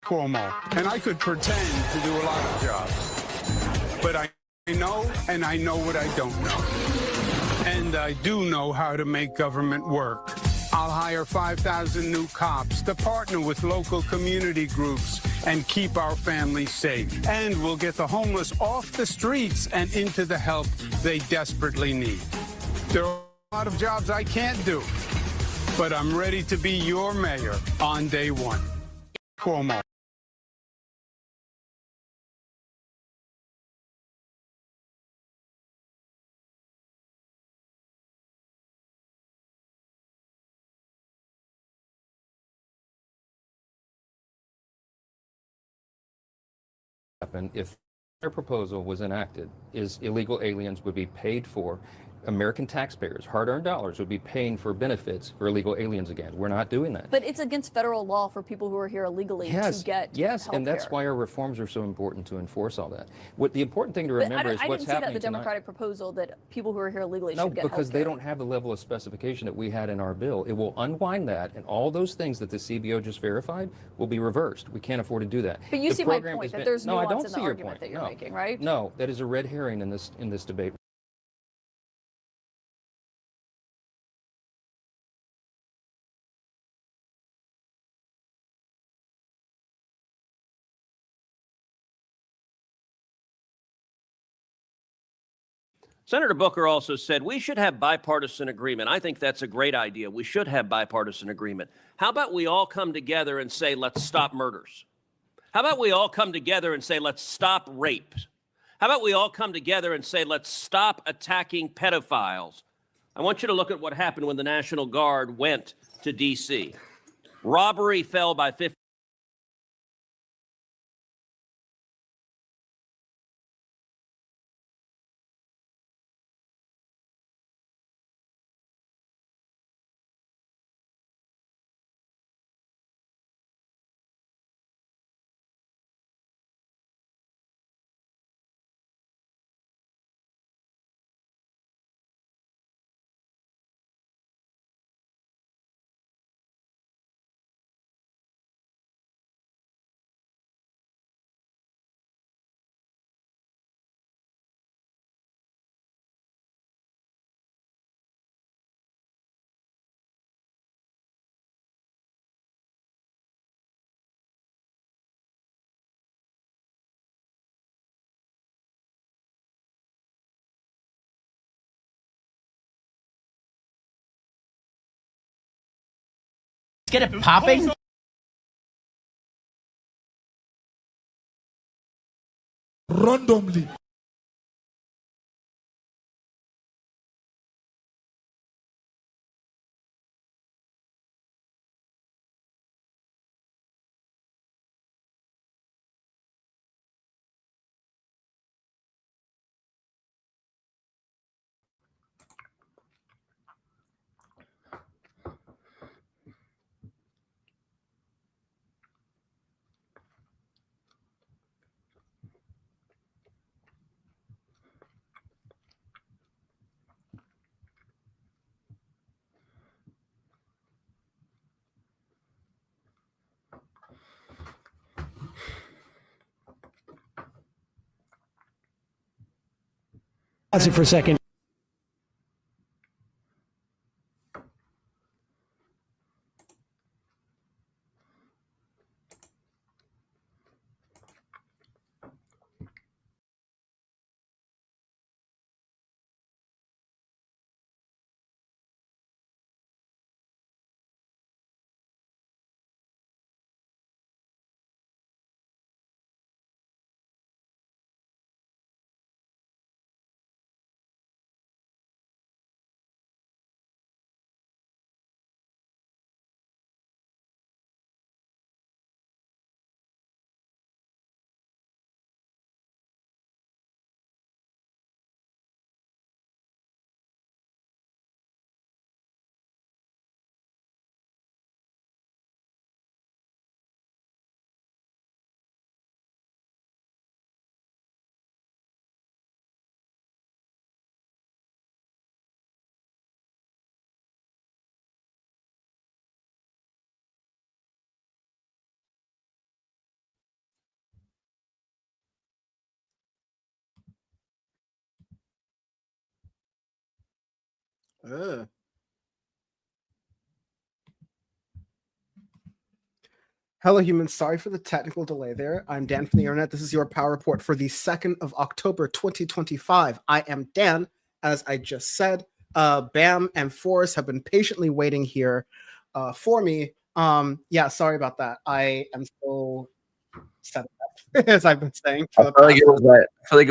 Cuomo, and I could pretend to do a lot of jobs. But I know, and I know what I don't know. And I do know how to make government work. I'll hire 5,000 new cops to partner with local community groups and keep our families safe. And we'll get the homeless off the streets and into the help they desperately need. There are a lot of jobs I can't do, but I'm ready to be your mayor on day one. Cuomo. Happen if their proposal was enacted is illegal aliens would be paid for. American taxpayers, hard-earned dollars, would be paying for benefits for illegal aliens again. We're not doing that. But it's against federal law for people who are here illegally to get Yes, and that's healthcare. why our reforms are so important to enforce all that. What the important thing to remember is what's happening I didn't see that the tonight. Democratic proposal that people who are here illegally should get No, because they healthcare. don't have the level of specification that we had in our bill. It will unwind that, and all those things that the CBO just verified will be reversed. We can't afford to do that. But you The see my program point, has that been- there's No, I nuance don't in see the your argument point. that you're No. making, right? No, that is a red herring in this debate. Senator Booker also said we should have bipartisan agreement. I think that's a great idea. We should have bipartisan agreement. How about we all come together and say, let's stop murders? How about we all come together and say, let's stop rape? How about we all come together and say, let's stop attacking pedophiles? I want you to look at what happened when the National Guard went to D.C. Robbery fell by 50. Get it popping. Randomly. Pause it for a second. Hello, humans. Sorry for the technical delay there. I'm Dan from the internet. This is your power report for the 2nd of October, 2025. I am Dan, as I just said. Bam and Forrest have been patiently waiting here for me. Yeah, sorry about that. I am still set up, as I've been saying. I feel like it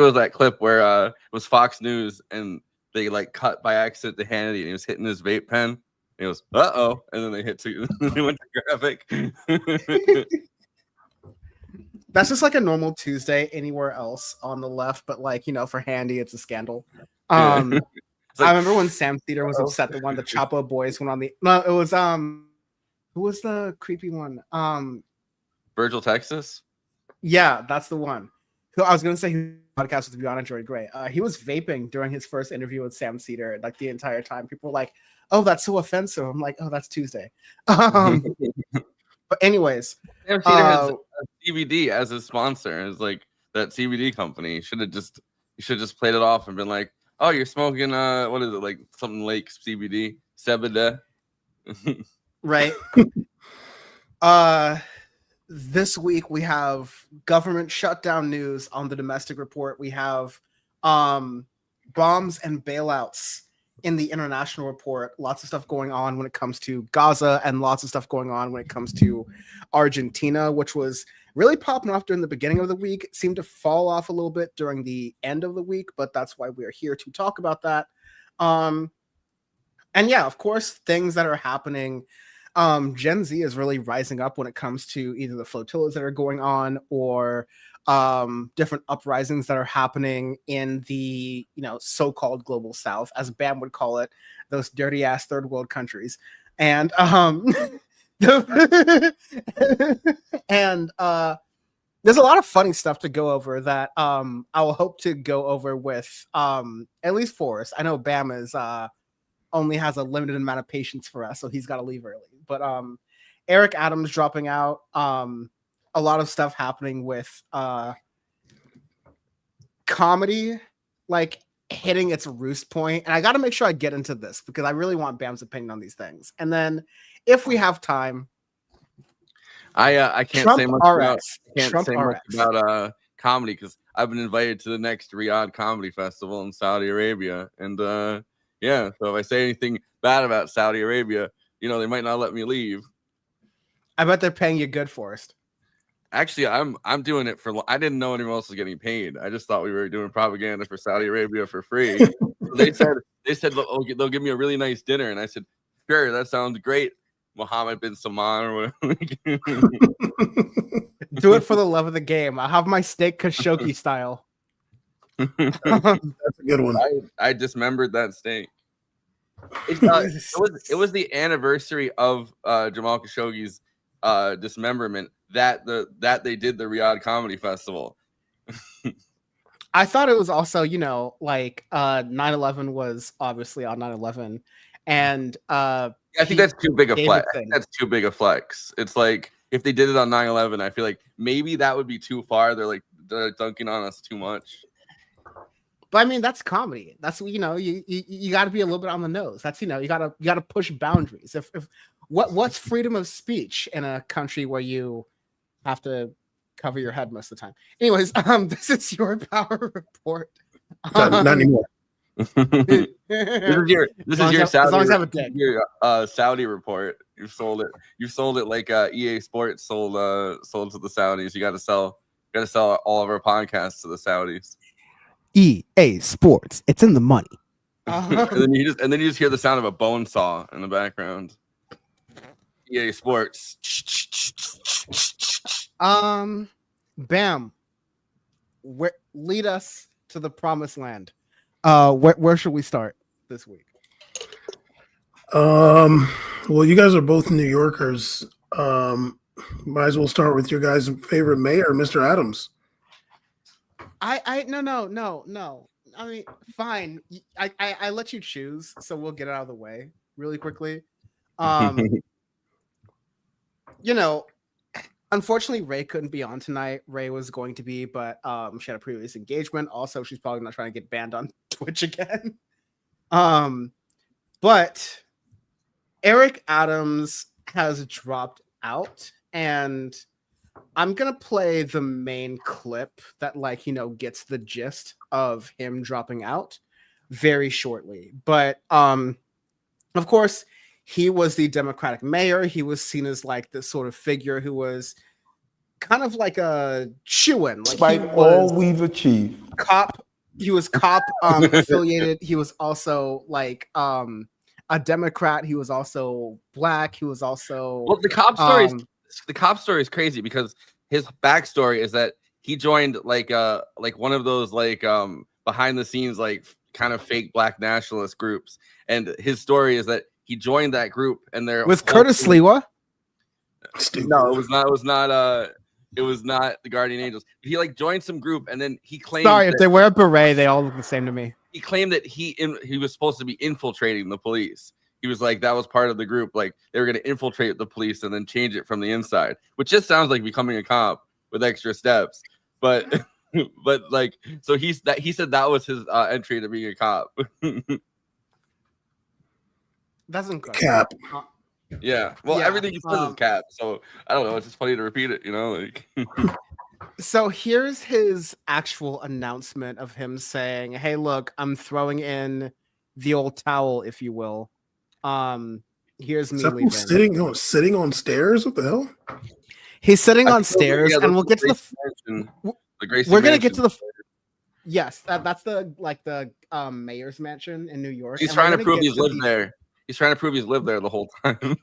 was that clip where it was Fox News and they like cut by accident to Hannity and he was hitting his vape pen. He goes, uh-oh, and then they hit they went to graphic. That's just like a normal Tuesday anywhere else on the left, but like, you know, for Handy, it's a scandal. I remember when Sam Theater was upset that one of the Chapo boys went on the it was who was the creepy one? Virgil Texas? Yeah, that's the one. So I was gonna say his podcast with Brianna Joy Gray. He was vaping during his first interview with Sam Cedar, like the entire time. People were like, "Oh, that's so offensive." I'm like, "Oh, that's Tuesday." But anyways, Sam Cedar has CBD as his sponsor. It's like that CBD company. You should have just played it off and been like, "Oh, you're smoking what is it, like something like CBD, Sebede?" Right. This week we have government shutdown news on the domestic report. We have bombs and bailouts in the international report. Lots of stuff going on when it comes to Gaza and lots of stuff going on when it comes to Argentina, which was really popping off during the beginning of the week. It seemed to fall off a little bit during the end of the week, but that's why we are here to talk about that. And yeah, of course, things that are happening. Gen Z is really rising up when it comes to either the flotillas that are going on or different uprisings that are happening in the, you know, so-called global South, as Bam would call it, those dirty ass third world countries. And there's a lot of funny stuff to go over that I will hope to go over with at least Forrest. I know Bam is only has a limited amount of patience for us, so he's got to leave early. But Eric Adams dropping out, a lot of stuff happening with comedy like hitting its roost point. And I got to make sure I get into this because I really want Bam's opinion on these things. And then if we have time, I can't Trump say much RX. about comedy because I've been invited to the next Riyadh Comedy Festival in Saudi Arabia, and yeah, so if I say anything bad about Saudi Arabia, you know, they might not let me leave. I bet they're paying you good, Forrest. Actually, I'm doing it for. I didn't know anyone else was getting paid. I just thought we were doing propaganda for Saudi Arabia for free. So they said they'll give me a really nice dinner, and I said, sure, that sounds great, Mohammed bin Salman or whatever. Do it for the love of the game. I'll have my steak Khashoggi style. That's a good one. I dismembered that steak. It was the anniversary of Jamal Khashoggi's dismemberment that they did the Riyadh Comedy Festival. I thought it was also, you know, like 9/11 was obviously on 9/11, and I think that's too big a flex. That's too big a flex. It's like if they did it on 9/11, I feel like maybe that would be too far. They're dunking on us too much. But I mean, that's comedy. That's, you know, you got to be a little bit on the nose. That's, you know, you got to push boundaries. If what's freedom of speech in a country where you have to cover your head most of the time? Anyways, this is your power report. Not anymore. This is your Saudi report. You sold it. You sold it like EA Sports sold to the Saudis. You got to sell all of our podcasts to the Saudis. EA Sports. It's in the money. And then you just hear the sound of a bone saw in the background. EA Sports. Bam. Lead us to the promised land. Where should we start this week? Well, you guys are both New Yorkers. Might as well start with your guys' favorite mayor, Mr. Adams. No. I mean, fine. I let you choose, so we'll get it out of the way really quickly. You know, unfortunately, Ray couldn't be on tonight. Ray was going to be, but she had a previous engagement. Also, she's probably not trying to get banned on Twitch again. But Eric Adams has dropped out, and I'm gonna play the main clip that, like, gets the gist of him dropping out very shortly. But of course, he was the Democratic mayor. He was seen as like this sort of figure who was kind of like a shoo-in. Like, despite all we've achieved, cop. He was cop affiliated. He was also like a Democrat. He was also black. He was also the cop story is crazy because his backstory is that he joined like one of those like behind the scenes like kind of fake black nationalist groups, and his story is that he joined that group and they're with Curtis Lewa. No, it was not the Guardian Angels. He like joined some group and then he claimed. Sorry, if they wear a beret, they all look the same to me. He claimed that he was supposed to be infiltrating the police. He was like that was part of the group. Like they were going to infiltrate the police and then change it from the inside, which just sounds like becoming a cop with extra steps. But like so he said that was his entry to being a cop. That's incredible. Cap. Yeah. Well, everything he says is cap. So I don't know. It's just funny to repeat it, like. So here's his actual announcement of him saying, "Hey, look, I'm throwing in the old towel, if you will. Here's me leaving." Sitting on stairs? What the hell? He's sitting on stairs, and we'll get to we're gonna get to the. Yes, that's the mayor's mansion in New York. He's trying to prove he's lived there. He's trying to prove he's lived there the whole time.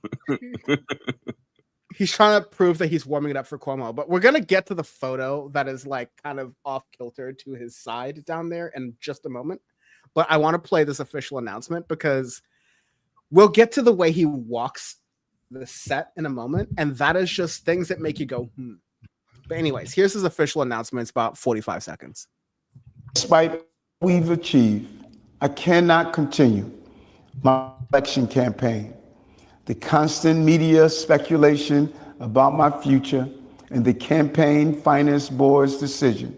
He's trying to prove that he's warming it up for Cuomo. But we're gonna get to the photo that is like kind of off kilter to his side down there in just a moment. But I want to play this official announcement because we'll get to the way he walks the set in a moment, and that is just things that make you go, hmm. But anyways, here's his official announcement. It's about 45 seconds. Despite what we've achieved, I cannot continue my election campaign. The constant media speculation about my future and the campaign finance board's decision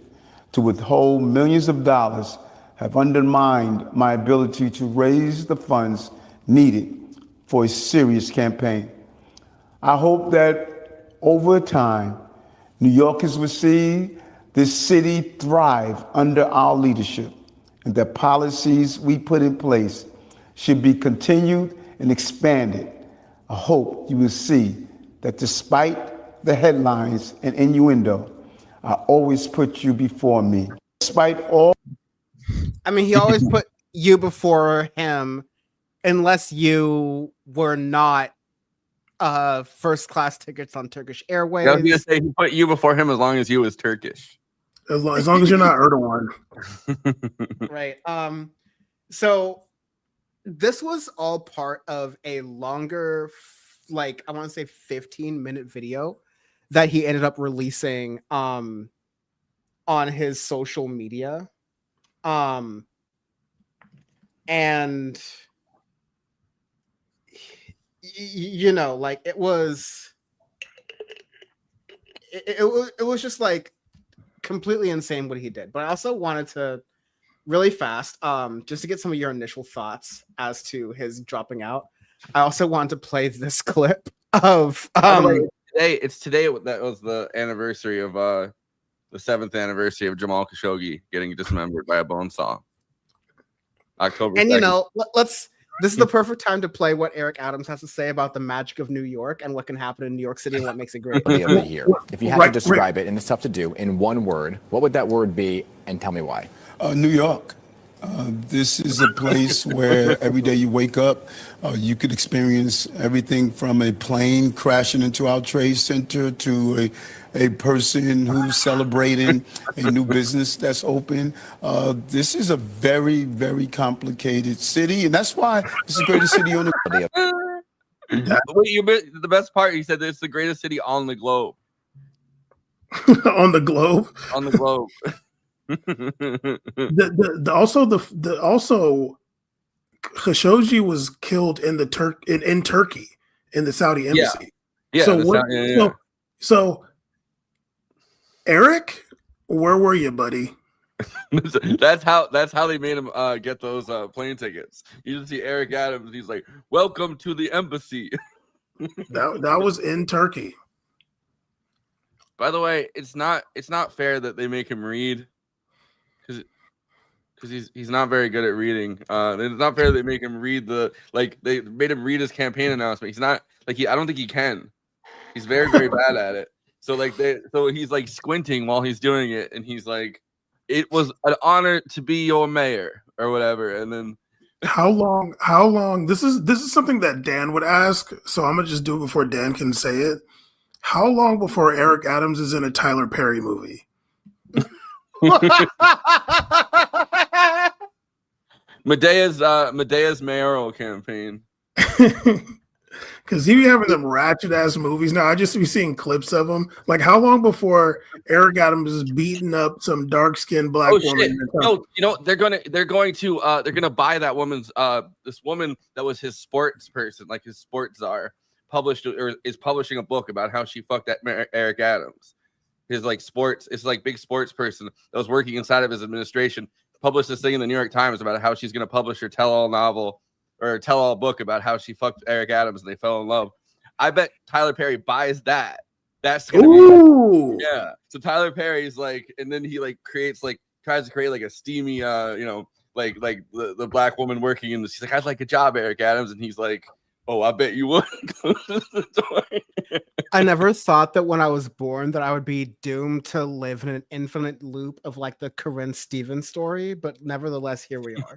to withhold millions of dollars have undermined my ability to raise the funds needed for a serious campaign. I hope that over time, New Yorkers will see this city thrive under our leadership, and that policies we put in place should be continued and expanded. I hope you will see that despite the headlines and innuendo, I always put you before me. Despite all... I mean, he always put you before him unless you were not first class tickets on Turkish Airways. I was gonna say he put you before him as long as you was Turkish. As long as you're not Erdogan. Right. So this was all part of a longer, like I want to say 15-minute video that he ended up releasing on his social media. And like it was just like completely insane what he did. But I also wanted to really fast, just to get some of your initial thoughts as to his dropping out. I also wanted to play this clip of today that was the anniversary of the 7th anniversary of Jamal Khashoggi getting dismembered by a bone saw. October. And 2nd. This is the perfect time to play what Eric Adams has to say about the magic of New York and what can happen in New York City and what makes it great. If you had to describe it, and it's tough to do, in one word, what would that word be, and tell me why? New York. This is a place where every day you wake up, you could experience everything from a plane crashing into our trade center to a person who's celebrating a new business that's open. This is a very, very complicated city, and that's why it's the greatest city on the Wait, the best part, he said it's the greatest city on the globe. On the globe? On the globe. Also Khashoggi was killed in in Turkey in the Saudi embassy. So Eric, where were you, buddy? That's how they made him get those plane tickets. You just see Eric Adams. He's like, "Welcome to the embassy." That was in Turkey. By the way, it's not fair that they make him read because he's not very good at reading. It's not fair they make him read they made him read his campaign announcement. He's not I don't think he can. He's very very bad at it. So he's like squinting while he's doing it, and he's like, "It was an honor to be your mayor," or whatever, and then. How long? This is something that Dan would ask, so I'm gonna just do it before Dan can say it. How long before Eric Adams is in a Tyler Perry movie? Medea's mayoral campaign. Because he be having them ratchet ass movies now. I just be seeing clips of them. Like, how long before Eric Adams is beating up some dark skinned black woman? No, they're going to buy that woman's this woman that was his sports person, like his sports czar, is publishing a book about how she fucked that Eric Adams. His sports, it's big sports person that was working inside of his administration, published this thing in the New York Times about how she's going to publish her tell-all novel or tell-all book about how she fucked Eric Adams and they fell in love. I bet Tyler Perry buys that. That's gonna be yeah. So Tyler Perry's and then he tries to create a steamy the black woman working in this. She's like, "I'd like a job, Eric Adams," and he's like, "Oh, I bet you would." I never thought that when I was born that I would be doomed to live in an infinite loop of the Corinne Stevens story, but nevertheless, here we are.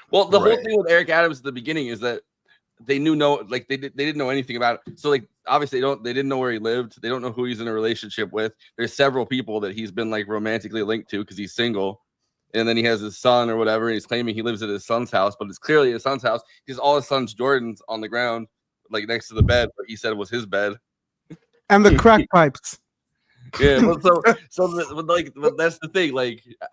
Well, the whole thing with Eric Adams at the beginning is that they knew they didn't know anything about it. So obviously they didn't know where he lived. They don't know who he's in a relationship with. There's several people that he's been romantically linked to because he's single. And then he has his son or whatever, and he's claiming he lives at his son's house, but it's clearly his son's house. He's all his son's Jordans on the ground, next to the bed, but he said it was his bed. And the crack pipes. Yeah, well, but that's the thing.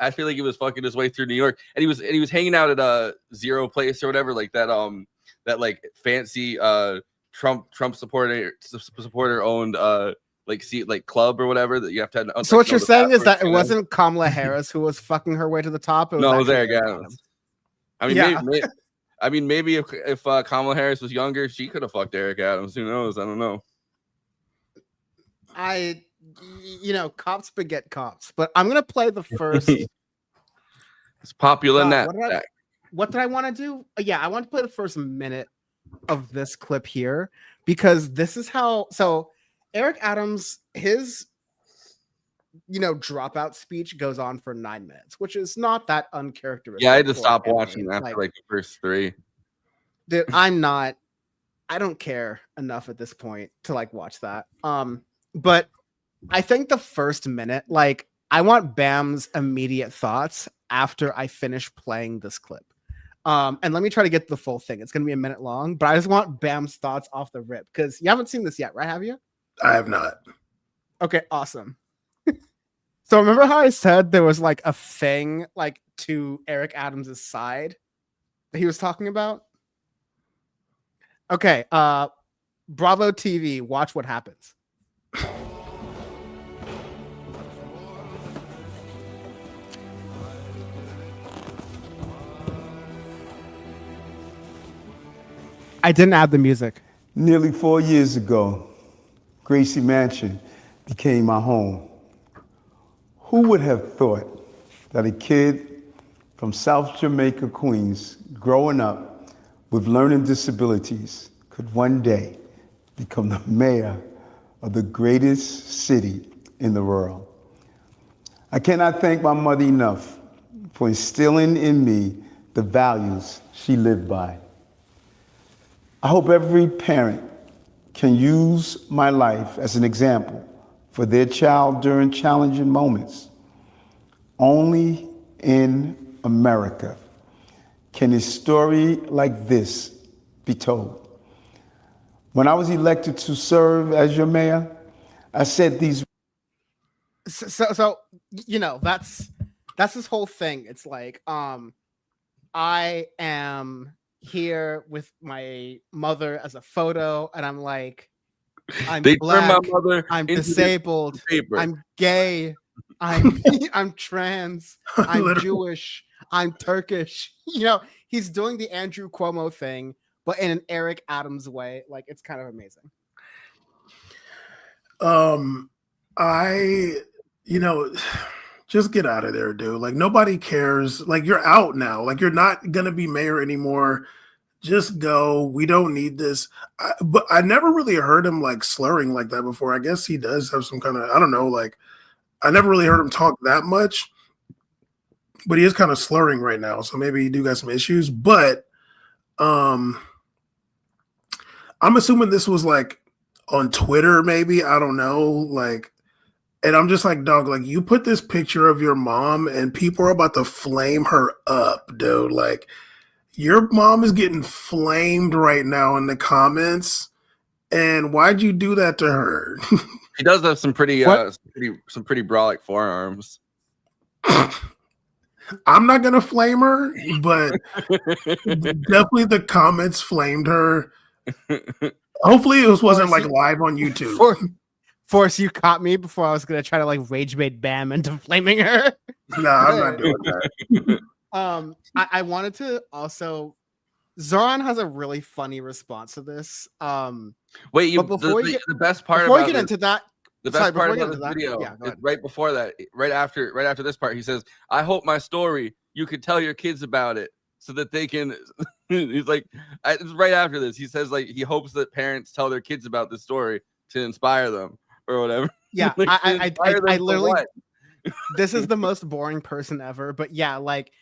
I feel like he was fucking his way through New York, and he was hanging out at a Zero Place or whatever, that fancy Trump supporter owned club or whatever that you have to. So what you're saying is that it wasn't Kamala Harris who was fucking her way to the top. It was Eric Adams. I mean, yeah. Maybe if Kamala Harris was younger, she could have fucked Eric Adams. Who knows? I don't know. Cops beget cops, but I'm gonna play the first. It's popular now. What did I want to do? Yeah, I want to play the first minute of this clip here because this is how. So Eric Adams, his dropout speech goes on for 9 minutes, which is not that uncharacteristic. Yeah, I had to stop watching after the first 3. Dude, I don't care enough at this point to watch that. But I think the first minute, I want Bam's immediate thoughts after I finish playing this clip. And let me try to get the full thing. It's going to be a minute long, but I just want Bam's thoughts off the rip because you haven't seen this yet, right? Have you? I have not. Okay, awesome. So remember how I said there was a thing to Eric Adams' side that he was talking about? Okay, Bravo TV, watch what happens. I didn't add the music. Nearly 4 years ago, Gracie Mansion became my home. Who would have thought that a kid from South Jamaica, Queens, growing up with learning disabilities could one day become the mayor of the greatest city in the world? I cannot thank my mother enough for instilling in me the values she lived by. I hope every parent can use my life as an example for their child during challenging moments. Only in America can a story like this be told. When I was elected to serve as your mayor, I said these. So that's this whole thing. It's I am here with my mother as a photo, and I'm I'm they black, turned my mother I'm disabled, I'm gay, I'm trans, I'm Literally. Jewish, I'm Turkish. You know, he's doing the Andrew Cuomo thing, but in an Eric Adams way. Like, it's kind of amazing. Just get out of there, dude. Like, nobody cares. Like, you're out now. Like, you're not gonna be mayor anymore. Just go. We don't need this. But I never really heard him like slurring like that before. I guess he does have some kind of, I don't know, like I never really heard him talk that much, but he is kind of slurring right now. So maybe he do got some issues. But I'm assuming this was like on Twitter, maybe. I don't know. Like, and I'm just like, dog, like you put this picture of your mom and people are about to flame her up, dude. Like, your mom is getting flamed right now in the comments. And why'd you do that to her? He does have some pretty brolic forearms. I'm not gonna flame her, but definitely the comments flamed her. Hopefully it wasn't like live on YouTube. Force, you caught me before I was gonna try to like rage bait Bam into flaming her. No, I'm not doing that. I wanted to also. Zoran has a really funny response to this. Wait, the best part about get into that. The best part about this video is right before that, right after this part, he says, "I hope my story, you could tell your kids about it so that they can." He's like, it's right after this. He says like he hopes that parents tell their kids about this story to inspire them or whatever. Yeah, Like, I literally. This is the most boring person ever, but yeah, like.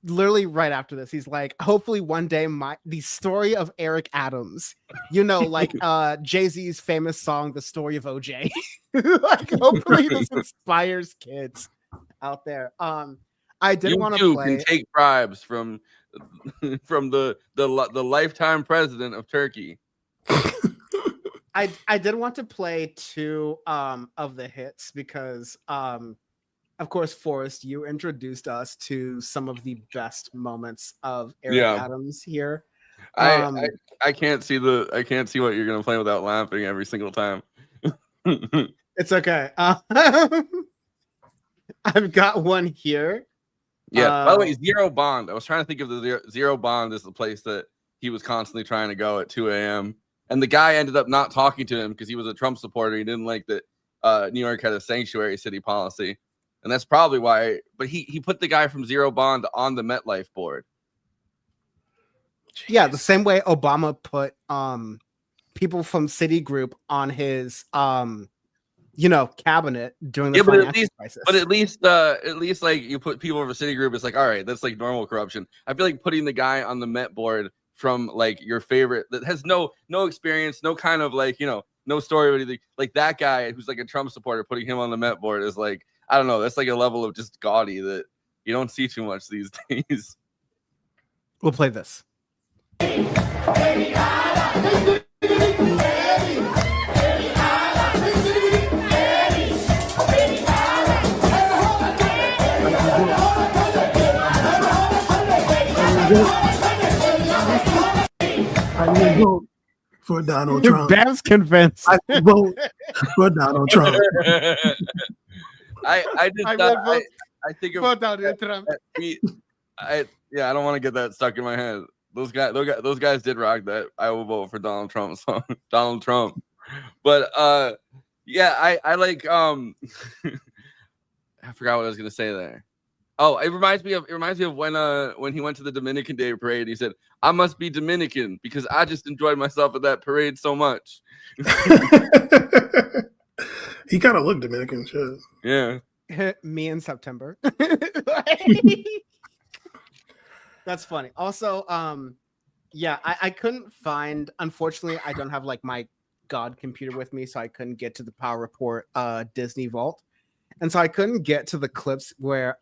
Literally right after this, he's like, hopefully one day the story of Eric Adams, you know, like Jay-Z's famous song, The Story of OJ. Like, hopefully this inspires kids out there. I did want to play. Can take bribes from the lifetime president of Turkey. I did want to play two of the hits because of course, Forrest, you introduced us to some of the best moments of Eric Adams here. I can't see what you're gonna play without laughing every single time. It's okay. I've got one here. Yeah. By the way, Zero Bond. I was trying to think of the Zero Bond as the place that he was constantly trying to go at 2 a.m. And the guy ended up not talking to him because he was a Trump supporter. He didn't like that New York had a sanctuary city policy. And that's probably why, but he put the guy from Zero Bond on the MetLife board. Yeah, the same way Obama put people from Citigroup on his cabinet during the financial crisis. But at least like you put people from Citigroup, it's like, all right, that's like normal corruption. I feel like putting the guy on the Met board from like your favorite that has no experience, no kind of like, no story or anything, like that guy who's like a Trump supporter, putting him on the Met board is like, I don't know. That's like a level of just gaudy that you don't see too much these days. We'll play this. I will vote for Donald Trump. Bam's convinced. I will vote for Donald Trump. I think for Donald Trump. I don't want to get that stuck in my head. Those guys did rock that I will vote for Donald Trump song. Donald Trump. But I like I forgot what I was gonna say there. Oh, it reminds me of when he went to the Dominican Day parade and he said, I must be Dominican because I just enjoyed myself at that parade so much. He kind of looked Dominican, shit. Yeah. Me in September. That's funny. Also, I couldn't find, unfortunately, I don't have like my God computer with me, so I couldn't get to the Power Report Disney Vault. And so I couldn't get to the clips where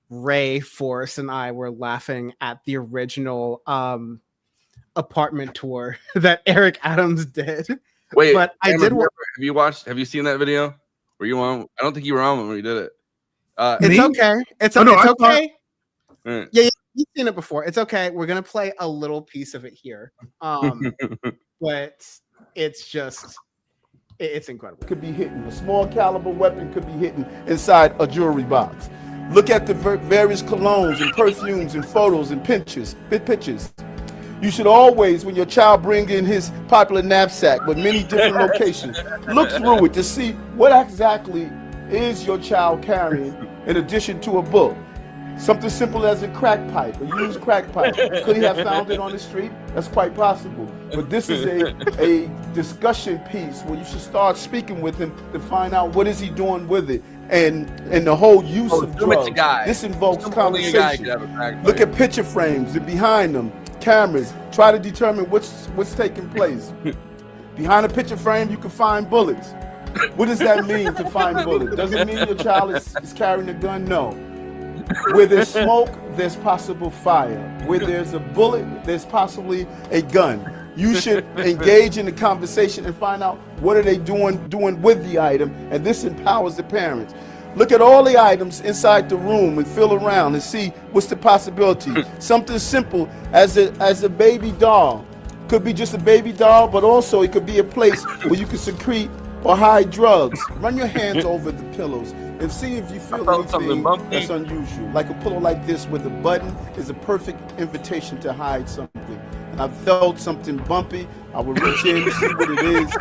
Ray, Forrest, and I were laughing at the original apartment tour that Eric Adams did. Wait, but I did. Have you seen that video? Were you on? I don't think you were on when we did it. It's okay. It's okay. Yeah, you've seen it before. It's okay. We're gonna play a little piece of it here. But it's just It's incredible. Could be hidden. A small caliber weapon could be hidden inside a jewelry box. Look at the various colognes and perfumes and photos and pictures. You should always, when your child brings in his popular knapsack with many different locations, look through it to see what exactly is your child carrying in addition to a book. Something simple as a crack pipe, a used crack pipe. Could he have found it on the street? That's quite possible. But this is a discussion piece where you should start speaking with him to find out what is he doing with it. And the whole use of drugs. This invokes conversation. Look at picture frames and behind them, cameras. Try to determine what's taking place. Behind a picture frame, you can find bullets. What does that mean to find bullets? Does it mean your child is carrying a gun? No. Where there's smoke, there's possible fire. Where there's a bullet, there's possibly a gun. You should engage in the conversation and find out what are they doing with the item, and this empowers the parents. Look at all the items inside the room and feel around and see what's the possibility. Something simple as a baby doll. Could be just a baby doll, but also it could be a place where you can secrete or hide drugs. Run your hands over the pillows and see if you feel anything that's unusual. Like a pillow like this with a button is a perfect invitation to hide something. And I felt something bumpy. I would reach in, see what it is.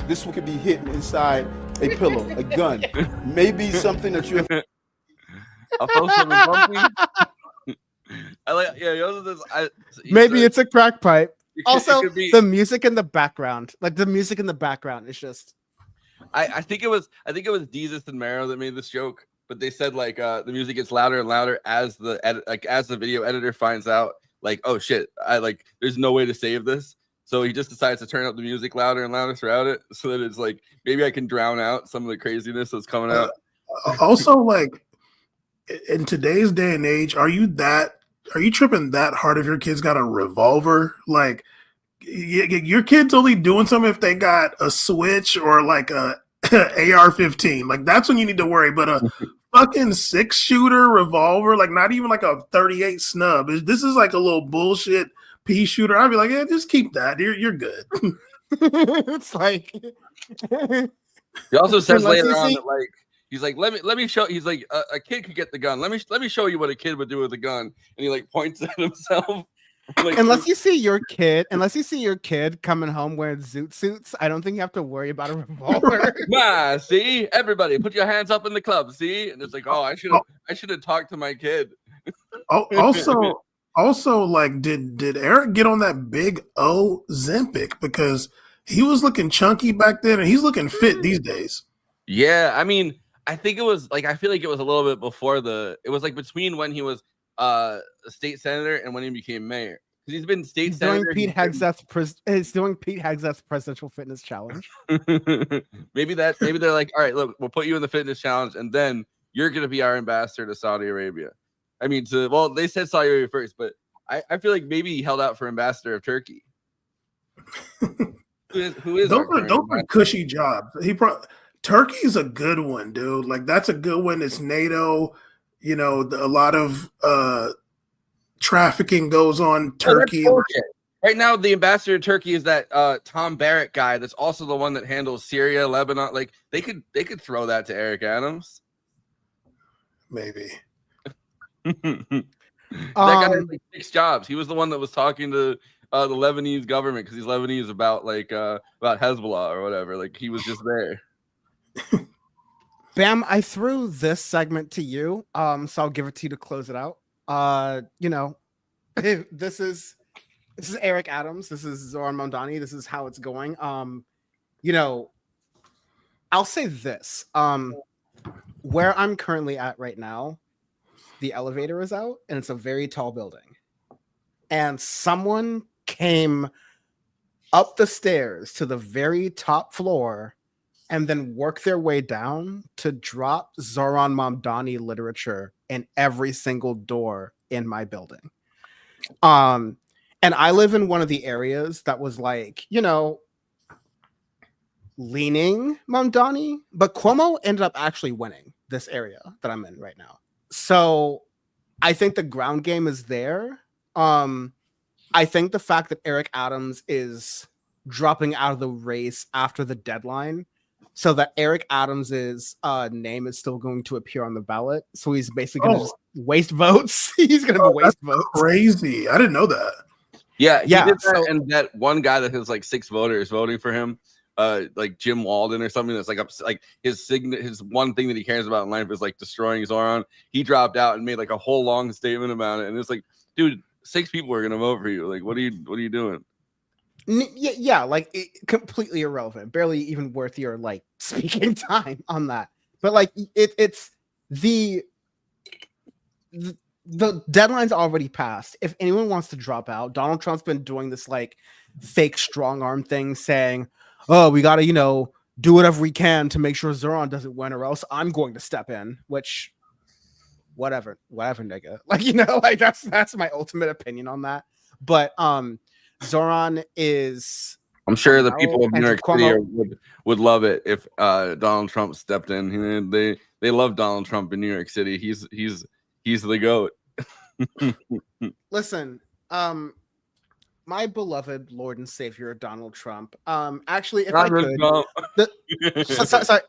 This one could be hidden inside a pillow, a gun. Maybe something that you have. I felt something bumpy. I like, yeah, maybe it's a crack pipe. Also, the music in the background, is just. I think it was Jesus and Mero that made this joke, but they said like the music gets louder and louder as the video editor finds out like, oh shit, there's no way to save this, so he just decides to turn up the music louder and louder throughout it, so that it's like maybe I can drown out some of the craziness that's coming out. Also, like in today's day and age, are you tripping that hard if your kid's got a revolver? Like, your kid's only doing something if they got a switch or like a AR-15. Like, that's when you need to worry. But a fucking 6-shooter revolver, like not even like a 38 snub. This is like a little bullshit pea shooter. I'd be like, yeah, just keep that. You're good. It's like. He also says later on that like. He's like, let me show. He's like, a kid could get the gun. Let me show you what a kid would do with a gun. And he like points at himself. Like, unless you see your kid coming home wearing zoot suits, I don't think you have to worry about a revolver. Nah, see, everybody, put your hands up in the club. See, and it's like, oh, I should have talked to my kid. Also, like, did Eric get on that big Ozempic? Because he was looking chunky back then, and he's looking fit these days. Yeah, I mean. I think it was like I feel like it was a little bit before it was like between when he was a state senator and when he became mayor, because he's been state senator. He's doing Pete Hegseth's presidential fitness challenge. maybe they're like, all right, look, we'll put you in the fitness challenge, and then you're gonna be our ambassador to Saudi Arabia. I mean, they said Saudi Arabia first, but I feel like maybe he held out for ambassador of Turkey. who is those are cushy jobs. Turkey's a good one, dude. Like, that's a good one. It's NATO. You know, a lot of trafficking goes on Turkey. Right now, the ambassador to Turkey is that Tom Barrett guy. That's also the one that handles Syria, Lebanon. Like, they could throw that to Eric Adams. Maybe. That guy has like 6 jobs. He was the one that was talking to the Lebanese government because he's Lebanese about Hezbollah or whatever. Like, he was just there. Bam, I threw this segment to you, so I'll give it to you to close it out. This is Eric Adams. This is Zoran Mamdani. This is how it's going. I'll say this. Where I'm currently at right now, the elevator is out, and it's a very tall building. And someone came up the stairs to the very top floor and then work their way down to drop Zoran Mamdani literature in every single door in my building. And I live in one of the areas that was like, leaning Mamdani, but Cuomo ended up actually winning this area that I'm in right now. So I think the ground game is there. I think the fact that Eric Adams is dropping out of the race after the deadline, so that Eric Adams's name is still going to appear on the ballot. So he's basically going to just waste votes. He's going to waste votes. Crazy! I didn't know that. Yeah, he Yeah, did that, so- and that one guy that has like 6 voters voting for him, like Jim Walden or something, that's like his one thing that he cares about in life is like destroying Zoran. He dropped out and made like a whole long statement about it, and it's like, dude, 6 people are gonna vote for you. Like, what are you doing? Yeah, like completely irrelevant, barely even worth your like speaking time on that. But like it's the deadline's already passed. If anyone wants to drop out, Donald Trump's been doing this like fake strong arm thing, saying, "Oh, we gotta do whatever we can to make sure Zoran doesn't win, or else I'm going to step in." Which, whatever, nigga. Like like that's my ultimate opinion on that. But Zoran is. I'm sure the people of New York City would love it if Donald Trump stepped in. They love Donald Trump in New York City. He's the GOAT. Listen, my beloved Lord and Savior Donald Trump. Actually, if I could, sorry,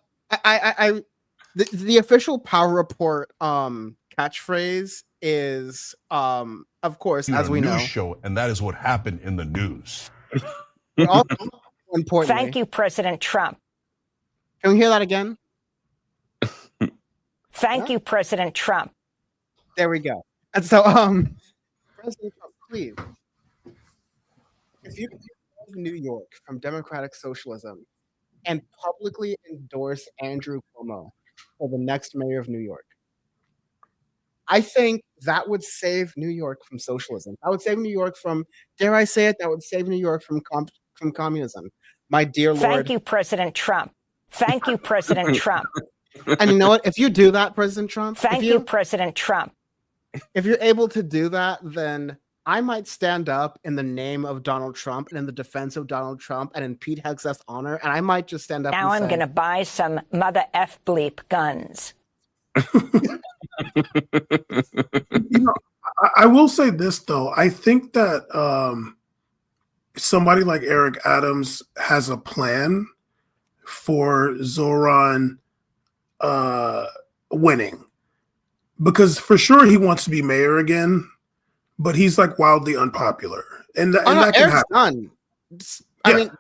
the official Power Report catchphrase is of course, as we know, show, and that is what happened in the news. Thank you, President Trump. Can we hear that again? Thank you, President Trump. There we go. And so, President Trump, please, if you leave New York from democratic socialism and publicly endorse Andrew Cuomo for the next mayor of New York, I think that would save New York from socialism. That would save New York from, dare I say it, that would save New York from communism. My dear Lord. Thank you, President Trump. Thank you, President Trump. And you know what? If you do that, President Trump. Thank you, President Trump. If you're able to do that, then I might stand up in the name of Donald Trump and in the defense of Donald Trump and in Pete Hegseth's honor. And I might just stand up now and I'm going to buy some mother F bleep guns. I will say this though. I think that somebody like Eric Adams has a plan for Zoran winning, because for sure he wants to be mayor again, but he's like wildly unpopular, and that can Eric's happen. done. I mean,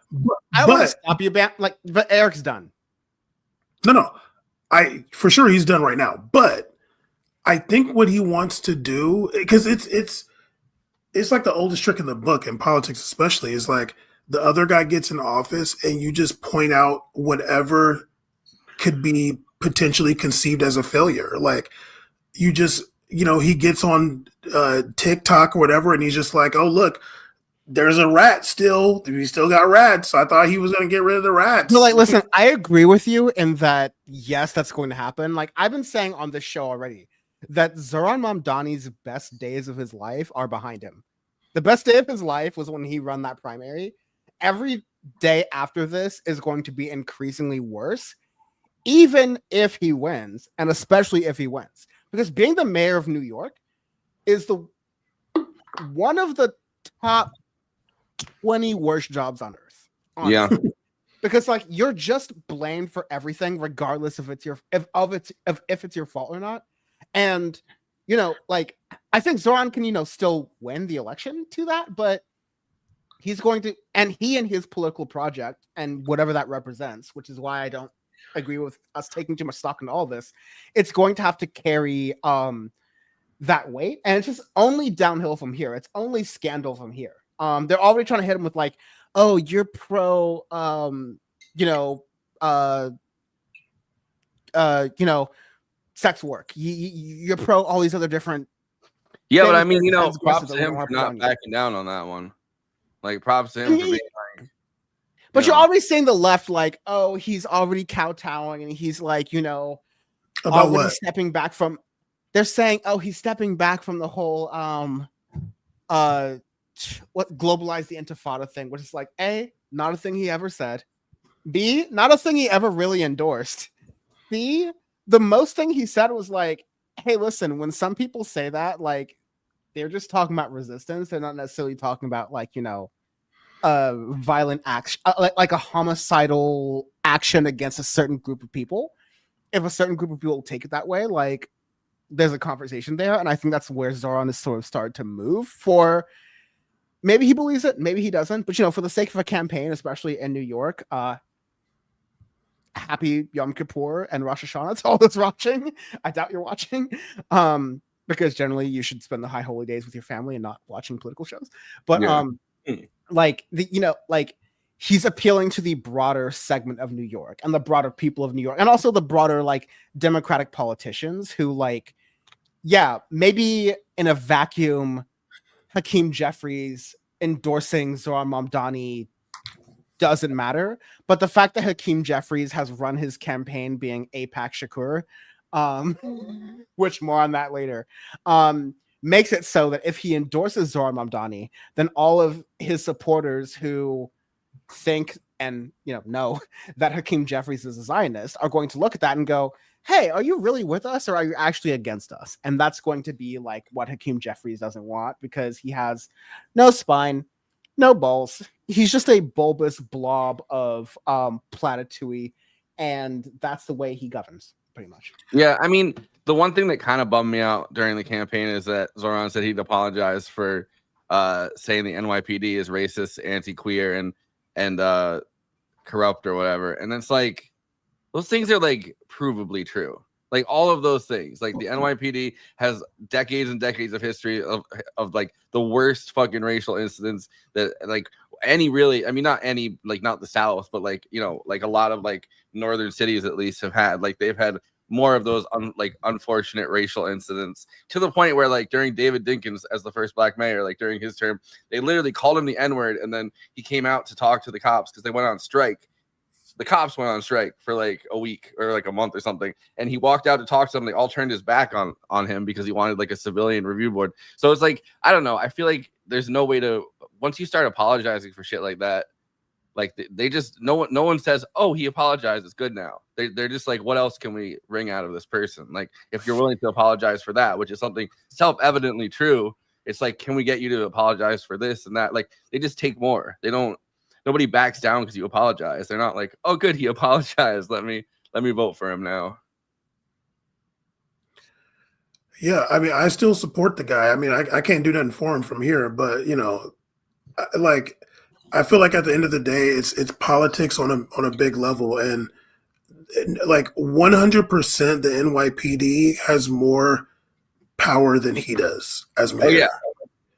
I want to stop you, but Eric's done. No, for sure he's done right now, but I think what he wants to do, because it's like the oldest trick in the book in politics, especially, is like the other guy gets in office and you just point out whatever could be potentially conceived as a failure. Like you just, he gets on TikTok or whatever, and he's just like, "Oh, look, there's a rat still. We still got rats. I thought he was going to get rid of the rats." No, like, listen, I agree with you in that, yes, that's going to happen. Like I've been saying on this show already that Zoran Mamdani's best days of his life are behind him. The best day of his life was when he ran that primary. Every day after this is going to be increasingly worse, even if he wins, and especially if he wins. Because being the mayor of New York is one of the top 20 worst jobs on earth. Honestly. Yeah. Because like you're just blamed for everything, regardless if it's your fault or not. And like I think Zoran can still win the election to that, but he's going to, and he and his political project and whatever that represents, which is why I don't agree with us taking too much stock into all this. It's going to have to carry that weight, and it's just only downhill from here. It's only scandal from here. They're already trying to hit him with like, "Oh, you're pro, sex work. You're pro all these other different." Yeah, but I mean, props to him for not backing down on that one. Like, props to him for being like. But you're already saying the left, like, "Oh, he's already kowtowing, and he's like, about already what? stepping back from." They're saying, "Oh, he's stepping back from the whole what globalize the intifada thing," which is like, A, not a thing he ever said. B, not a thing he ever really endorsed. C, the most thing he said was like, "Hey, listen, when some people say that, like, they're just talking about resistance. They're not necessarily talking about like, violent action, like a homicidal action against a certain group of people, if a certain group of people take it that way, like there's a conversation there. And I think that's where Zoran is sort of started to move. For maybe he believes it, maybe he doesn't, but for the sake of a campaign, especially in New York, happy Yom Kippur and Rosh Hashanah to all those watching. I doubt you're watching, because generally you should spend the high holy days with your family and not watching political shows. But he's appealing to the broader segment of New York and the broader people of New York, and also the broader Democratic politicians who maybe in a vacuum, Hakeem Jeffries endorsing Zoran Mamdani doesn't matter, but the fact that Hakeem Jeffries has run his campaign being AIPAC Shakur, which more on that later, makes it so that if he endorses Zoran Mamdani, then all of his supporters who think and know that Hakeem Jeffries is a Zionist are going to look at that and go, hey, are you really with us or are you actually against us? And that's going to be what Hakeem Jeffries doesn't want, because he has no spine, no balls. He's just a bulbous blob of platitude, and that's the way he governs, pretty much. Yeah, I mean, the one thing that kind of bummed me out during the campaign is that Zoran said he'd apologize for saying the NYPD is racist, anti-queer, and corrupt or whatever. And it's those things are provably true. All of those things, the NYPD has decades and decades of history of the worst fucking racial incidents that any really, I mean, not any, not the South, but a lot of northern cities at least have had, they've had more of those unfortunate racial incidents, to the point where during David Dinkins as the first black mayor, during his term, they literally called him the N-word, and then he came out to talk to the cops because they went on strike. The cops went on strike for a week or a month or something, and he walked out to talk to them. They all turned his back on him because he wanted a civilian review board. So it's I don't know. I feel there's no way to, once you start apologizing for shit like that, they just, no one says, oh, he apologized, it's good now. They're just what else can we wring out of this person? If you're willing to apologize for that, which is something self-evidently true, it's can we get you to apologize for this and that? They just take more. Nobody backs down because you apologize. They're not oh, good, he apologized, let me vote for him now. Yeah, I mean, I still support the guy. I mean, I can't do nothing for him from here, but I feel at the end of the day, it's politics on a big level, and 100% the NYPD has more power than he does as mayor.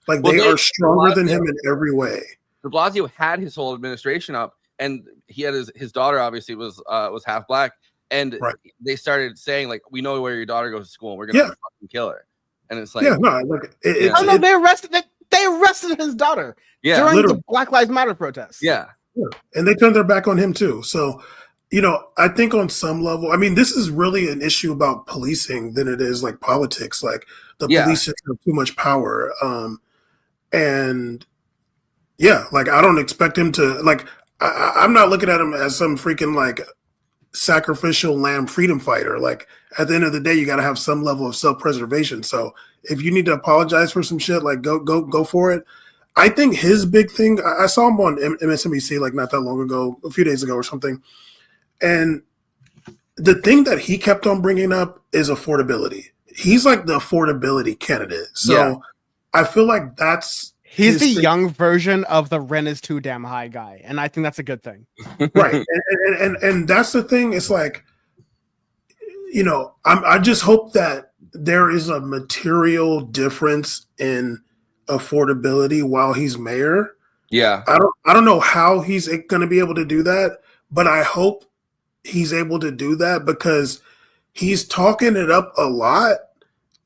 Oh, yeah. They are stronger than him in every way. De Blasio had his whole administration up, and he had his daughter obviously was half black, and they started saying we know where your daughter goes to school, and we're gonna fucking kill her. And it's they arrested his daughter during the Black Lives Matter protests. Yeah, and they turned their back on him too. So I think on some level, I mean, this is really an issue about policing than it is politics. The police just have too much power, and I don't expect him to I'm not looking at him as some freaking sacrificial lamb freedom fighter. At the end of the day, you got to have some level of self-preservation. So if you need to apologize for some shit, go for it. I think his big thing, I saw him on MSNBC not that long ago, a few days ago or something, and the thing that he kept on bringing up is affordability. He's the affordability candidate. So I feel he's the young version of the rent is too damn high guy, and I think that's a good thing. Right. And that's the thing. It's I just hope that there is a material difference in affordability while he's mayor. Yeah. I don't know how he's going to be able to do that, but I hope he's able to do that, because he's talking it up a lot.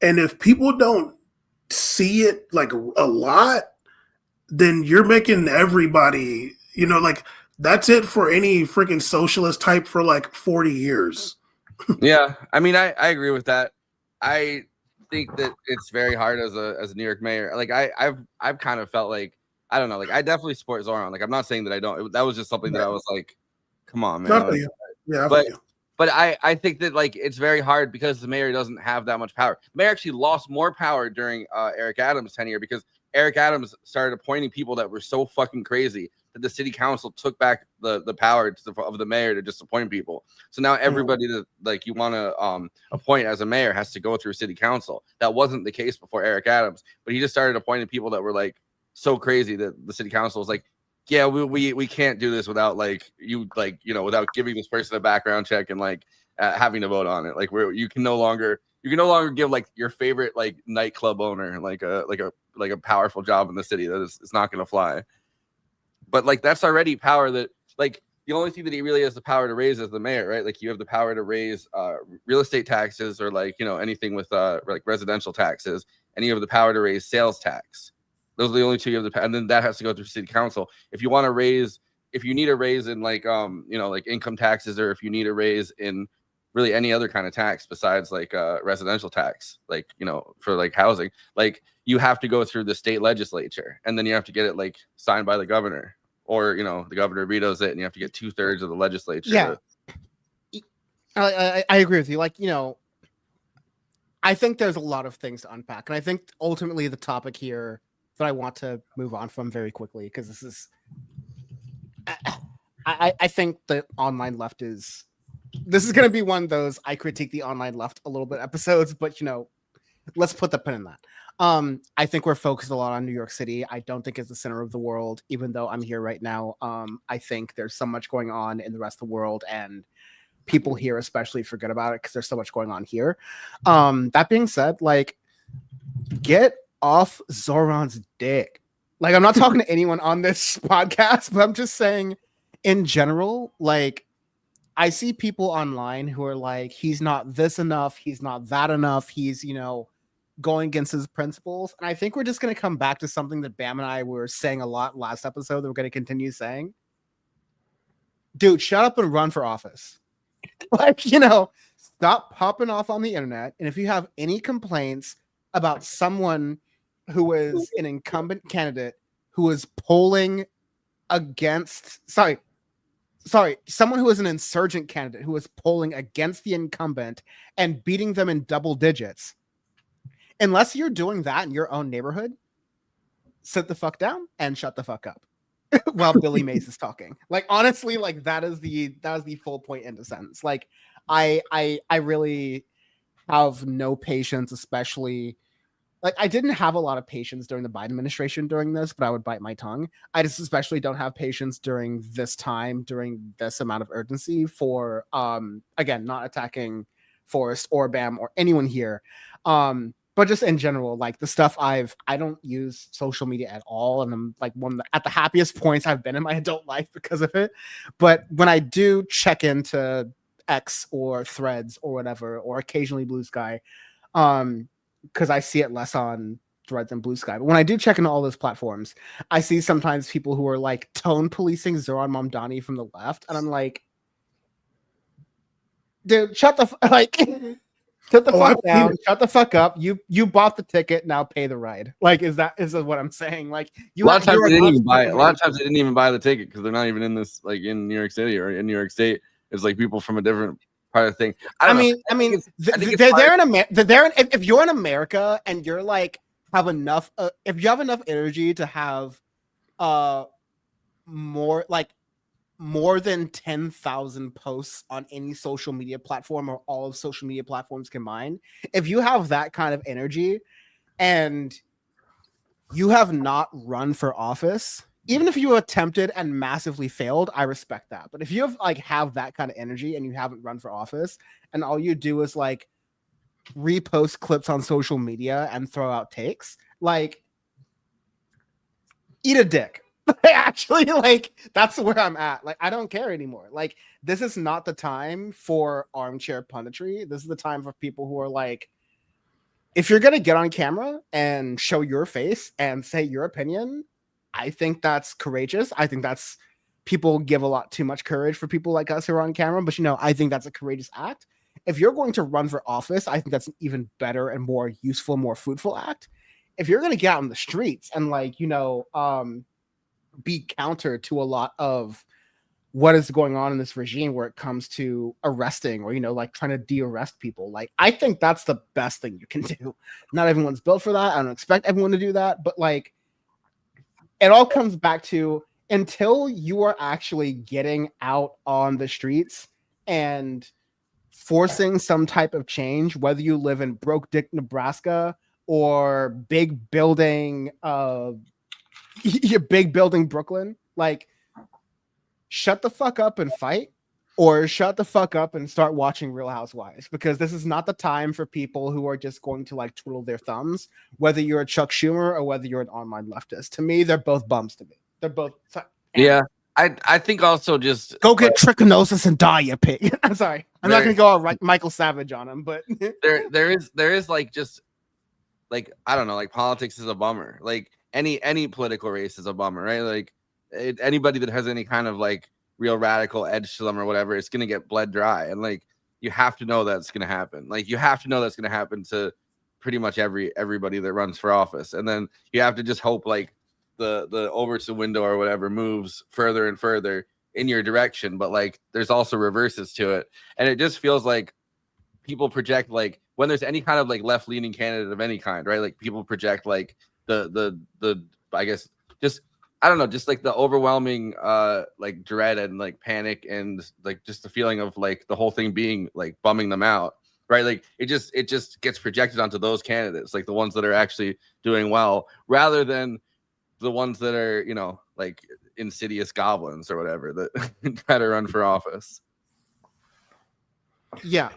And if people don't see it a lot, then you're making everybody, that's it for any freaking socialist type for 40 years. Yeah, I mean, I agree with that. I think that it's very hard as a New York mayor. I've kind of felt I don't know, I definitely support Zoran. I'm not saying that I don't. That was just something that I was come on, man. But I think that it's very hard because the mayor doesn't have that much power. The mayor actually lost more power during Eric Adams' tenure, because Eric Adams started appointing people that were so fucking crazy that the city council took back the power of the mayor to just appoint people. So now everybody that like you want to appoint as a mayor has to go through city council. That wasn't the case before Eric Adams, but he just started appointing people that were like so crazy that the city council was like, yeah, we can't do this without without giving this person a background check and like having to vote on it. Like you can no longer give like your favorite like nightclub owner like a powerful job in the city. That is, it's not going to fly. But like that's already power that like the only thing that he really has the power to raise is the mayor, right? Like you have the power to raise real estate taxes or like anything with like residential taxes, and you have the power to raise sales tax. Those are the only two you have and then that has to go through city council. If you want to raise, if you need a raise in like like income taxes, or if you need a raise in really any other kind of tax besides like residential tax, like for like housing, like you have to go through the state legislature, and then you have to get it like signed by the governor, or the governor vetoes it, and you have to get 2/3 of the legislature. Yeah, I agree with you. Like I think there's a lot of things to unpack, and I think ultimately the topic here that I want to move on from very quickly, because this is, I think the online left this is going to be one of those I critique the online left a little bit episodes, but let's put the pin in that. I think we're focused a lot on New York City. I don't think it's the center of the world, even though I'm here right now. I think there's so much going on in the rest of the world, and people here especially forget about it because there's so much going on here. That being said, like, get off Zoran's dick. Like, I'm not talking to anyone on this podcast, but I'm just saying in general, like, I see people online who are like, he's not this enough, he's not that enough, he's, going against his principles. And I think we're just going to come back to something that Bam and I were saying a lot last episode that we're going to continue saying. Dude, shut up and run for office. Like, stop popping off on the internet. And if you have any complaints about someone who is an incumbent candidate who is polling against, someone who is an insurgent candidate who is polling against the incumbent and beating them in double digits, unless you're doing that in your own neighborhood, sit the fuck down and shut the fuck up while Billy Mays is talking. Like, honestly, like that was the full point in the sentence. Like, I really have no patience, especially like I didn't have a lot of patience during the Biden administration during this, but I would bite my tongue. I just especially don't have patience during this time, during this amount of urgency for, again, not attacking Forrest or Bam or anyone here. But just in general, like the stuff I don't use social media at all. And I'm like at the happiest points I've been in my adult life because of it. But when I do check into X or Threads or whatever, or occasionally Blue Sky, because I see it less on Threads and Blue Sky. But when I do check into all those platforms, I see sometimes people who are like tone policing Zoran Mamdani from the left. And I'm like, dude, shut the fuck down. Shut the fuck up. You bought the ticket. Now pay the ride. Like, is what I'm saying? Like, a lot of times they didn't even buy it. A lot of times they didn't even buy the ticket because they're not even in this, like in New York City or in New York State. It's like people from a different part of the thing. I mean, they're in America. If you're in America and you're like have enough, if you have enough energy to have, more than 10,000 posts on any social media platform or all of social media platforms combined, if you have that kind of energy and you have not run for office, even if you attempted and massively failed, I respect that. But if you have that kind of energy and you haven't run for office and all you do is like repost clips on social media and throw out takes, like, eat a dick. Actually, like, that's where I'm at. Like, I don't care anymore. Like, this is not the time for armchair punditry. This is the time for people who are like, if you're gonna get on camera and show your face and say your opinion, I think that's courageous. I think that's, people give a lot too much courage for people like us who are on camera, but I think that's a courageous act. If you're going to run for office, I think that's an even better and more useful, more fruitful act. If you're gonna get out in the streets and be counter to a lot of what is going on in this regime where it comes to arresting or, trying to de-arrest people. Like, I think that's the best thing you can do. Not everyone's built for that. I don't expect everyone to do that, but like, it all comes back to, until you are actually getting out on the streets and forcing some type of change, whether you live in Broke Dick, Nebraska, or big building, Brooklyn, like, shut the fuck up and fight, or shut the fuck up and start watching Real Housewives, because this is not the time for people who are just going to like twiddle their thumbs, whether you're a Chuck Schumer or whether you're an online leftist. To me, they're both bums to me. They're both. Yeah. I think also just go get trichinosis and die, you pig. I'm sorry. I'm not gonna go all right Michael Savage on him, but there is like just like, I don't know, like politics is a bummer. Like any political race is a bummer, right? Like anybody that has any kind of like real radical edge to them or whatever, it's gonna get bled dry. And like you have to know that's gonna happen. Like you have to know that's gonna happen to pretty much everybody that runs for office. And then you have to just hope like the Overton window or whatever moves further and further in your direction, but like there's also reverses to it. And it just feels like people project, like when there's any kind of like left-leaning candidate of any kind, right? Like people project like the I guess just, I don't know, just like the overwhelming like dread and like panic and like just the feeling of like the whole thing being like bumming them out, right? Like it just gets projected onto those candidates, like the ones that are actually doing well, rather than the ones that are, you know, like insidious goblins or whatever that try to run for office. Yeah.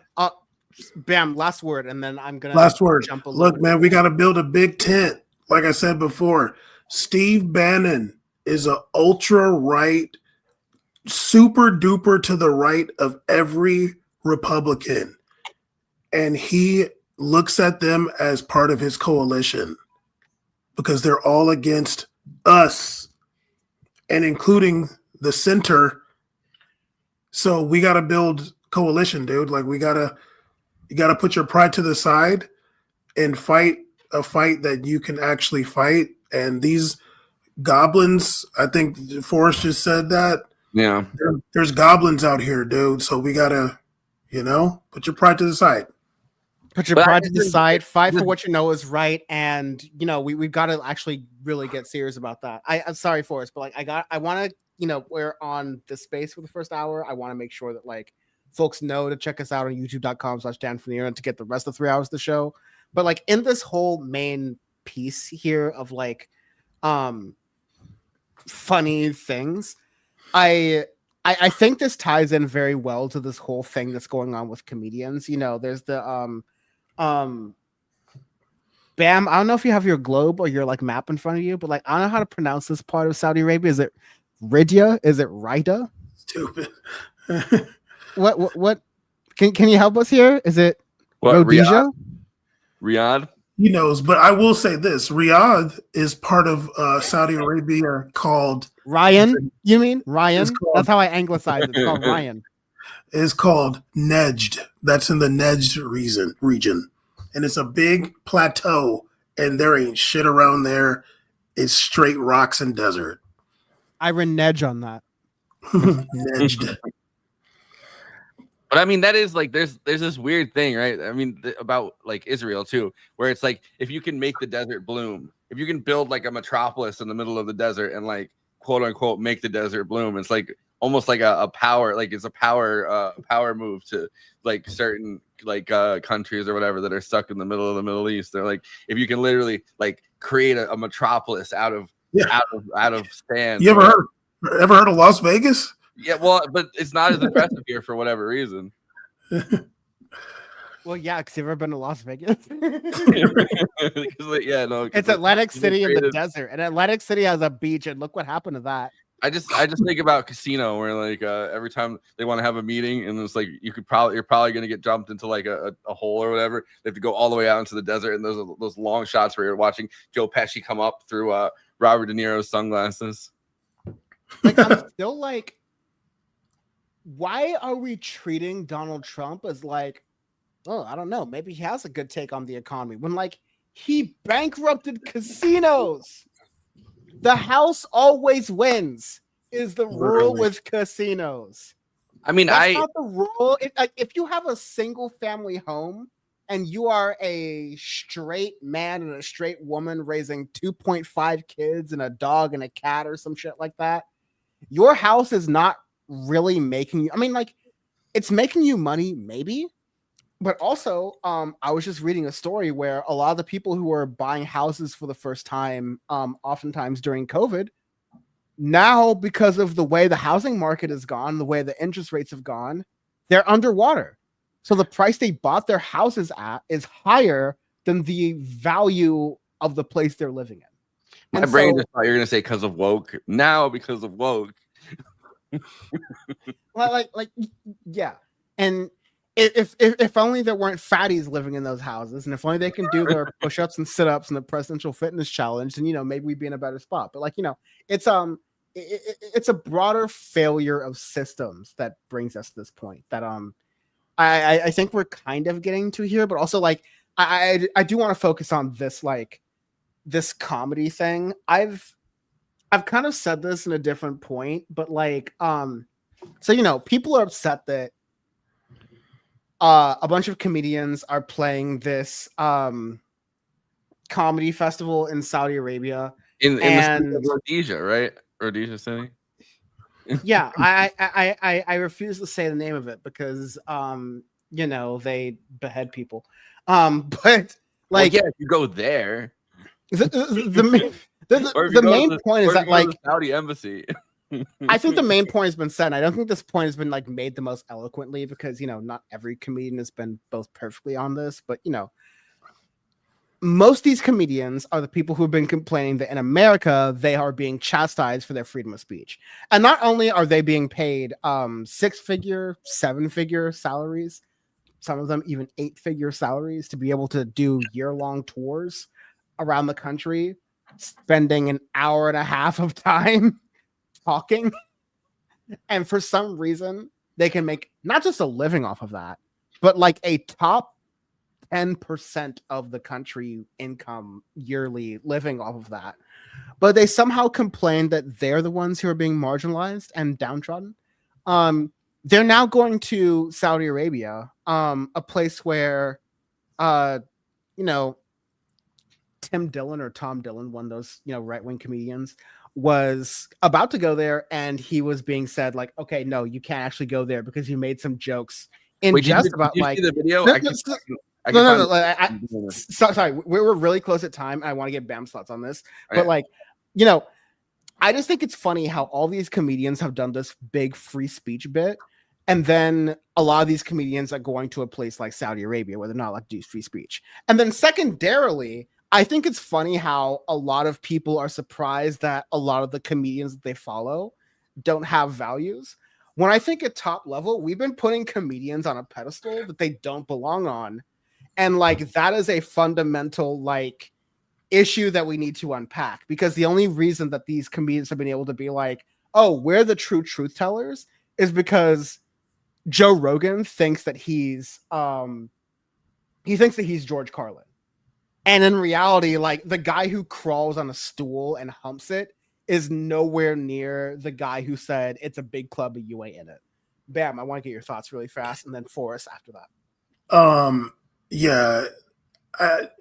Bam, last word, and then I'm gonna last word. Jump a Look, man, we got to build a big tent. Like I said before, Steve Bannon is an ultra right, super duper to the right of every Republican, and he looks at them as part of his coalition because they're all against us, and including the center. So we got to build coalition, dude. Like you got to put your pride to the side and fight a fight that you can actually fight. And these goblins, I think Forrest just said that. Yeah. There's goblins out here, dude. So we got to, put your pride to the side. Put your pride to the side, fight for what you know is right, and we've got to actually really get serious about that. I'm sorry, Forrest, but like I want to, we're on the space for the first hour. I want to make sure that like folks know to check us out on youtube.com/Dan from the internet to get the rest of 3 hours of the show. But like in this whole main piece here of like funny things, I think this ties in very well to this whole thing that's going on with comedians. There's the Bam, I don't know if you have your globe or your like map in front of you, but like I don't know how to pronounce this part of Saudi Arabia. Is it Riyadh? Is it Rida? Stupid. What can you help us here? Is it Rhodesia? Riyadh? He knows, but I will say this: Riyadh is part of Saudi Arabia called Ryan. You mean Ryan? That's how I anglicize it. It's called Ryan. It's called Nejd. That's in the Nejd region, and it's a big plateau, and there ain't shit around there. It's straight rocks and desert. I renege on that. Nejd. But I mean, that is like, there's this weird thing, right? I mean, about like Israel too, where it's like, if you can make the desert bloom, if you can build like a metropolis in the middle of the desert and like quote unquote make the desert bloom, it's like almost like a power, like it's a power move to like certain like countries or whatever that are stuck in the middle of the Middle East. They're like, if you can literally like create a metropolis out of sand. You ever heard of Las Vegas? Yeah, well, but it's not as impressive here for whatever reason. Well, yeah, because you've ever been to Las Vegas? Yeah, no. It's Atlantic City in the desert, and Atlantic City has a beach, and look what happened to that. I just think about casino where like every time they want to have a meeting, and it's like you're probably going to get jumped into like a hole or whatever. They have to go all the way out into the desert, and those long shots where you're watching Joe Pesci come up through Robert De Niro's sunglasses. Like I'm still like, why are we treating Donald Trump as like, oh, I don't know, maybe he has a good take on the economy when like he bankrupted casinos? The house always wins is the rule with casinos. I mean, that's not the rule. If you have a single family home and you are a straight man and a straight woman raising 2.5 kids and a dog and a cat or some shit like that, your house is not really making you. I mean, like, it's making you money, maybe. But also, I was just reading a story where a lot of the people who were buying houses for the first time, oftentimes during COVID, now, because of the way the housing market has gone, the way the interest rates have gone, they're underwater. So the price they bought their houses at is higher than the value of the place they're living in. My brain just thought you were going to say because of woke. Now, because of woke. Yeah. And if only there weren't fatties living in those houses, and if only they can do their push-ups and sit-ups and the presidential fitness challenge, then maybe we'd be in a better spot. But it's a broader failure of systems that brings us to this point that I think we're kind of getting to here. But also, I do want to focus on this this comedy thing. I've kind of said this in a different point, but people are upset that a bunch of comedians are playing this comedy festival in Saudi Arabia. In the city of Rhodesia, right? Rhodesia City. Yeah, I refuse to say the name of it because they behead people. But if you go there, the main point is that the Saudi embassy. I think the main point has been said. I don't think this point has been made the most eloquently because not every comedian has been both perfectly on this, but most of these comedians are the people who have been complaining that in America they are being chastised for their freedom of speech. And not only are they being paid 6-figure, 7-figure salaries, some of them even 8-figure salaries to be able to do year-long tours around the country, spending an hour and a half of time talking, and for some reason they can make not just a living off of that, but a top 10% of the country income yearly living off of that. But they somehow complain that they're the ones who are being marginalized and downtrodden. They're now going to Saudi Arabia, a place where Tim Dillon or Tom Dillon, one of those right-wing comedians, was about to go there, and he was being said okay, no, you can't actually go there because you made some jokes in jest about did you see the video? Sorry, we're really close at time. I want to get Bam's thoughts on this, but I just think it's funny how all these comedians have done this big free speech bit, and then a lot of these comedians are going to a place like Saudi Arabia where they're not allowed to do free speech, and then secondarily, I think it's funny how a lot of people are surprised that a lot of the comedians that they follow don't have values. When I think at top level, we've been putting comedians on a pedestal that they don't belong on. And that is a fundamental issue that we need to unpack, because the only reason that these comedians have been able to be oh, we're the true truth tellers is because Joe Rogan thinks that he's George Carlin. And in reality, the guy who crawls on a stool and humps it is nowhere near the guy who said it's a big club but you ain't in it. Bam, I want to get your thoughts really fast, and then Forrest after that. Yeah,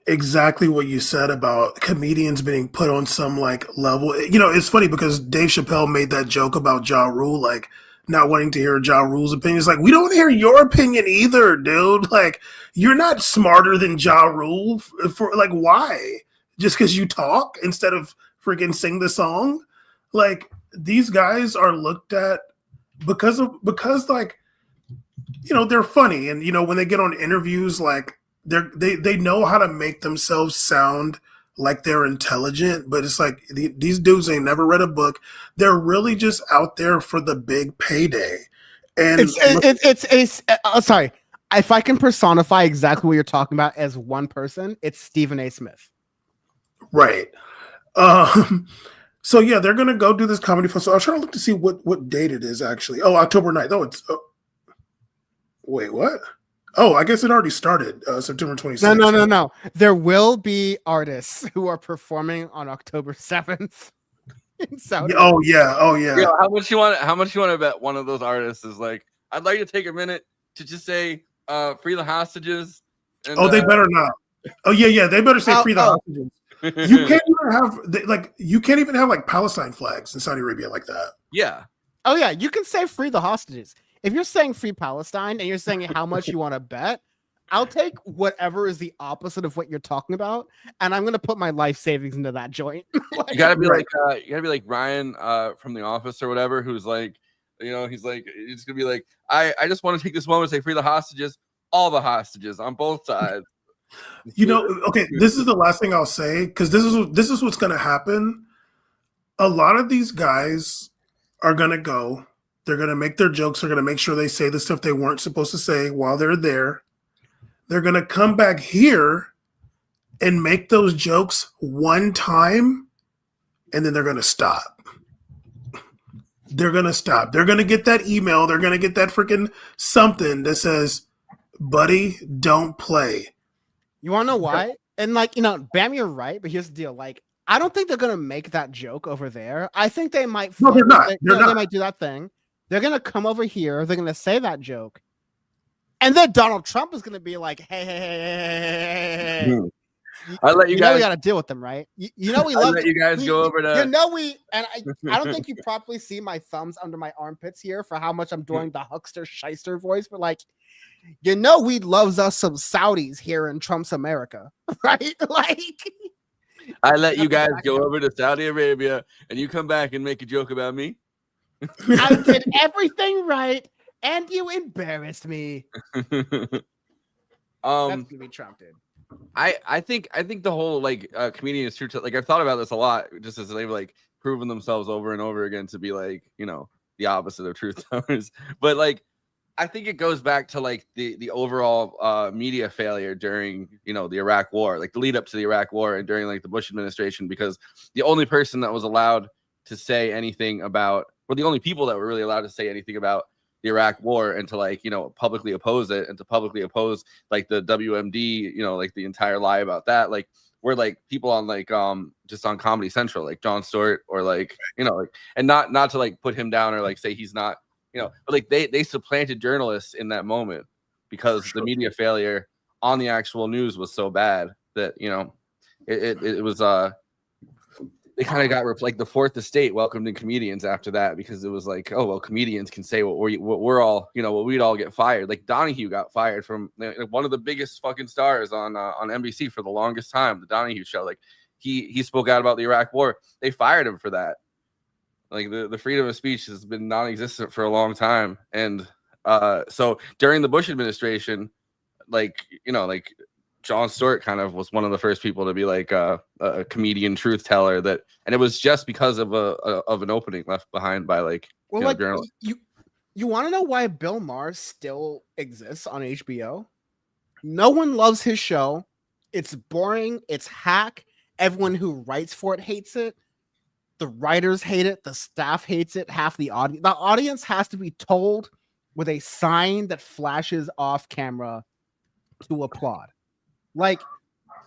exactly what you said about comedians being put on some level. It's funny because Dave Chappelle made that joke about Ja Rule, not wanting to hear Ja Rule's opinion. It's we don't hear your opinion either, dude. You're not smarter than Ja Rule for why? Just because you talk instead of freaking sing the song? These guys are looked at because they're funny, and when they get on interviews, they know how to make themselves sound like they're intelligent, but it's these dudes ain't never read a book. They're really just out there for the big payday. And sorry, if I can personify exactly what you're talking about as one person, it's Stephen A. Smith. Right. So yeah, they're gonna go do this comedy festival. I was trying to look to see what date it is actually. Oh, October 9th. Oh, it's wait, what? Oh, I guess it already started September 26th. No. There will be artists who are performing on October 7th in Saudi. Oh yeah. How much you want to bet one of those artists is I'd like to take a minute to just say free the hostages. And, they better not. Oh yeah, they better say free the hostages. You can't even like you can't even have like Palestine flags in Saudi Arabia like that. Yeah. Oh yeah, you can say free the hostages. If you're saying free Palestine and you're saying how much you want to bet, I'll take whatever is the opposite of what you're talking about, and I'm gonna put my life savings into that joint. You gotta be like Ryan from The Office or whatever, who's like, he's gonna be like, I just want to take this moment to say free the hostages, all the hostages on both sides. Okay, this is the last thing I'll say, because this is what's gonna happen. A lot of these guys are gonna go. They're gonna make their jokes. They're gonna make sure they say the stuff they weren't supposed to say while they're there. They're gonna come back here and make those jokes one time, and then they're gonna stop. They're gonna stop. They're gonna get that email. They're gonna get that freaking something that says, "Buddy, don't play." You want to know why? And Bam, you're right, but here's the deal. Like, I don't think they're gonna make that joke over there. I think they might. No, they're not. They might do that thing. They're gonna come over here. They're gonna say that joke, and then Donald Trump is gonna be like, "Hey, I let you guys. We got to deal with them, right? We love. Let you guys go over to. I don't think you properly see my thumbs under my armpits here for how much I'm doing the huckster shyster voice, but we loves us some Saudis here in Trump's America, right? I let you guys go over to Saudi Arabia, and you come back and make a joke about me. I did everything right, and you embarrassed me. That's gonna be Trump, dude. I think the whole comedian is true to I've thought about this a lot, just as they've proven themselves over and over again to be the opposite of truth tellers. But I think it goes back to the overall media failure during the Iraq War, the lead up to the Iraq War and during the Bush administration, because the only person that was allowed to say anything about, or the only people that were really allowed to say anything about the Iraq War and to publicly oppose it and to publicly oppose the WMD, the entire lie about that, were people on just on Comedy Central, like Jon Stewart, or and not to put him down or say he's not, but they supplanted journalists in that moment because the media failure on the actual news was so bad that it was they kind of got the Fourth Estate welcomed in comedians after that, because it was oh well, comedians can say what we're all what we'd all get fired. Donahue got fired from one of the biggest fucking stars on NBC for the longest time, the Donahue show. He spoke out about the Iraq War. They fired him for that. The freedom of speech has been non-existent for a long time, and so during the Bush administration, Jon Stewart kind of was one of the first people to be a comedian truth teller, and it was just because of an opening left behind by journalists. You want to know why Bill Maher still exists on HBO? No one loves his show. It's boring. It's hack. Everyone who writes for it hates it. The writers hate it. The staff hates it. Half the audience has to be told with a sign that flashes off camera to applaud.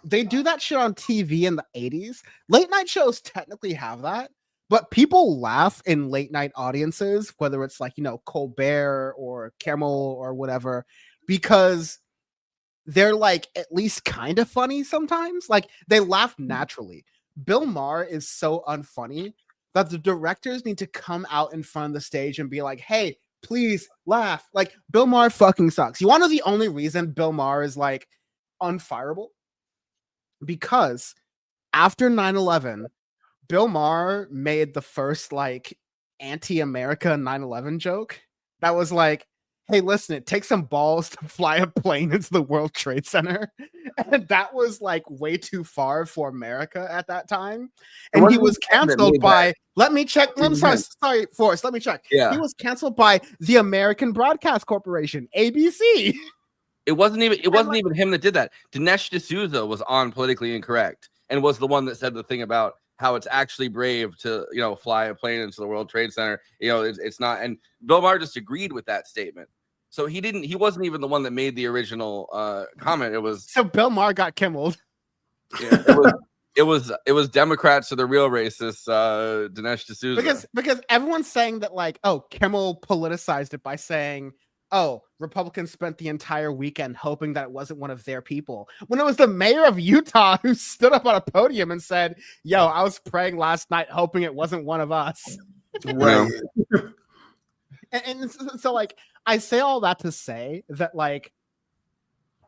They do that shit on TV in the 80s. Late night shows technically have that, but people laugh in late night audiences, whether it's Colbert or Kimmel or whatever, because they're at least kind of funny sometimes. They laugh naturally. Bill Maher is so unfunny that the directors need to come out in front of the stage and be like, "Hey, please laugh." Bill Maher fucking sucks. You want to know the only reason Bill Maher is unfireable? Because after 9/11, Bill Maher made the first anti-America 9/11 joke that was "Hey, listen, it takes some balls to fly a plane into the World Trade Center," and that was way too far for America at that time. And he was canceled by let me check. I'm sorry, Forrest. Let me check. Yeah. He was canceled by the American Broadcast Corporation, ABC. It wasn't even him that did that. Dinesh D'Souza was on Politically Incorrect and was the one that said the thing about how it's actually brave to fly a plane into the World Trade Center. It's not. And Bill Maher just agreed with that statement. So he wasn't even the one that made the original comment. It was Bill Maher got Kimmeled. Yeah, it was Democrats are the real racists. Dinesh D'Souza, because everyone's saying that Kimmel politicized it by saying, "Oh, Republicans spent the entire weekend hoping that it wasn't one of their people, when it was the mayor of Utah who stood up on a podium and said, yo, I was praying last night hoping it wasn't one of us. Right. And so like, I say all that to say that, like,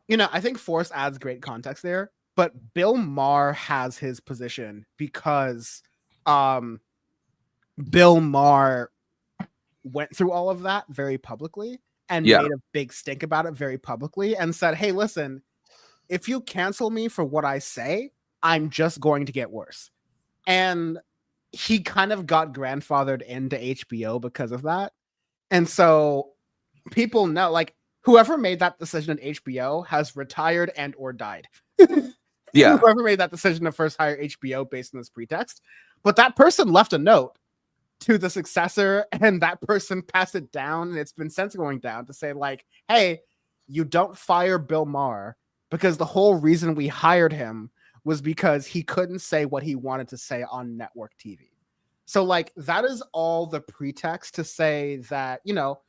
you know, I think Force adds great context there, but Bill Maher has his position because Bill Maher went through all of that very publicly and made a big stink about it very publicly and said, hey, listen, if you cancel me for what I say, I'm just going to get worse. And he kind of got grandfathered into HBO because of that. And so people know, like, whoever made that decision at HBO has retired and or died. Yeah. Whoever made that decision to first hire HBO based on this pretext. But that person left a note to the successor, and that person passed it down, and it's been since going down to say, like, hey, you don't fire Bill Maher, because the whole reason we hired him was because he couldn't say what he wanted to say on network TV. So, like, that is all the pretext to say that, you know,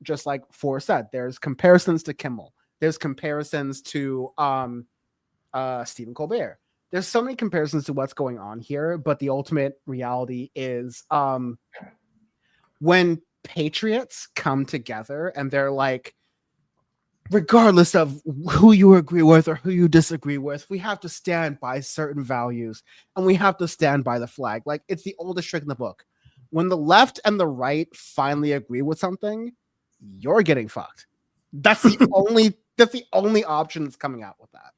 just like Forrest said, there's comparisons to Kimmel. There's comparisons to Stephen Colbert. There's so many comparisons to what's going on here, but the ultimate reality is when patriots come together and they're like, regardless of who you agree with or who you disagree with, we have to stand by certain values and we have to stand by the flag. Like, it's the oldest trick in the book. When the left and the right finally agree with something, you're getting fucked. That's the only option that's coming out with that.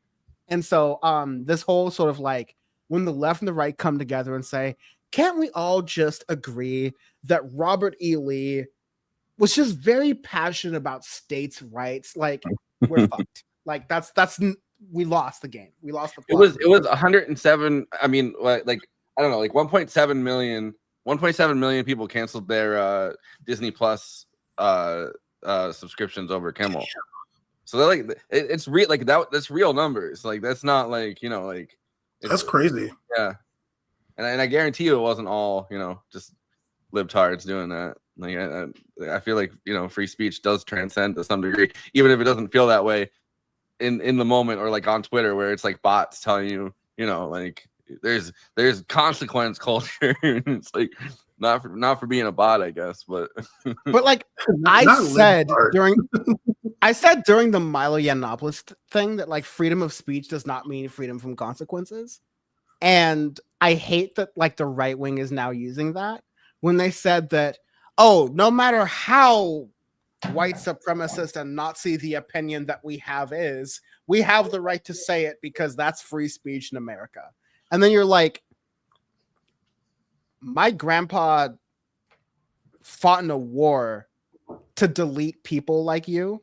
And so this whole sort of like, when the left and the right come together and say, can't we all just agree that Robert E. Lee was just very passionate about states' rights? Like, we're fucked. Like, that's we lost the game. We lost the plot. It was 107. I mean, like, I don't know, like 1.7 million people canceled their Disney Plus subscriptions over Kimmel. So they're like, it's real, like that's real numbers. Like, that's not like, you know, like, that's crazy. Yeah. And I guarantee you it wasn't all, you know, just libtards doing that. Like, I feel like, you know, free speech does transcend to some degree, even if it doesn't feel that way in the moment, or like on Twitter where it's like bots telling you, you know, like there's consequence culture. It's like not for being a bot, I guess, but like I said during the Milo Yiannopoulos thing that, like, freedom of speech does not mean freedom from consequences. And I hate that, like, the right wing is now using that when they said that, oh, no matter how white supremacist and Nazi the opinion that we have is, we have the right to say it because that's free speech in America. And then you're like, my grandpa fought in a war to delete people like you.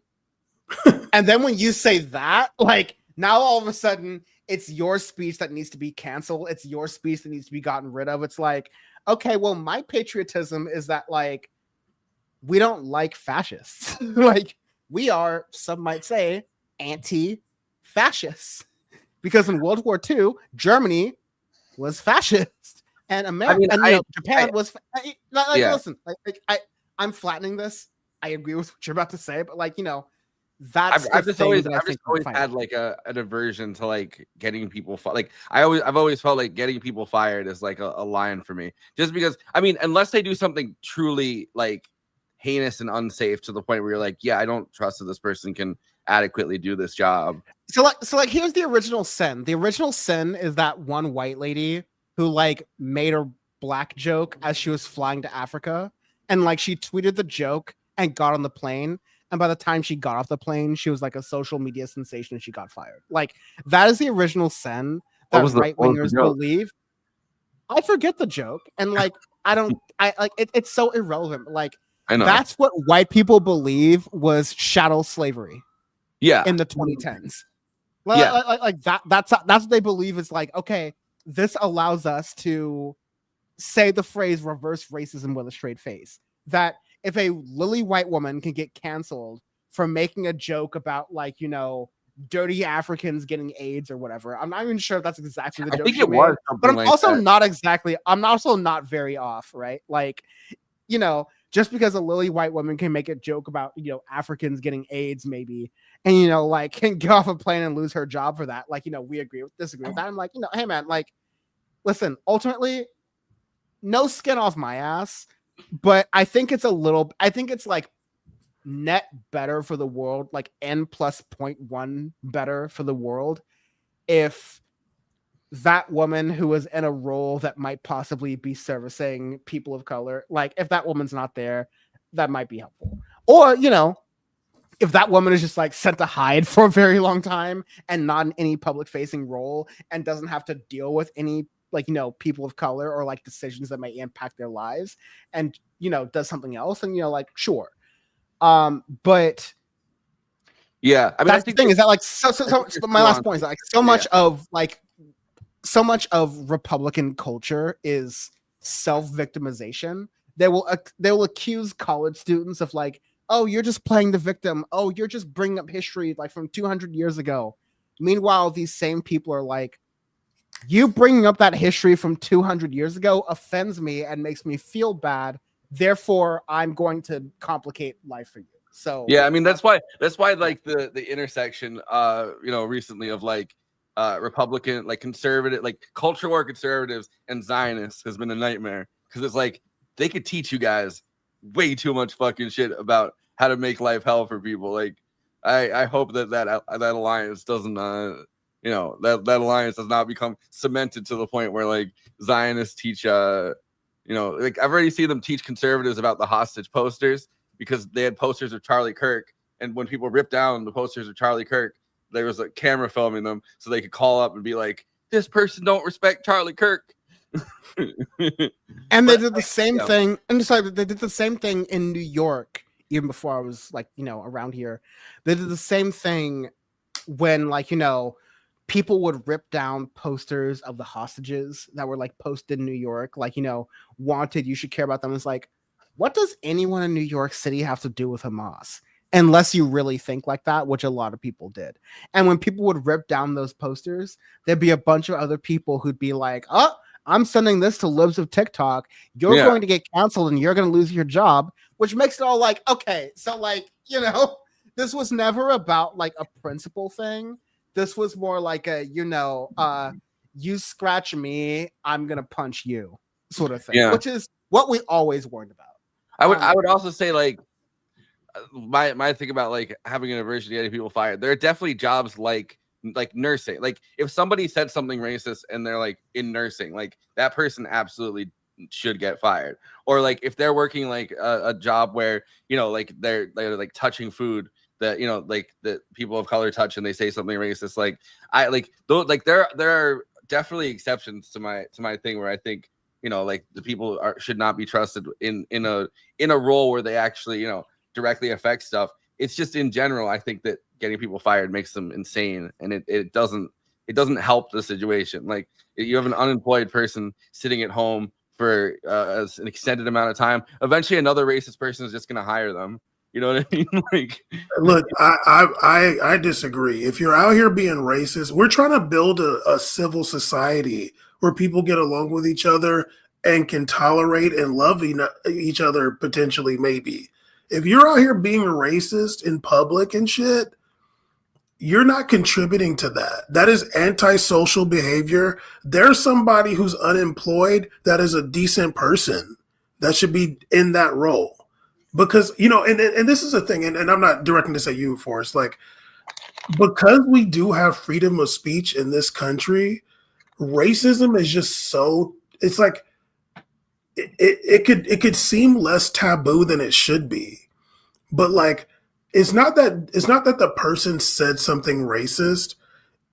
And then when you say that, like, now all of a sudden it's your speech that needs to be canceled. It's your speech that needs to be gotten rid of. It's like, okay, well, my patriotism is that, like, we don't like fascists. Like, we are, some might say, anti-fascists. Because in World War II, Germany was fascist. And America, Japan was. Listen, I'm flattening this. I agree with what you're about to say, but, like, you know, that's I've just always had like an aversion to, like, getting people like I've always felt like getting people fired is like a line for me, just because, I mean, unless they do something truly, like, heinous and unsafe to the point where you're like, yeah, I don't trust that this person can adequately do this job. So here's the original sin. The original sin is that one white lady who, like, made a black joke as she was flying to Africa, and, like, she tweeted the joke and got on the plane. And by the time she got off the plane, she was like a social media sensation and she got fired. Like, that is the original sin that right wingers believe. I forget the joke. And, like, it's so irrelevant. Like, I know. That's what white people believe was chattel slavery. Yeah. In the 2010s. Yeah. That's what they believe is, like, okay, this allows us to say the phrase reverse racism with a straight face. That if a lily white woman can get canceled for making a joke about, like, you know, dirty Africans getting AIDS or whatever. I'm not even sure if that's exactly the joke. I think it was, but I'm also not very off, right? Like, you know, just because a lily white woman can make a joke about, Africans getting AIDS maybe, and, like can get off a plane and lose her disagree with that. I'm like, hey man, like, listen, ultimately, no skin off my ass, but I think it's like net better for the world, like N plus 0.1 better for the world if that woman who was in a role that might possibly be servicing people of color, like if that woman's not there, that might be helpful. Or, if that woman is just like sent to hide for a very long time and not in any public facing role and doesn't have to deal with any people of color or like decisions that may impact their lives and, does something else, and, sure. But yeah, I mean, that's the thing is that like, my last point is that, like, so much of Republican culture is self-victimization. They will accuse college students of like, oh, you're just playing the victim. Oh, you're just bringing up history like from 200 years ago. Meanwhile, these same people are like, you bringing up that history from 200 years ago offends me and makes me feel bad. Therefore, I'm going to complicate life for you. So yeah, I mean, that's why like the intersection, recently of like Republican, like conservative, like culture war conservatives and Zionists has been a nightmare, because it's like they could teach you guys way too much fucking shit about how to make life hell for people. Like, I hope that alliance doesn't, that alliance does not become cemented to the point where like Zionists teach, like I've already seen them teach conservatives about the hostage posters, because they had posters of Charlie Kirk, and when people ripped down the posters of Charlie Kirk, there was a camera filming them so they could call up and be like, this person don't respect Charlie Kirk. And they did the same thing. I'm just like, they did the same thing in New York, even before I was like, around here. They did the same thing when like, people would rip down posters of the hostages that were like posted in New York, like, wanted, you should care about them. It's like, what does anyone in New York City have to do with Hamas? Unless you really think like that, which a lot of people did. And when people would rip down those posters, there'd be a bunch of other people who'd be like, oh, I'm sending this to libs of TikTok. You're going to get canceled and you're going to lose your job, which makes it all like, okay, so like, this was never about like a principle thing. This was more like a, you scratch me, I'm going to punch you sort of thing, which is what we always warned about. I would also say like, my thing about like having a university getting people fired, there are definitely jobs like nursing. Like if somebody said something racist and they're like in nursing, like that person absolutely should get fired. Or like if they're working like a job where like they're like touching food that like that people of color touch and they say something racist, like I like those, like there are definitely exceptions to my thing where I think like the people should not be trusted in a role where they actually directly affect stuff. It's just in general, I think that getting people fired makes them insane, and it doesn't help the situation. Like you have an unemployed person sitting at home for an extended amount of time. Eventually, another racist person is just going to hire them. You know what I mean? Like, look, I disagree. If you're out here being racist, we're trying to build a civil society where people get along with each other and can tolerate and love each other potentially, maybe. If you're out here being racist in public and shit, you're not contributing to that. That is antisocial behavior. There's somebody who's unemployed that is a decent person that should be in that role. Because, and this is a thing, and I'm not directing this at you, Forrest, like, because we do have freedom of speech in this country, racism is just so, it's like, it could seem less taboo than it should be. But like, it's not that the person said something racist.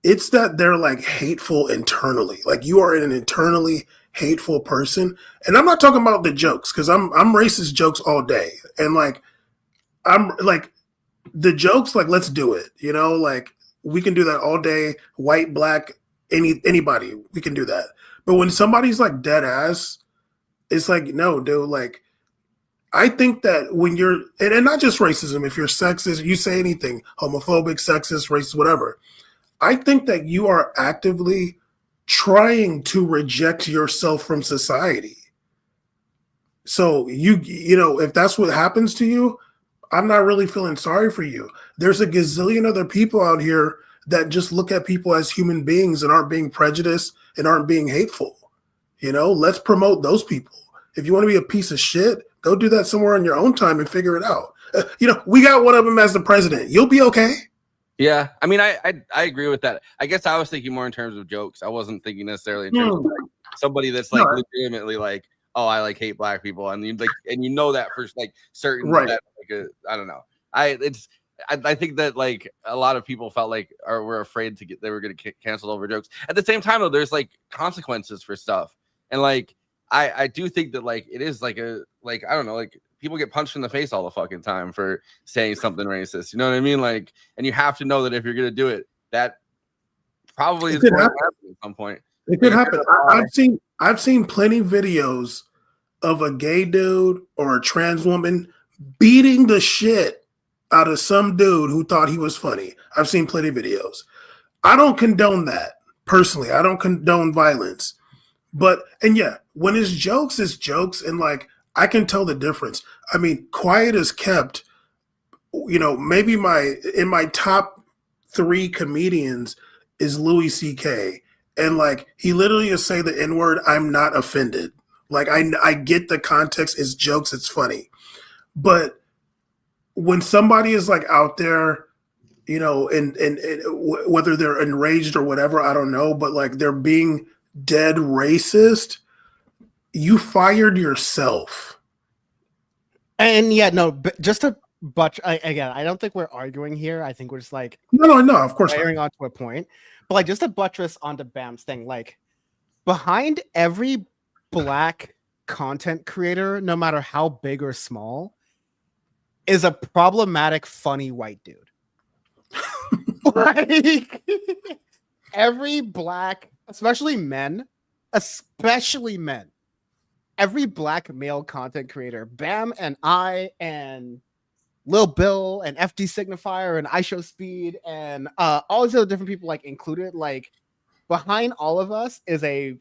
It's that they're like hateful internally. Like you are an internally hateful person. And I'm not talking about the jokes, because I'm racist jokes all day. And like I'm like the jokes, like let's do it. Like we can do that all day, white, black, anybody, we can do that. But when somebody's like dead ass, it's like, no, dude, like I think that when you're, and not just racism, if you're sexist, you say anything, homophobic, sexist, racist, whatever, I think that you are actively trying to reject yourself from society. So you know, if that's what happens to you, I'm not really feeling sorry for you. There's a gazillion other people out here that just look at people as human beings and aren't being prejudiced and aren't being hateful. You know, let's promote those people. If you want to be a piece of shit, go do that somewhere on your own time and figure it out. You know, we got one of them as the president. You'll be okay. Yeah, I mean, I agree with that. I guess I was thinking more in terms of jokes. I wasn't thinking necessarily in terms of like somebody that's like legitimately like, oh, I like hate black people, and you like, and you know that for like certain Right. that like I don't know. I think that like a lot of people felt like or were afraid to they were going to get canceled over jokes. At the same time, though, there's like consequences for stuff, and like I do think that like it is like a like I don't know like people get punched in the face all the fucking time for saying something racist. You know what I mean? Like, and you have to know that if you're going to do it, that probably is going to happen at some point. It could happen. I've seen plenty videos of a gay dude or a trans woman beating the shit out of some dude who thought he was funny. I've seen plenty of videos. I don't condone that personally. I don't condone violence. But and yeah, when it's jokes, and like I can tell the difference. I mean, quiet as kept. You know, maybe in my top 3 comedians is Louis C.K. And like he literally just say the N-word, I'm not offended. Like I get the context, it's jokes, it's funny. But when somebody is like out there, you know, and whether they're enraged or whatever, I don't know, but like they're being dead racist, you fired yourself. And yeah, no, but just to again, I don't think we're arguing here. I think we're just like no, of course layering onto a point. But like just to buttress onto Bam's thing, like behind every black content creator, no matter how big or small, is a problematic, funny white dude. Like every black, especially men, every black male content creator, Bam and I and Lil Bill and FD Signifier and I Show Speed and all these other different people like included, like behind all of us is a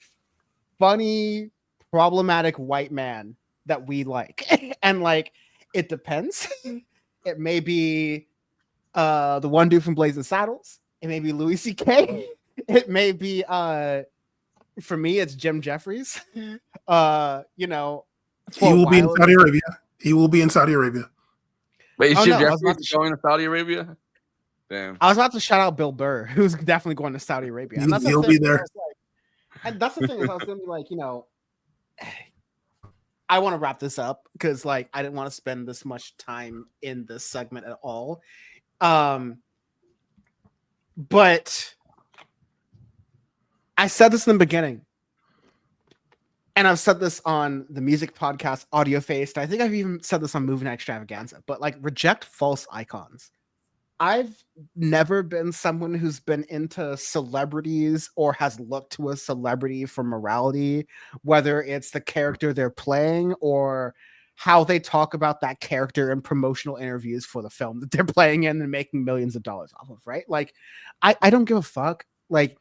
funny, problematic white man that we like. And like it depends. It may be the one dude from Blazing Saddles. It may be Louis C.K. It may be for me, it's Jim Jeffries. You know, he will be in Saudi Arabia. He will be in Saudi Arabia. Wait, is Jim Jeffries going to Saudi Arabia? Damn. I was about to shout out Bill Burr, who's definitely going to Saudi Arabia. And he'll be there. And that's the thing is I was gonna be like, you know, I want to wrap this up because like I didn't want to spend this much time in this segment at all. But I said this in the beginning. And I've said this on the music podcast Audio Faced. I think I've even said this on Movie Night Extravaganza, but like reject false icons. I've never been someone who's been into celebrities or has looked to a celebrity for morality, whether it's the character they're playing or how they talk about that character in promotional interviews for the film that they're playing in and making millions of dollars off of, right? Like, I don't give a fuck. Like,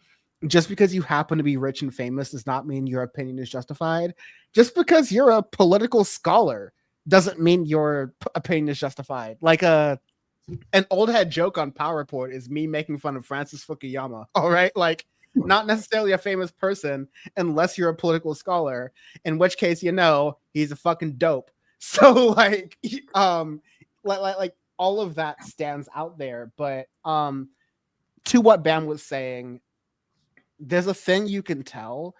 just because you happen to be rich and famous does not mean your opinion is justified. Just because you're a political scholar doesn't mean your opinion is justified. Like an old head joke on Power Report is me making fun of Francis Fukuyama. All right. Like not necessarily a famous person unless you're a political scholar, in which case, you know, he's a fucking dope. So like all of that stands out there. But to what Bam was saying, there's a thing you can tell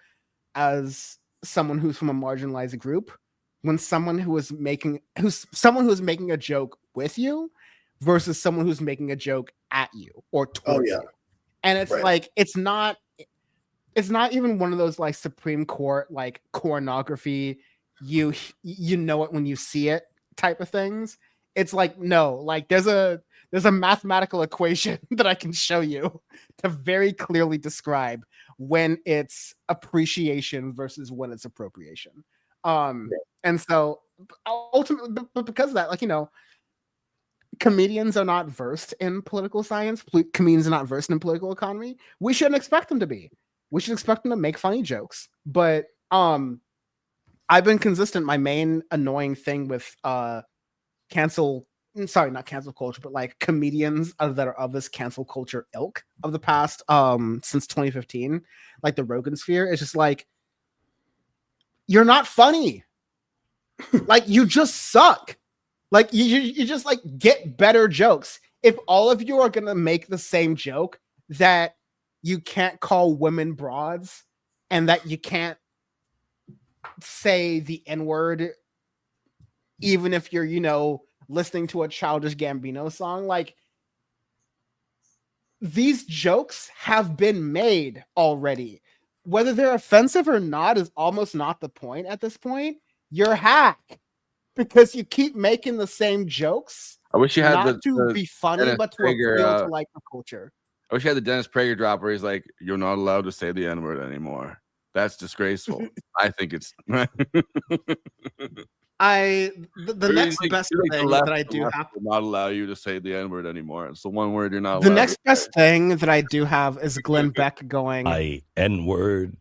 as someone who's from a marginalized group when someone who is making a joke with you versus someone who's making a joke at you or towards you. And it's like it's not even one of those like Supreme Court like choreography, you know it when you see it type of things. It's like no, like there's a mathematical equation that I can show you to very clearly describe when it's appreciation versus when it's appropriation. And so ultimately, but because of that, like, you know, comedians are not versed in political science. Comedians are not versed in political economy. We shouldn't expect them to be. We should expect them to make funny jokes. But I I've been consistent. My main annoying thing with not cancel culture, but like comedians that are of this cancel culture ilk of the past since 2015, like the Rogan sphere, is just like, you're not funny. Like, you just suck. Like, you just like get better jokes. If all of you are gonna make the same joke that you can't call women broads and that you can't say the N-word even if you're, listening to a Childish Gambino song, like, these jokes have been made already. Whether they're offensive or not is almost not the point at this point. You're hack because you keep making the same jokes. I wish you had not to be funny, Dennis but to Prager, appeal to like the culture. I wish you had the Dennis Prager drop where he's like, "You're not allowed to say the N-word anymore. That's disgraceful." I think it's the next best thing that I do have will not allow you to say the N-word anymore. It's the one word you're not. The next best thing that I do have is Glenn Beck going, My N-word.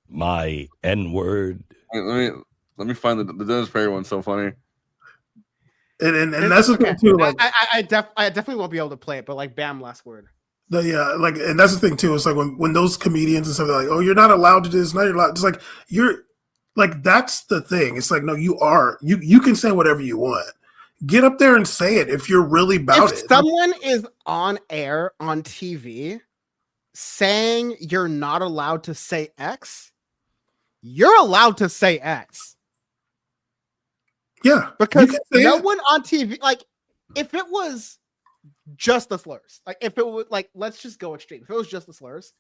My N-word. Let me find the Dennis Prager one. So funny. And that's the thing too. Like, I definitely won't be able to play it, but like, bam, last word. And that's the thing too. It's like when those comedians and stuff are like, "Oh, you're not allowed to do this. Not you're allowed." It's like you're like, that's the thing. It's like, no, you are. You can say whatever you want. Get up there and say it if you're really about it. If someone is on air on TV saying you're not allowed to say X, you're allowed to say X. Yeah, because no one on TV, like, if it was just the slurs, like, if it was like, let's just go extreme. If it was just the slurs,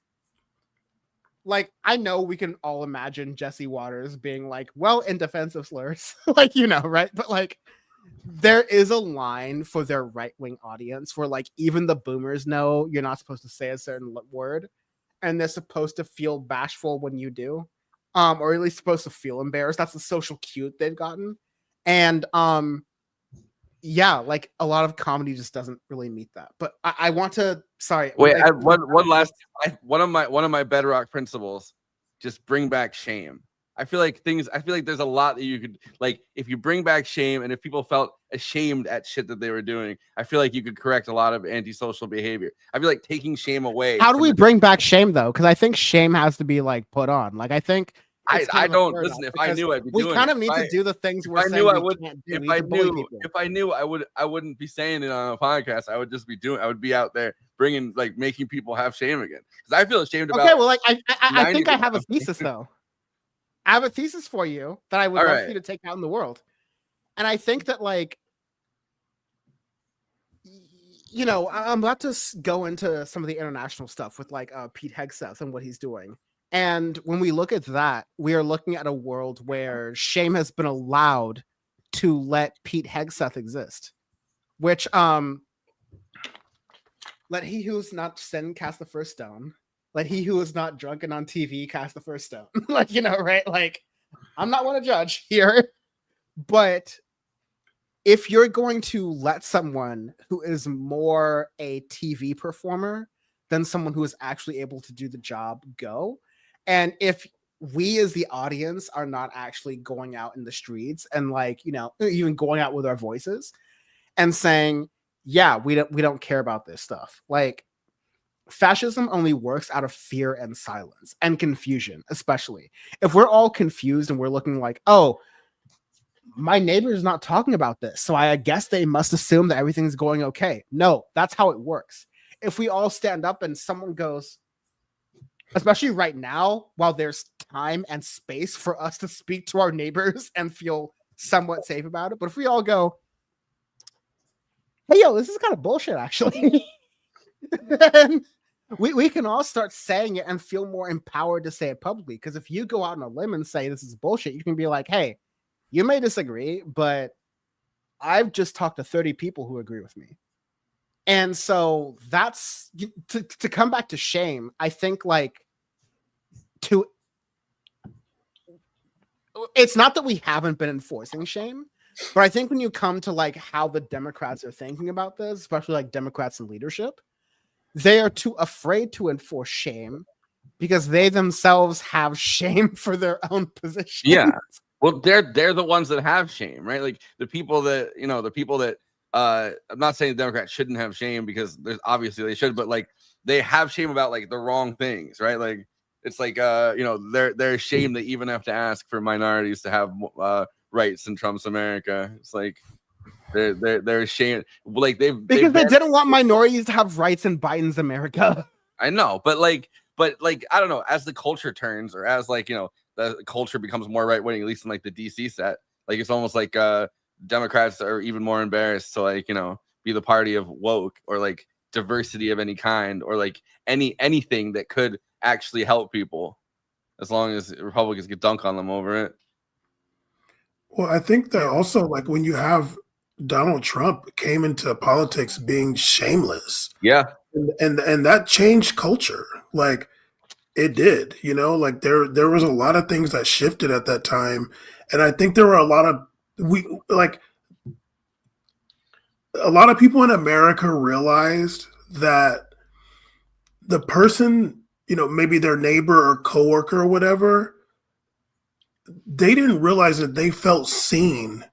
like, I know we can all imagine Jesse Waters being like, well, in defense of slurs, like, right? But like, there is a line for their right-wing audience where like even the boomers know you're not supposed to say a certain word, and they're supposed to feel bashful when you do, or at least supposed to feel embarrassed. That's the social cue they've gotten. And yeah, like, a lot of comedy just doesn't really meet that. But I want to wait. One of my bedrock principles: just bring back shame. I feel like there's a lot that you could, like, if you bring back shame, and if people felt ashamed at shit that they were doing, I feel like you could correct a lot of antisocial behavior. I feel like taking shame away. How do we bring back shame though? Because I think shame has to be like put on. Like, I think. I don't listen. If I knew, I'd be doing it. We kind of need to do the things we're saying. If I knew, I wouldn't be saying it on a podcast. I would just be doing. I would be out there making people have shame again. Because I feel ashamed about. Okay, well, like, I think I have a thesis though. I have a thesis for you that I would love for you to take out in the world, and I think that, like, I'm about to go into some of the international stuff with like Pete Hegseth and what he's doing. And when we look at that, we are looking at a world where shame has been allowed to let Pete Hegseth exist, which let he who is not sinned cast the first stone. Let he who is not drunken on TV cast the first stone. Like, right? Like, I'm not one to judge here, but if you're going to let someone who is more a TV performer than someone who is actually able to do the job go, and if we as the audience are not actually going out in the streets and like, even going out with our voices and saying, yeah, we don't care about this stuff. Like, fascism only works out of fear and silence and confusion, especially if we're all confused and we're looking like, oh, my neighbor is not talking about this, so I guess they must assume that everything's going okay. No, that's how it works. If we all stand up and someone goes, especially right now, while there's time and space for us to speak to our neighbors and feel somewhat safe about it. But if we all go, hey, yo, this is kind of bullshit, actually. Then we can all start saying it and feel more empowered to say it publicly. Because if you go out on a limb and say this is bullshit, you can be like, hey, you may disagree, but I've just talked to 30 people who agree with me. And so that's to come back to shame. I think it's not that we haven't been enforcing shame, but I think when you come to like how the Democrats are thinking about this, especially like Democrats in leadership, they are too afraid to enforce shame because they themselves have shame for their own position. Yeah. Well, they're the ones that have shame, right? Like the people that I'm not saying Democrats shouldn't have shame, because there's obviously they should, but like they have shame about like the wrong things, right? Like it's like they're ashamed they even have to ask for minorities to have rights in Trump's America. It's like they're ashamed, like they didn't want minorities to have rights in Biden's America. I know, but I don't know, as the culture turns, or as the culture becomes more right wing, at least in like the DC set, like it's almost like Democrats are even more embarrassed to be the party of woke or like diversity of any kind, or like anything that could actually help people, as long as Republicans get dunk on them over it. Well, I think that also, like, when you have Donald Trump came into politics being shameless, yeah, and that changed culture. Like, it did, like there was a lot of things that shifted at that time. And I think there were a lot of people in America realized that the person, maybe their neighbor or coworker or whatever, they didn't realize that they felt seen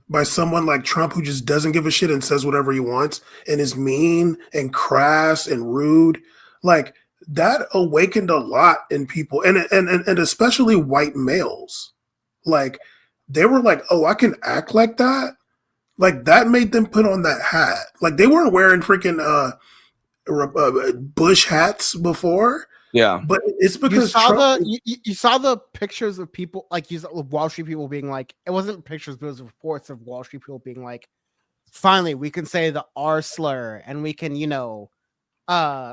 by someone like Trump, who just doesn't give a shit and says whatever he wants and is mean and crass and rude. Like, that awakened a lot in people, and especially white males. Like, they were like, oh, I can act like that? Like, that made them put on that hat. Like, they weren't wearing freaking Bush hats before. Yeah. But it's because you saw the pictures of people, like, you saw Wall Street people being like, it wasn't pictures, but it was reports of Wall Street people being like, finally, we can say the R slur, and we can,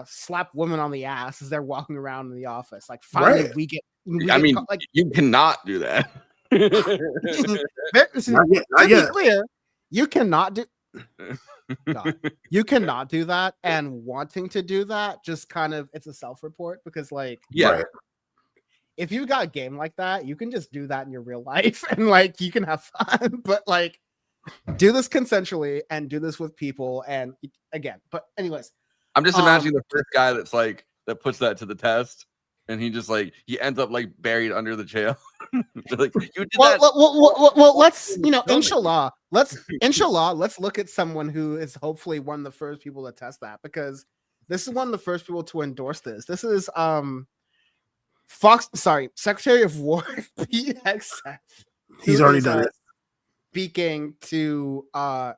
slap women on the ass as they're walking around in the office. Like, finally, right. You cannot do that. To be clear, you cannot do. God, you cannot do that, and wanting to do that just kind of, it's a self-report, because like, if you got a game like that, you can just do that in your real life and like you can have fun, but like, do this consensually and do this with people. And again, but anyways, I'm just imagining the first guy that's like, that puts that to the test, and he just like, he ends up like buried under the jail. Like, you did that. Well, let's, inshallah, let's look at someone who is hopefully one of the first people to test that, because this is one of the first people to endorse this. This is Secretary of War Pete Hegseth. He's already done it. Speaking to and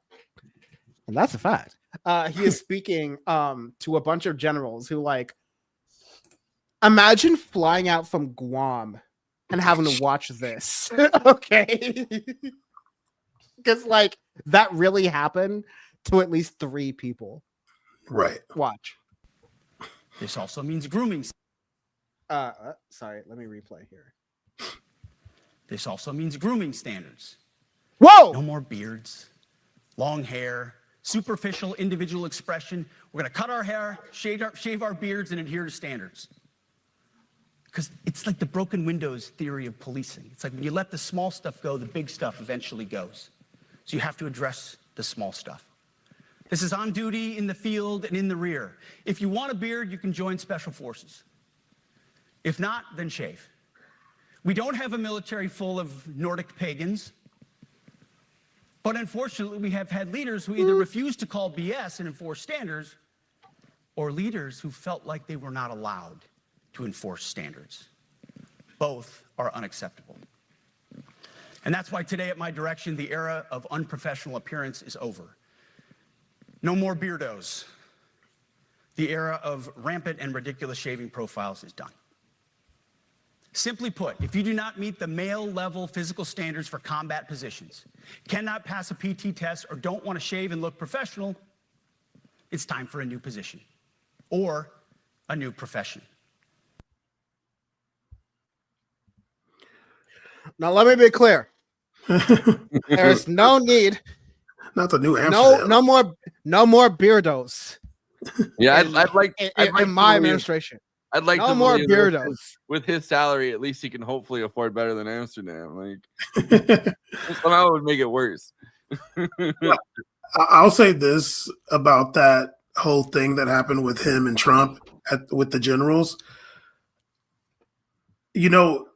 that's a fact. He is speaking to a bunch of generals who, like, imagine flying out from Guam and having to watch this. Okay. Because like, that really happened to at least 3 people. Right. Watch. This also means grooming. Sorry, let me replay here. This also means grooming standards. Whoa! No more beards, long hair, superficial individual expression. We're going to cut our hair, shave our beards, and adhere to standards. Because it's like the broken windows theory of policing. It's like when you let the small stuff go, the big stuff eventually goes. So you have to address the small stuff. This is on duty, in the field, and in the rear. If you want a beard, you can join special forces. If not, then shave. We don't have a military full of Nordic pagans. But unfortunately, we have had leaders who either refuse to call BS and enforce standards, or leaders who felt like they were not allowed to enforce standards. Both are unacceptable. And that's why today, at my direction, the era of unprofessional appearance is over. No more beardos. The era of rampant and ridiculous shaving profiles is done. Simply put, if you do not meet the male-level physical standards for combat positions, cannot pass a PT test, or don't want to shave and look professional, it's time for a new position or a new profession. Now, let me be clear. There's no need. Not the new Amsterdam. No more beardos. Yeah, I'd like in my administration. I'd like no to more believe beardos. With his salary, at least he can hopefully afford better than Amsterdam. Like, somehow it would make it worse. I'll say this about that whole thing that happened with him and Trump with the generals. you know,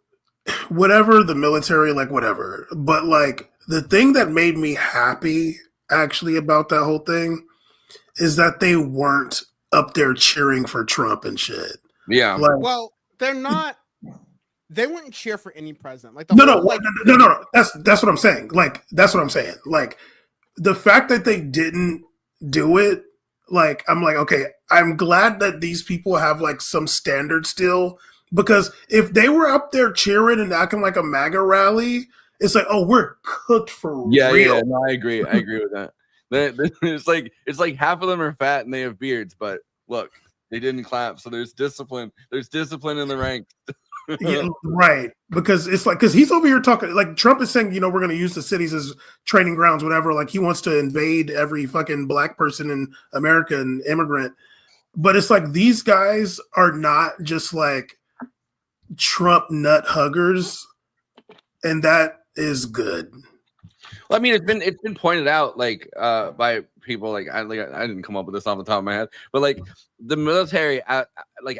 whatever the military, like whatever. But like the thing that made me happy actually about that whole thing is that they weren't up there cheering for Trump and shit. Yeah. Like, Well, they're not. They wouldn't cheer for any president. Like no. That's what I'm saying. Like that's what I'm saying. Like the fact that they didn't do it, like I'm like, okay, I'm glad that these people have like some standard still, because if they were up there cheering and acting like a MAGA rally, it's like, oh, we're cooked for real. Yeah, no, I agree with that. It's like half of them are fat and they have beards, but look, they didn't clap, so there's discipline. There's discipline in the ranks. Yeah, right, because it's like, because he's over here talking like Trump is saying, we're going to use the cities as training grounds, whatever. Like he wants to invade every fucking black person in America and immigrant, but it's like these guys are not just like Trump nut huggers, and that is good. Well, I mean, it's been pointed out like by people like I didn't come up with this off the top of my head, but like the military, out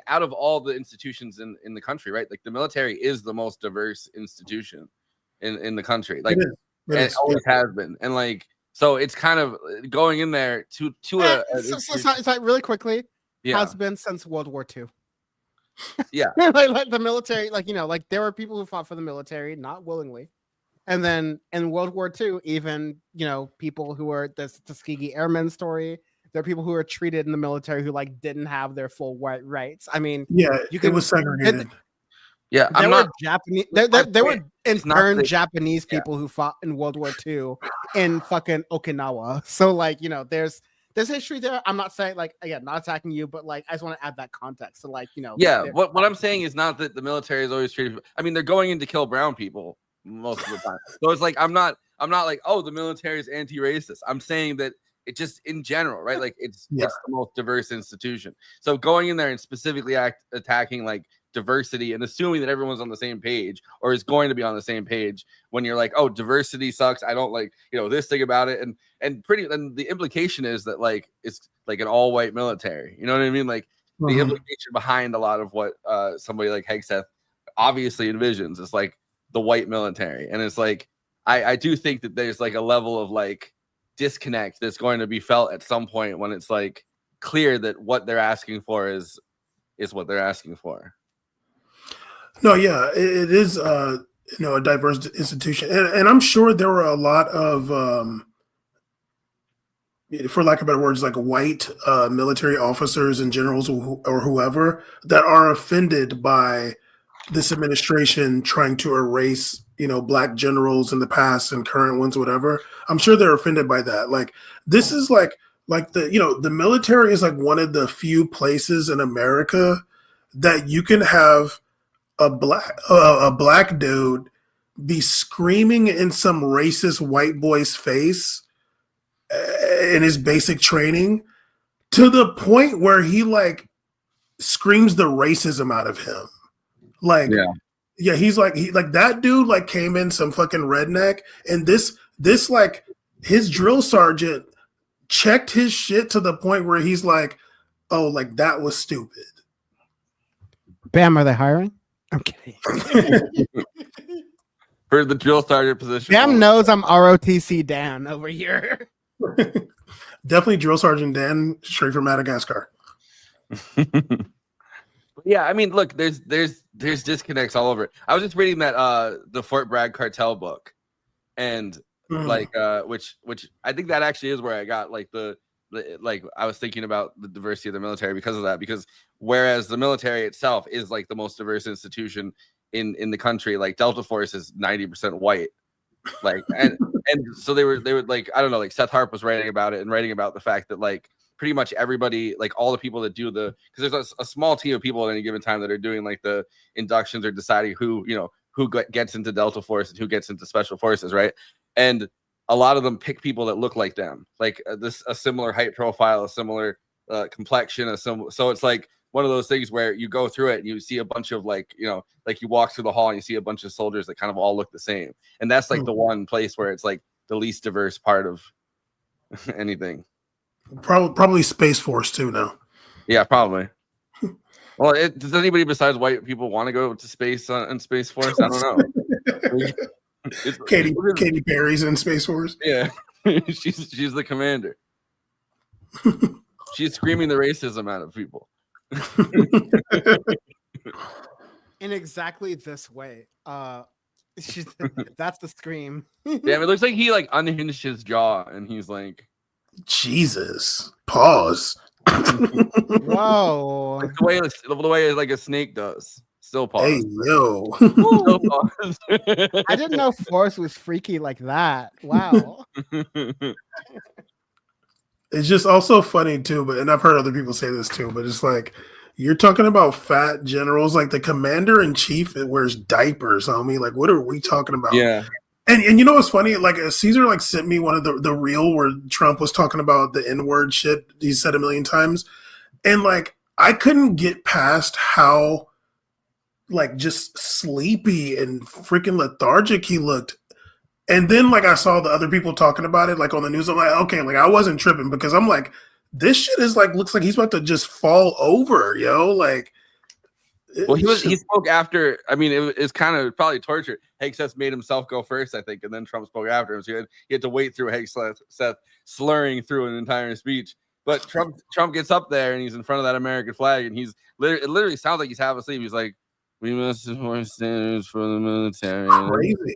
of all the institutions in the country, right? Like the military is the most diverse institution in the country, like it always has been, and like so it's kind of going in there to it's like really quickly has been since World War II. Yeah, like the military, like there were people who fought for the military not willingly. And then in World War II, even, people who were the Tuskegee Airmen story, there are people who were treated in the military who like didn't have their full white rights. I mean, it was segregated. There were Japanese, there were interned Japanese people who fought in World War II in fucking Okinawa. So like, there's history there. I'm not saying like, again, not attacking you, but like, I just want to add that context. So like, what I'm saying is not that the military is always treated. I mean, they're going in to kill brown people most of the time. So it's like I'm not like, oh, the military is anti-racist. I'm saying that it just in general, right? Like it's the most diverse institution. So going in there and specifically attacking like diversity and assuming that everyone's on the same page or is going to be on the same page when you're like, oh, diversity sucks. I don't like, this thing about it. And the implication is that like it's like an all-white military. You know what I mean? Like the implication behind a lot of what somebody like Hegseth obviously envisions is like the white military. And it's like I do think that there's like a level of like disconnect that's going to be felt at some point when it's like clear that what they're asking for is what they're asking for. No, yeah, it is a diverse institution, and I'm sure there were a lot of for lack of better words, like white military officers and generals or whoever that are offended by this administration trying to erase, black generals in the past and current ones, whatever. I'm sure they're offended by that. Like this is like the military is like one of the few places in America that you can have a black dude be screaming in some racist white boy's face in his basic training to the point where he like screams the racism out of him. Like, he's like that dude like came in some fucking redneck, and this like his drill sergeant checked his shit to the point where he's like, oh, like that was stupid. Bam, are they hiring? I'm kidding. For the drill sergeant position. Bam knows I'm ROTC Dan over here. Definitely drill sergeant Dan, straight from Madagascar. Yeah, I mean, look, there's disconnects all over it. I was just reading that the Fort Bragg cartel book, and like which I think that actually is where I got like the like I was thinking about the diversity of the military because of that, because whereas the military itself is like the most diverse institution in the country, like Delta Force is 90% white, like and so they would like, I don't know, like Seth Harp was writing about it and writing about the fact that like pretty much everybody, like all the people that do the, because there's a small team of people at any given time that are doing like the inductions or deciding who gets into Delta Force and who gets into Special Forces, right? And a lot of them pick people that look like them, like a similar height profile, a similar complexion, so it's like one of those things where you go through it and you see a bunch of like, like you walk through the hall and you see a bunch of soldiers that kind of all look the same, and that's like the one place where it's like the least diverse part of anything. Probably Space Force too now. Yeah, probably. Well, does anybody besides white people want to go to space in Space Force? I don't know. Katy Perry's in Space Force. Yeah, she's the commander. She's screaming the racism out of people. In exactly this way. That's the scream. Damn, it looks like he like unhinged his jaw and he's like, Jesus. Pause. Whoa. Like the way like a snake does. Still pause. Hey yo. Still pause. I didn't know Force was freaky like that. Wow. It's just also funny too, and I've heard other people say this too, but it's like you're talking about fat generals, like the commander in chief that wears diapers, homie. Like, what are we talking about? Yeah. And you know what's funny? Like Caesar like sent me one of the reel where Trump was talking about the N-word shit he said a million times. And like I couldn't get past how like just sleepy and freaking lethargic he looked. And then like I saw the other people talking about it like on the news. I'm like, okay, like I wasn't tripping because I'm like, this shit is like looks like he's about to just fall over, yo. Like well, he spoke after. I mean, it's kind of probably torture. Hegseth made himself go first, I think, and then Trump spoke after him. So he had to wait through Hegseth slurring through an entire speech. But Trump gets up there and he's in front of that American flag, and it literally sounds like he's half asleep. He's like, "We must enforce standards for the military." Crazy.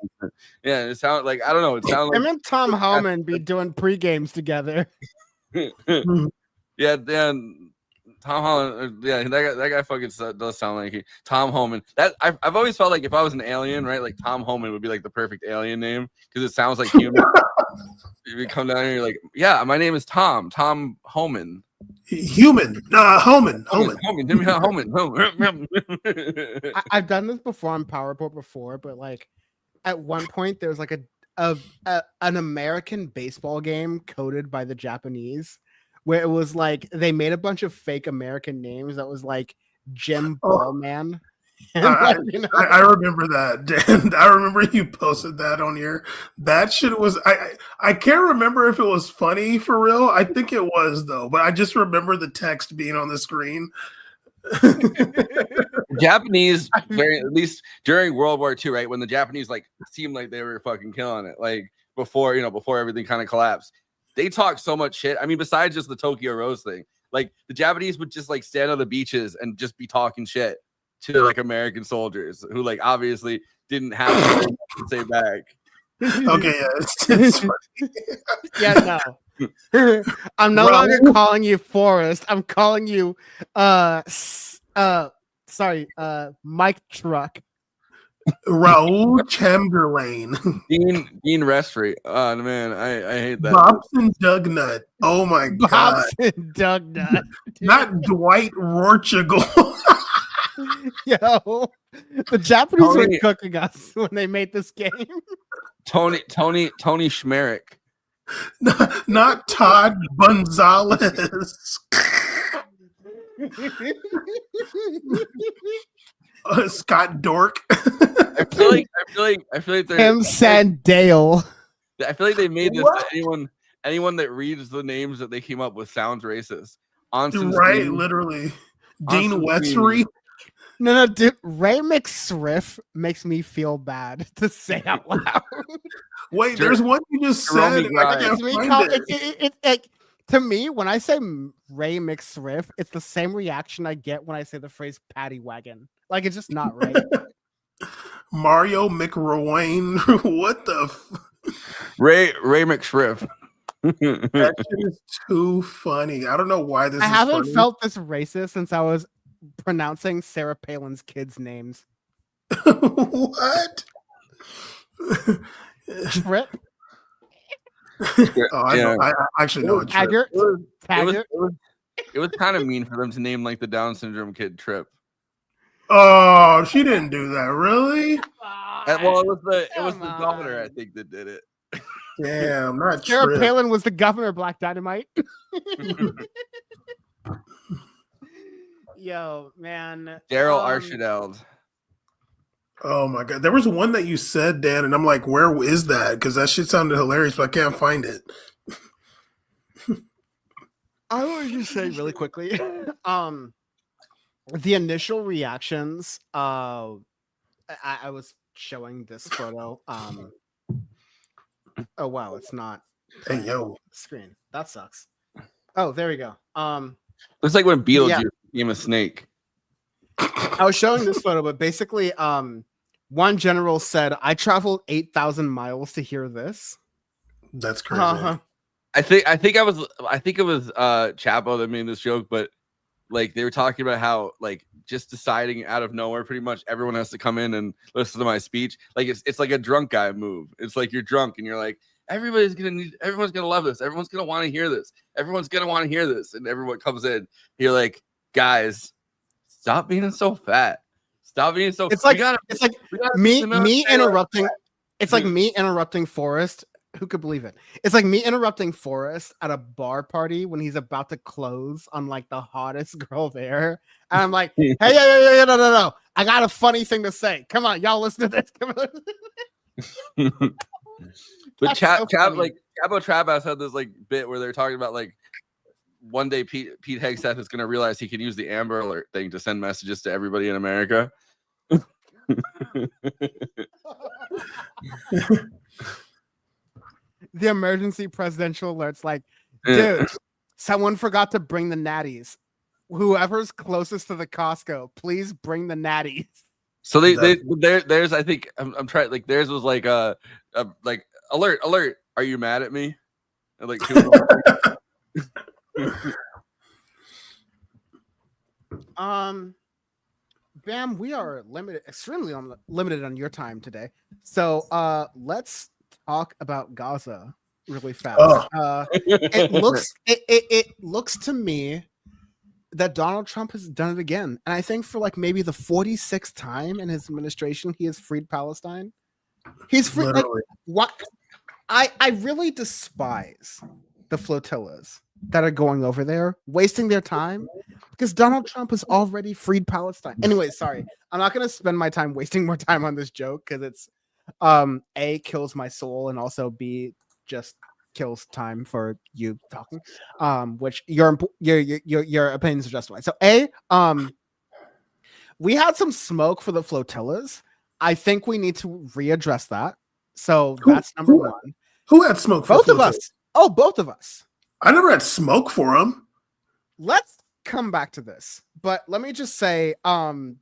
Yeah, it sounds like I don't know. It sounds like him and Tom Homan be doing pre-games together. Yeah, then Tom Holland, yeah, that guy fucking does sound like Tom Homan. That I've always felt like if I was an alien, right, like Tom Homan would be like the perfect alien name because it sounds like human. You come down here, you're like, yeah, my name is Tom Homan. Homan. Homan. I've done this before on PowerPoint before, but like at one point there was like an American baseball game coded by the Japanese, where it was like they made a bunch of fake American names that was like Jim Ballman. I remember that, Dan. I remember you posted that on here. That shit was I can't remember if it was funny for real. I think it was though, but I just remember the text being on the screen. Japanese, at least during World War II, right, when the Japanese like seemed like they were fucking killing it, like before everything kind of collapsed. They talk so much shit. I mean, besides just the Tokyo Rose thing, like the Japanese would just like stand on the beaches and just be talking shit to like American soldiers who like obviously didn't have to say back. Okay, yeah, it's funny. Yeah, no. I'm no longer calling you Forrest. I'm calling you Mike Truck. Raul Chamberlain. Dean Restry. Oh man, I hate that. Bobson Dugnut. Oh my god. Bobson Dugnut. Not Dwight Rorschach. Yo, the Japanese were cooking us when they made this game. Tony Schmerick. Not Todd Gonzalez. Scott Dork. I feel like they're M. Sandale. I feel like they made this anyone that reads the names that they came up with sounds racist. Right, literally. Dean Westry. No, dude, Ray McSriff makes me feel bad to say out loud. Wait, there's one you just said. To me, when I say Ray McSriff, it's the same reaction I get when I say the phrase "paddy wagon." Like it's just not right. Mario McRowain. What the? Ray McSriff. That shit is too funny. I don't know why this. I haven't felt this racist since I was pronouncing Sarah Palin's kids' names. What? Trip. I know. I actually know. Taggart. It was kind of mean for them to name like the Down syndrome kid Trip. Oh, she didn't do that, really? Well, it was the governor, I think, that did it. Damn, not Sarah Trip. Palin was the governor of Black Dynamite. Yo, man. Daryl Archideld. Oh my god, there was one that you said, Dan, and I'm like, where is that? Because that shit sounded hilarious, but I can't find it. I want to just say really quickly, The initial reactions, I was showing this photo. Oh wow, it's not. Hey yo, screen. That sucks. Oh, there we go. Looks like when Beetlejuice yeah. became a snake. I was showing this photo, but basically, one general said, "I traveled 8,000 miles to hear this." That's crazy. I think it was Chapo that made this joke, but like they were talking about how like just deciding out of nowhere, pretty much everyone has to come in and listen to my speech. Like it's like a drunk guy move. It's like you're drunk and you're like, everyone's gonna love this. Everyone's gonna want to hear this. Everyone's gonna want to hear this. And everyone comes in. You're like, guys, stop being so fat. Stop being so. It's like me interrupting. It's like me interrupting Forrest. Who could believe it? It's like me interrupting Forrest at a bar party when he's about to close on like the hottest girl there, and I'm like, "Hey, no! I got a funny thing to say. Come on, y'all, listen to this." Come on. But Chapo Trap House had this like bit where they're talking about like one day Pete Hegseth is going to realize he can use the Amber Alert thing to send messages to everybody in America. The emergency presidential alerts, like, dude, someone forgot to bring the natties. Whoever's closest to the Costco, please bring the natties. So there's I think I'm trying, like theirs was like like alert, are you mad at me? And like Bam, we are extremely limited on your time today. So let's talk about Gaza really fast. It looks to me that Donald Trump has done it again, and I think for like maybe the 46th time in his administration, he has freed Palestine. He's free. Like, what? I really despise the flotillas that are going over there, wasting their time, because Donald Trump has already freed Palestine. Anyway, sorry, I'm not going to spend my time wasting more time on this joke because it's A, kills my soul, and also B, just kills time for you talking, which your opinions are justified. So A, we had some smoke for the flotillas. I think we need to readdress that. So that's number one. Who had smoke for both of us? Oh, both of us. I never had smoke for them. Let's come back to this, but let me just say,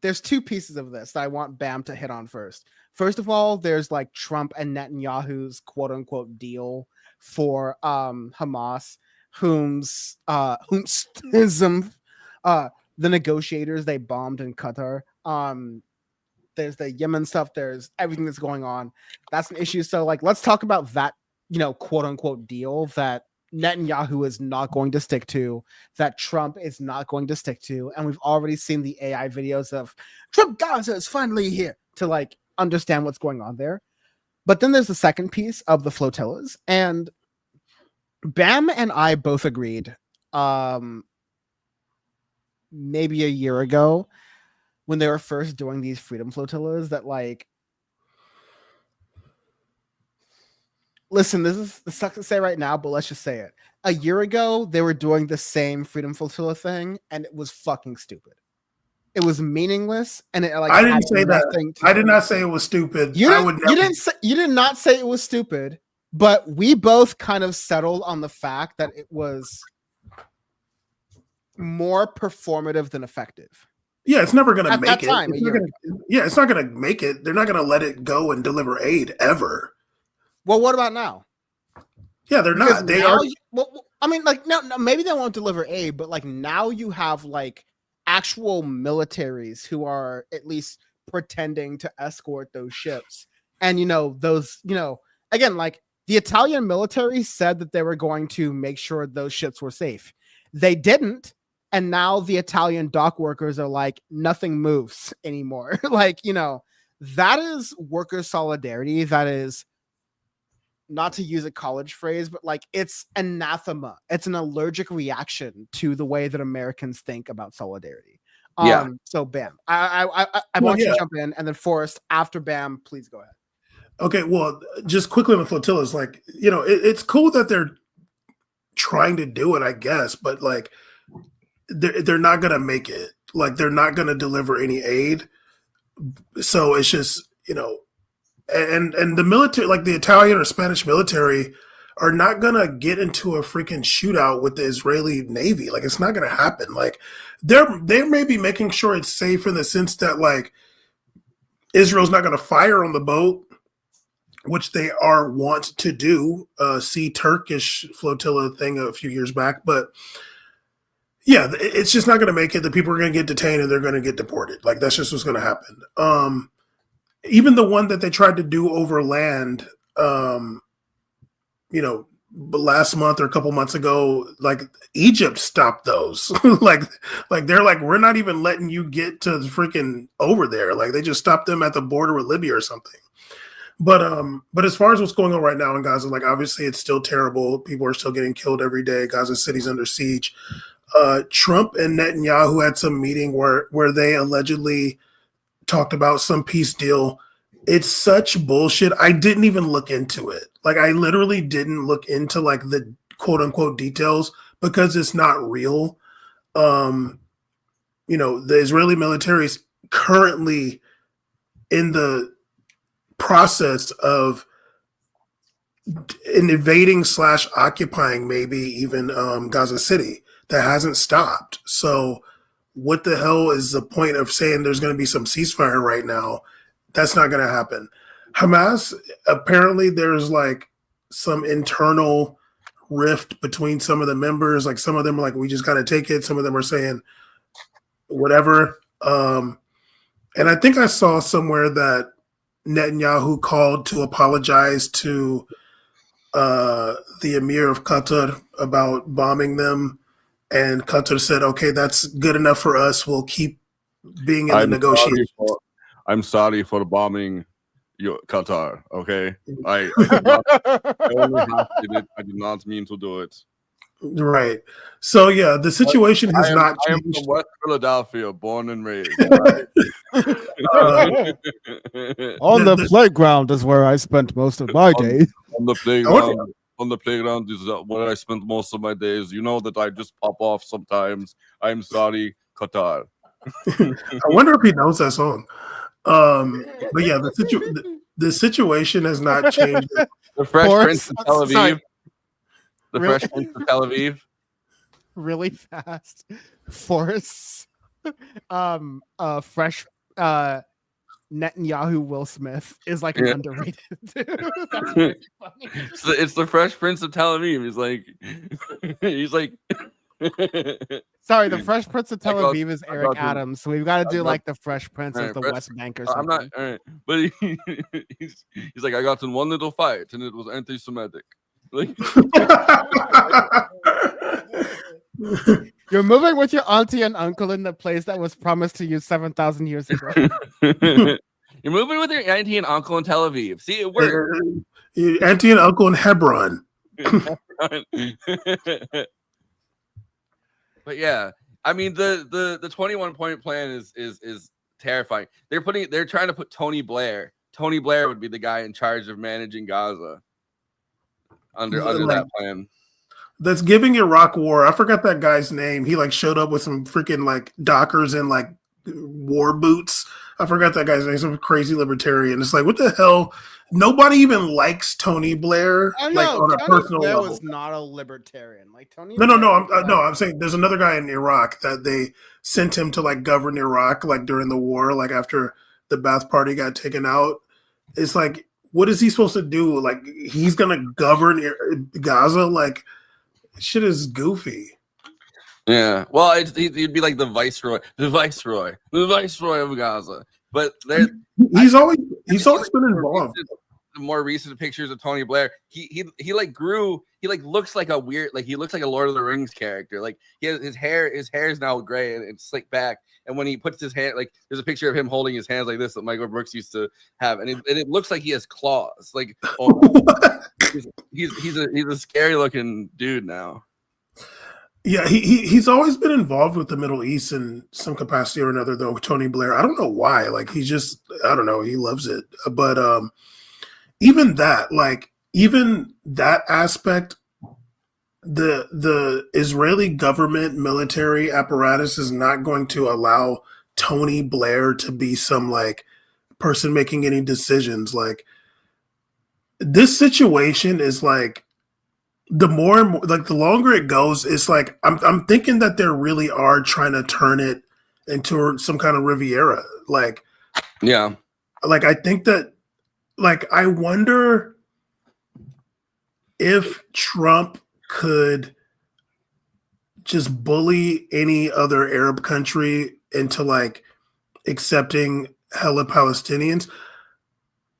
there's two pieces of this that I want Bam to hit on first. First of all, there's like Trump and Netanyahu's quote unquote deal for Hamas, the negotiators they bombed in Qatar. There's the Yemen stuff. There's everything that's going on. That's an issue. So like, let's talk about that, quote unquote deal that Netanyahu is not going to stick to, that Trump is not going to stick to. And we've already seen the AI videos of Trump Gaza is finally here to like understand what's going on there. But then there's the second piece of the flotillas, and Bam and I both agreed maybe a year ago when they were first doing these freedom flotillas that like, listen, this sucks to say right now, but let's just say it. A year ago, they were doing the same freedom flotilla thing, and it was fucking stupid. It was meaningless, and it like I didn't say that. I did not say it was stupid. You did not say it was stupid, but we both kind of settled on the fact that it was more performative than effective. Yeah, it's never going to make it. It's not going to make it. They're not going to let it go and deliver aid ever. Well, what about now? Yeah, they're not. They are. I mean, like, no, maybe they won't deliver aid, but like now you have like actual militaries who are at least pretending to escort those ships. And, again, like the Italian military said that they were going to make sure those ships were safe. They didn't. And now the Italian dock workers are like, nothing moves anymore. Like, that is worker solidarity. That is, not to use a college phrase, but like it's anathema. It's an allergic reaction to the way that Americans think about solidarity. So Bam, I want you to jump in, and then Forrest after Bam, please go ahead. Okay, well, just quickly on the flotillas, like, it's cool that they're trying to do it, I guess, but like they're not gonna make it. Like they're not going to deliver any aid. So it's just, and the military, like the Italian or Spanish military, are not going to get into a freaking shootout with the Israeli Navy. Like it's not going to happen. Like they may be making sure it's safe in the sense that like Israel's not going to fire on the boat, which they are wont to do. See Turkish flotilla thing a few years back, but yeah, it's just not going to make it. The people are going to get detained and they're going to get deported. Like that's just what's going to happen. Even the one that they tried to do over land, last month or a couple months ago, like Egypt stopped those. like they're like, we're not even letting you get to freaking over there. Like they just stopped them at the border with Libya or something. But as far as what's going on right now in Gaza, like obviously it's still terrible. People are still getting killed every day. Gaza City's under siege. Trump and Netanyahu had some meeting where they allegedly talked about some peace deal. It's such bullshit. I didn't even look into it. Like I literally didn't look into like the quote unquote details because it's not real. The Israeli military is currently in the process of invading / occupying maybe even Gaza City. That hasn't stopped. So what the hell is the point of saying there's going to be some ceasefire right now? That's not going to happen. Hamas, apparently there's like some internal rift between some of the members. Like some of them are like, we just got to take it. Some of them are saying whatever. And I think I saw somewhere that Netanyahu called to apologize to the Emir of Qatar about bombing them. And Qatar said, okay, that's good enough for us. We'll keep being in the negotiations. I'm sorry for bombing Qatar, okay? I did not mean to do it. Right. So, yeah, the situation has not changed. I am from West Philadelphia, born and raised. On the playground is where I spent most of my days. On the playground is where I spend most of my days. You know that I just pop off sometimes. I'm sorry, Qatar. I wonder if he knows that song. But yeah, the situation has not changed. The Fresh Prince of Tel Aviv. The Fresh Prince of Tel Aviv. Really fast. Force. Fresh. Netanyahu Will Smith is like an underrated dude. That's really funny. It's the Fresh Prince of Tel Aviv. He's like sorry, the Fresh Prince of Tel Aviv is Eric Adams, so we've got to do like the Fresh Prince of the West Bank or something. I'm not all right, but he's like, I got in one little fight and it was anti-Semitic. Like you're moving with your auntie and uncle in the place that was promised to you 7,000 years ago. You're moving with your auntie and uncle in Tel Aviv. See, it worked. Auntie and uncle in Hebron. But yeah, I mean the 21-point plan is terrifying. They're trying to put Tony Blair. Tony Blair would be the guy in charge of managing Gaza under that plan. That's giving Iraq war. I forgot that guy's name. He like showed up with some freaking like Dockers and like war boots. I forgot that guy's name. Some crazy libertarian. It's like, what the hell? Nobody even likes Tony Blair. I know. Like on a Tony personal Blair level. was not a libertarian. Like Tony. No. I'm saying there's another guy in Iraq that they sent him to like govern Iraq like during the war, like after the Ba'ath Party got taken out. It's like, what is he supposed to do? Like he's gonna govern Gaza? Like shit is goofy. Yeah, well, he'd be like the viceroy of Gaza. But he's always been involved. The more recent pictures of Tony Blair, he like grew. He like looks like a weird, like he looks like a Lord of the Rings character. Like his hair is now gray and it's slicked back. And when he puts his hand, like there's a picture of him holding his hands like this that Michael Brooks used to have, and it looks like he has claws. Like he's a scary looking dude now. Yeah, he's always been involved with the Middle East in some capacity or another, though. Tony Blair, I don't know why. Like I don't know, he loves it. But even that aspect, the Israeli government military apparatus is not going to allow Tony Blair to be some like person making any decisions. Like this situation is like the more and more, like the longer it goes, it's like I'm thinking that they really are trying to turn it into some kind of Riviera. Like Yeah. Like I think that like I wonder if Trump could just bully any other Arab country into like accepting hella Palestinians.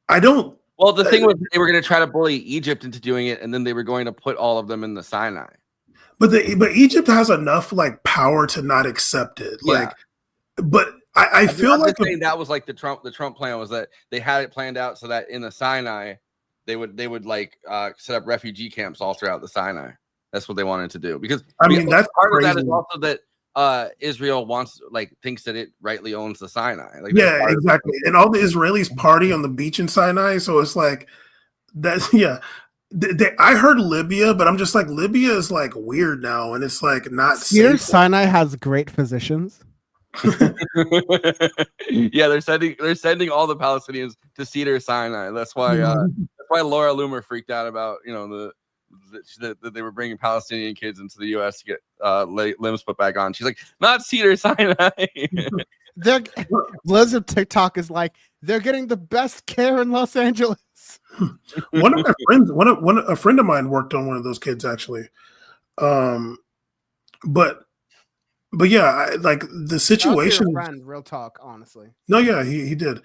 I don't. Well, the thing was, they were going to try to bully Egypt into doing it, and then they were going to put all of them in the Sinai. But Egypt has enough like power to not accept it. Like, but I feel like saying that was like the Trump plan was that they had it planned out so that in the Sinai they would like set up refugee camps all throughout the Sinai. That's what they wanted to do, because I mean that's part crazy. of that is also that Israel thinks that it rightly owns the Sinai. Like, yeah, exactly. And all the Israelis party on the beach in Sinai, so it's like that's I heard Libya, but I'm just like Libya is like weird now, and it's like not Here, safe. Sinai has great physicians. Yeah, they're sending all the Palestinians to Cedar Sinai. That's why Laura Loomer freaked out about that they were bringing Palestinian kids into the U.S. to get limbs put back on. She's like, not Cedar Sinai. Blizzard TikTok is like, they're getting the best care in Los Angeles. One of my friends, a friend of mine worked on one of those kids actually. But yeah, like the situation. Friend, real talk, honestly. No, yeah, he did.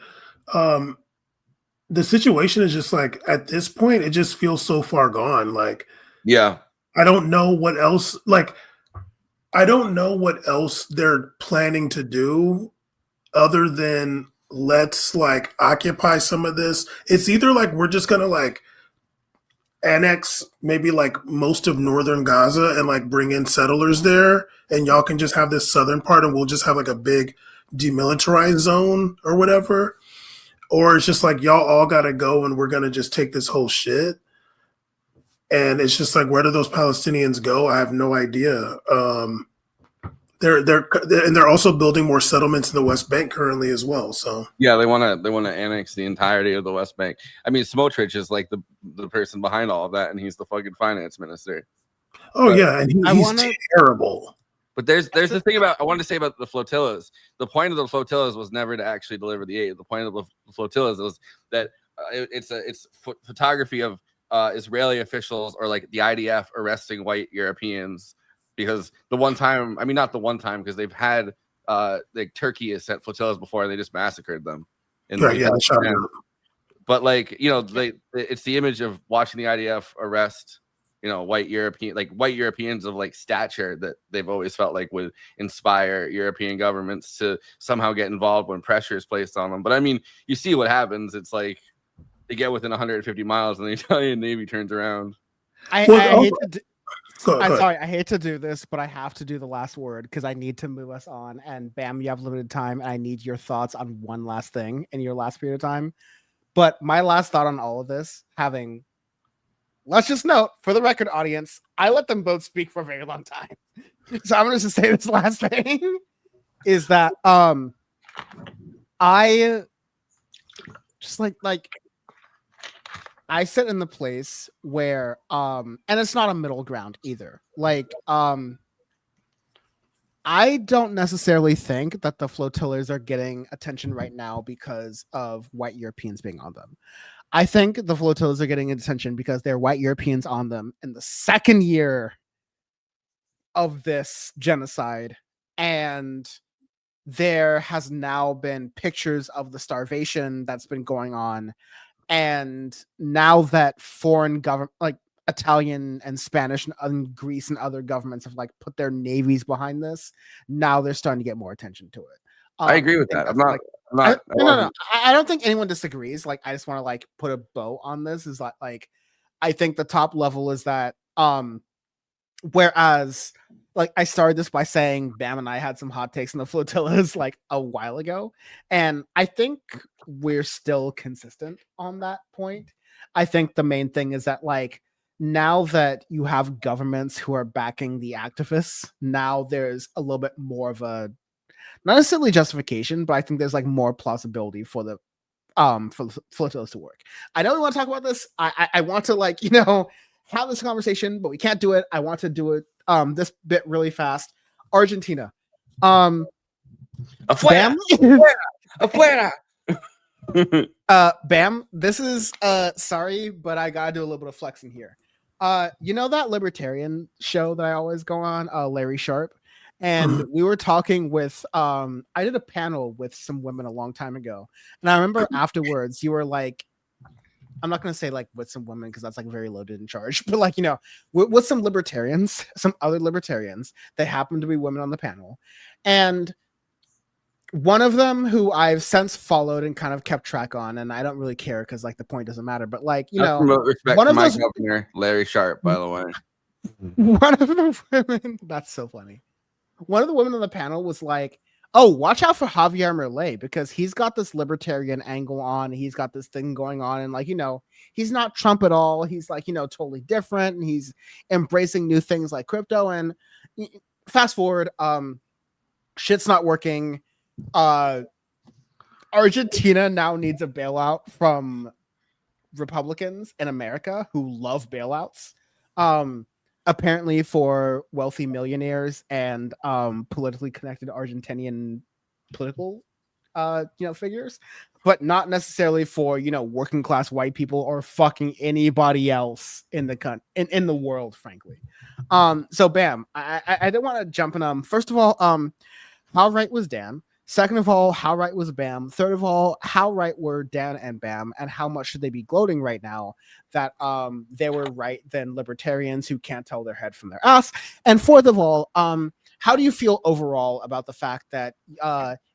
The situation is just like at this point, it just feels so far gone. Like, yeah, I don't know what else. Like, I don't know what else they're planning to do other than let's like occupy some of this. It's either like we're just gonna like annex maybe like most of northern Gaza and like bring in settlers there, and y'all can just have this southern part and we'll just have like a big demilitarized zone or whatever. Or it's just like y'all all gotta go and we're gonna just take this whole shit. And it's just like, where do those Palestinians go? I have no idea. They're also building more settlements in the West Bank currently as well. So yeah, they want to annex the entirety of the West Bank. I mean, Smotrich is like the person behind all of that, and he's the fucking finance minister. Oh yeah, and he's terrible. But there's the thing I wanted to say about the flotillas. The point of the flotillas was never to actually deliver the aid. The point of the flotillas was that it's photography of Israeli officials or like the IDF arresting white Europeans, because the one time, I mean, not the one time, because they've had like Turkey has sent flotillas before and they just massive them. But like, it's the image of watching the IDF arrest white Europeans of like stature that they've always felt like would inspire European governments to somehow get involved when pressure is placed on them. But I mean, you see what happens. It's like they get within 150 miles and the Italian Navy turns around. I hate to do this, but I have to do the last word because I need to move us on. And Bam, you have limited time, and I need your thoughts on one last thing in your last period of time. But my last thought on all of this, let's just note, for the record, audience, I let them both speak for a very long time. So I'm going to say this last thing is that I just like I sit in the place where and it's not a middle ground either. Like I don't necessarily think that the flotillas are getting attention right now because of white Europeans being on them. I think the flotillas are getting attention because there are white Europeans on them in the second year of this genocide. And there has now been pictures of the starvation that's been going on. And now that foreign government, like Italian and Spanish and Greece and other governments have like put their navies behind this, now they're starting to get more attention to it. I agree with that. I don't think anyone disagrees. Like, I just want to like put a bow on this. Is like I think the top level is that whereas like I started this by saying Bam and I had some hot takes in the flotillas like a while ago, and I think we're still consistent on that point. I think the main thing is that like now that you have governments who are backing the activists, now there's a little bit more of a, not necessarily justification, but I think there's like more plausibility for the flotillas to work. I know we want to talk about this. I want to like, you know, have this conversation, but we can't do it. I want to do it this bit really fast. Argentina. Afuera! Bam. Afuera! Bam, this is sorry, but I gotta do a little bit of flexing here. You know that libertarian show that I always go on, Larry Sharp? And we were talking with I did a panel with some women a long time ago. And I remember afterwards you were like, I'm not gonna say like with some women because that's like very loaded in charge, but like, you know, with some libertarians, some other libertarians, they happen to be women on the panel. And one of them who I've since followed and kind of kept track on, and I don't really care because like the point doesn't matter, but like, you know, respect one for of my those, governor, Larry Sharp, by the way. one of the women, that's so funny. One of the women on the panel was like, oh, watch out for Javier Milei because he's got this libertarian angle on. He's got this thing going on. And like, you know, he's not Trump at all. He's like, you know, totally different. And he's embracing new things like crypto. And fast forward, shit's not working. Argentina now needs a bailout from Republicans in America who love bailouts. Apparently for wealthy millionaires and politically connected Argentinian political you know, figures, but not necessarily for, you know, working class white people or fucking anybody else in the in the world, frankly. So Bam, I didn't want to jump in. First of all, how right was Dan? Second of all, how right was Bam? Third of all, how right were Dan and Bam? And how much should they be gloating right now that they were right than libertarians who can't tell their head from their ass? And fourth of all, how do you feel overall about the fact that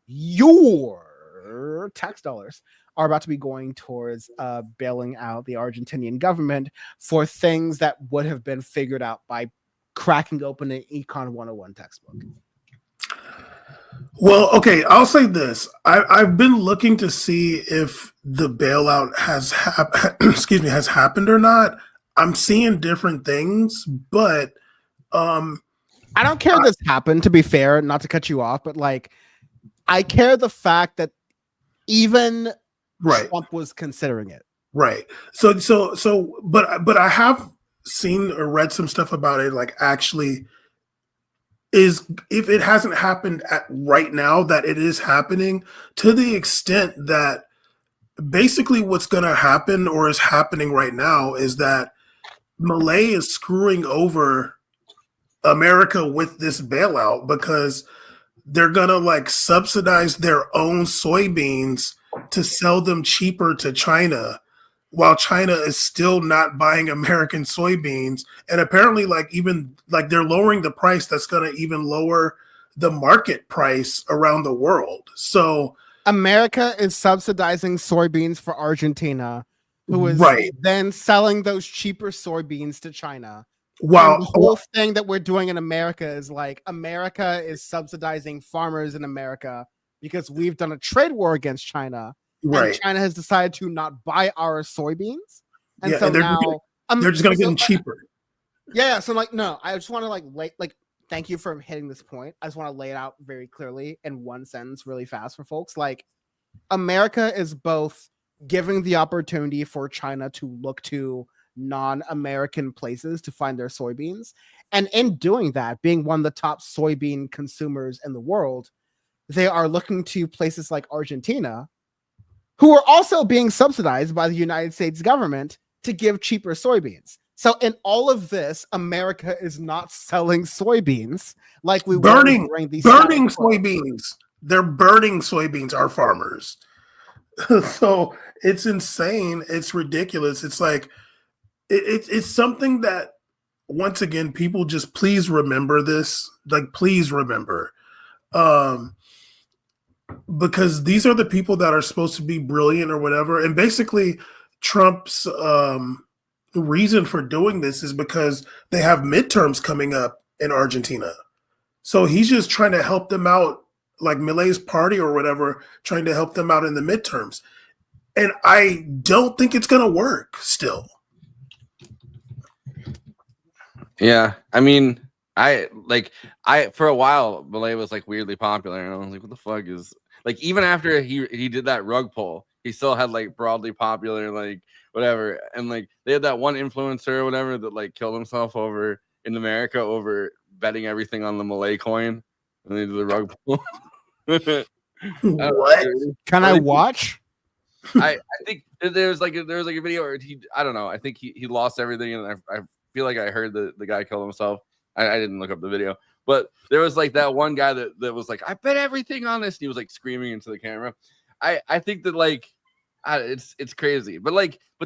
your tax dollars are about to be going towards bailing out the Argentinian government for things that would have been figured out by cracking open an Econ 101 textbook? Well, okay, I'll say this. I've been looking to see if the bailout has happened or not. I'm seeing different things, but I don't care this happened, to be fair, not to cut you off, but like I care the fact that even Trump was considering it. Right. But I have seen or read some stuff about it, like actually is if it hasn't happened at right now, that it is happening to the extent that basically what's going to happen or is happening right now is that Milei is screwing over America with this bailout because they're going to like subsidize their own soybeans to sell them cheaper to China, while China is still not buying American soybeans. And apparently like even like they're lowering the price that's going to even lower the market price around the world. So America is subsidizing soybeans for Argentina, who is then selling those cheaper soybeans to China. Wow. The whole thing that we're doing in America is like America is subsidizing farmers in America because we've done a trade war against China. And China has decided to not buy our soybeans. And so now they're just going to get them cheaper. Yeah. So like, no, I just want to like, thank you for hitting this point. I just want to lay it out very clearly in one sentence really fast for folks. Like America is both giving the opportunity for China to look to non-American places to find their soybeans. And in doing that, being one of the top soybean consumers in the world, they are looking to places like Argentina, who are also being subsidized by the United States government to give cheaper soybeans. So in all of this, America is not selling soybeans like we were during these burning soybeans. They're burning soybeans, our farmers. So it's insane. It's ridiculous. It's like it's something that, once again, people just please remember this. Like, please remember. Because these are the people that are supposed to be brilliant or whatever. And basically Trump's reason for doing this is because they have midterms coming up in Argentina. So he's just trying to help them out, like Milei's party or whatever, trying to help them out in the midterms. And I don't think it's going to work still. Yeah, I mean, I for a while, Malay was like weirdly popular, and I was like, what the fuck is like? Even after he did that rug pull, he still had like broadly popular, like whatever, and like they had that one influencer or whatever that like killed himself over in America over betting everything on the Malay coin, and they did the rug pull. What? Can I watch? I think there was like a video where I don't know. I think he lost everything, and I feel like I heard the guy kill himself. I didn't look up the video, but there was like that one guy that was like, I bet everything on this. And he was like screaming into the camera. I think that like it's crazy, but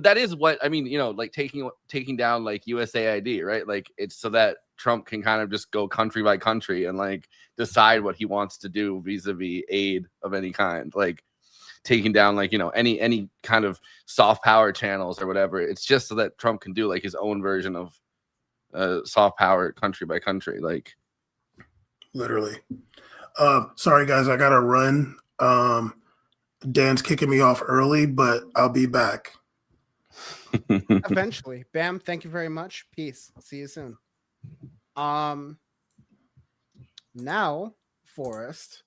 that is what I mean. You know, like taking down like USAID, right? Like it's so that Trump can kind of just go country by country and like decide what he wants to do vis-a-vis aid of any kind, like taking down like, you know, any kind of soft power channels or whatever. It's just so that Trump can do like his own version of soft power country by country, like literally. Sorry guys, I gotta run. Dan's kicking me off early, but I'll be back. Eventually. Bam, thank you very much. Peace. I'll see you soon. Now, Forrest,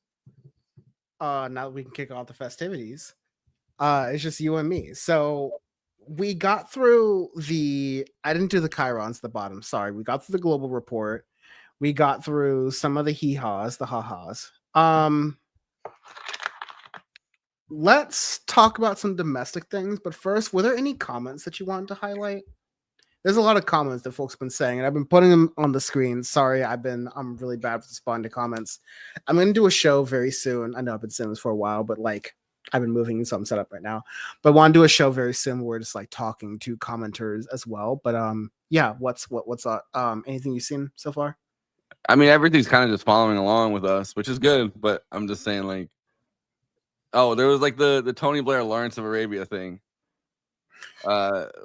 now that we can kick off the festivities, it's just you and me. So we got through I didn't do the chyrons at the bottom. Sorry. We got through the global report. We got through some of the hee-haws, the ha-has. Let's talk about some domestic things. But first, were there any comments that you wanted to highlight? There's a lot of comments that folks have been saying, and I've been putting them on the screen. Sorry, I'm really bad with responding to comments. I'm going to do a show very soon. I know I've been saying this for a while, but like I've been moving, so I'm set up right now. But I want to do a show very soon where we're just like talking to commenters as well. But yeah, what's up? Anything you've seen so far? I mean, everything's kind of just following along with us, which is good. But I'm just saying, like, oh, there was like the Tony Blair Lawrence of Arabia thing,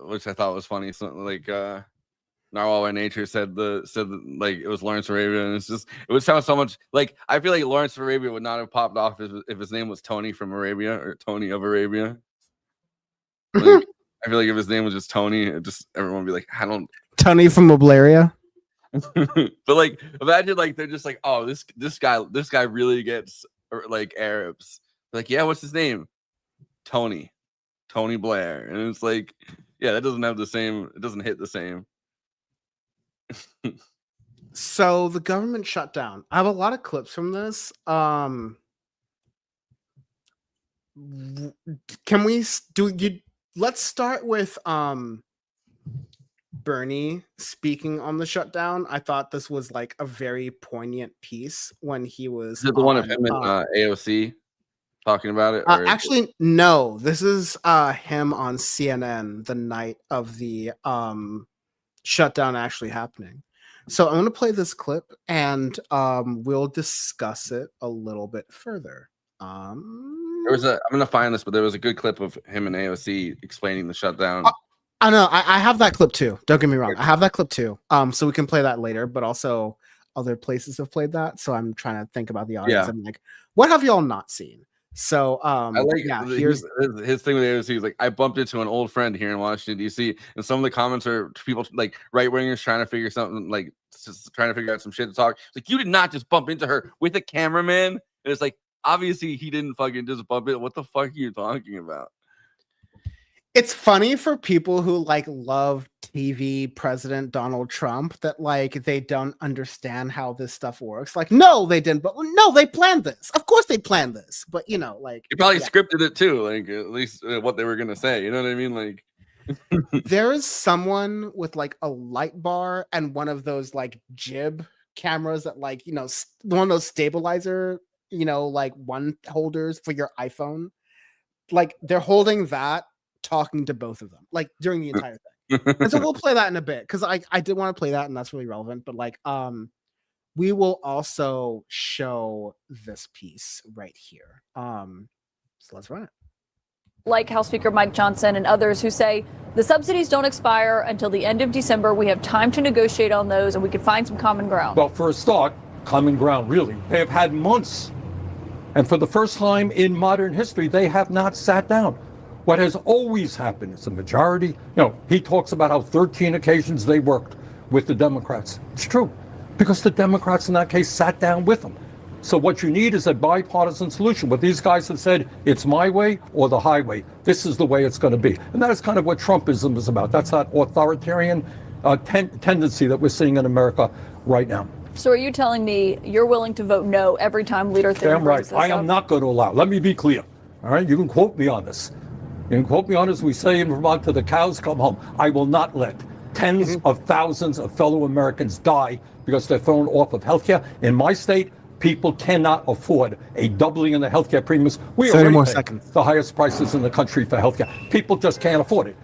which I thought was funny. So like Narwhal by Nature said like it was Lawrence of Arabia, and it would sound so much like I feel like Lawrence of Arabia would not have popped off if his name was Tony from Arabia or Tony of Arabia. Like, I feel like if his name was just Tony, everyone would be like, I don't Tony from Oblaria. But like imagine like they're just like, oh, this guy really gets like Arabs. Like, yeah, what's his name? Tony Blair. And it's like, yeah, that doesn't have the same, it doesn't hit the same. So the government shut down. I have a lot of clips from this. Let's start with Bernie speaking on the shutdown. I thought this was like a very poignant piece when he was. Is it the one of him and AOC talking about it? Actually, no. This is him on CNN the night of the shutdown actually happening. So I'm going to play this clip and we'll discuss it a little bit further. I'm going to find this, but there was a good clip of him and AOC explaining the shutdown. I know. I have that clip too. Don't get me wrong. I have that clip too. So we can play that later, but also other places have played that. So I'm trying to think about the audience. Yeah. I'm like, what have y'all not seen? So I like here's his thing with AOC. He's like, I bumped into an old friend here in Washington D.C. and some of the comments are people like right wingers trying to figure something like just trying to figure out some shit to talk. It's like, you did not just bump into her with a cameraman. And it's like, obviously he didn't fucking just bump it. What the fuck are you talking about? It's funny for people who like love TV President Donald Trump that like they don't understand how this stuff works. Like, no, they didn't, but no, they planned this. Of course they planned this, but you know, like he probably scripted it too, like at least what they were gonna say. You know what I mean? Like there is someone with like a light bar and one of those like jib cameras that like, you know, one of those stabilizer, you know, like one holders for your iPhone. Like they're holding that, talking to both of them like during the entire thing. And so we'll play that in a bit because I did want to play that and that's really relevant, but like we will also show this piece right here. So let's run it. Like House Speaker Mike Johnson and others who say the subsidies don't expire until the end of December. We have time to negotiate on those and we can find some common ground. Well, for a start, common ground, really. They have had months. And for the first time in modern history, they have not sat down. What has always happened is the majority, you know, he talks about how 13 occasions they worked. with the Democrats. It's true, because the Democrats in that case sat down with them. So what you need is a bipartisan solution. What these guys have said, it's my way or the highway. This is the way it's going to be. And that is kind of what Trumpism is about. That's that authoritarian tendency that we're seeing in America right now. So are you telling me you're willing to vote no every time Leader Thin Damn right. brings this I am up? not going to allow. Let me be clear. All right. You can quote me on this. You can quote me on this. We say in Vermont, till the cows come home. I will not let tens of thousands of fellow Americans die because they're thrown off of healthcare. In my state, people cannot afford a doubling in the healthcare premiums. We are the highest prices in the country for healthcare. People just can't afford it.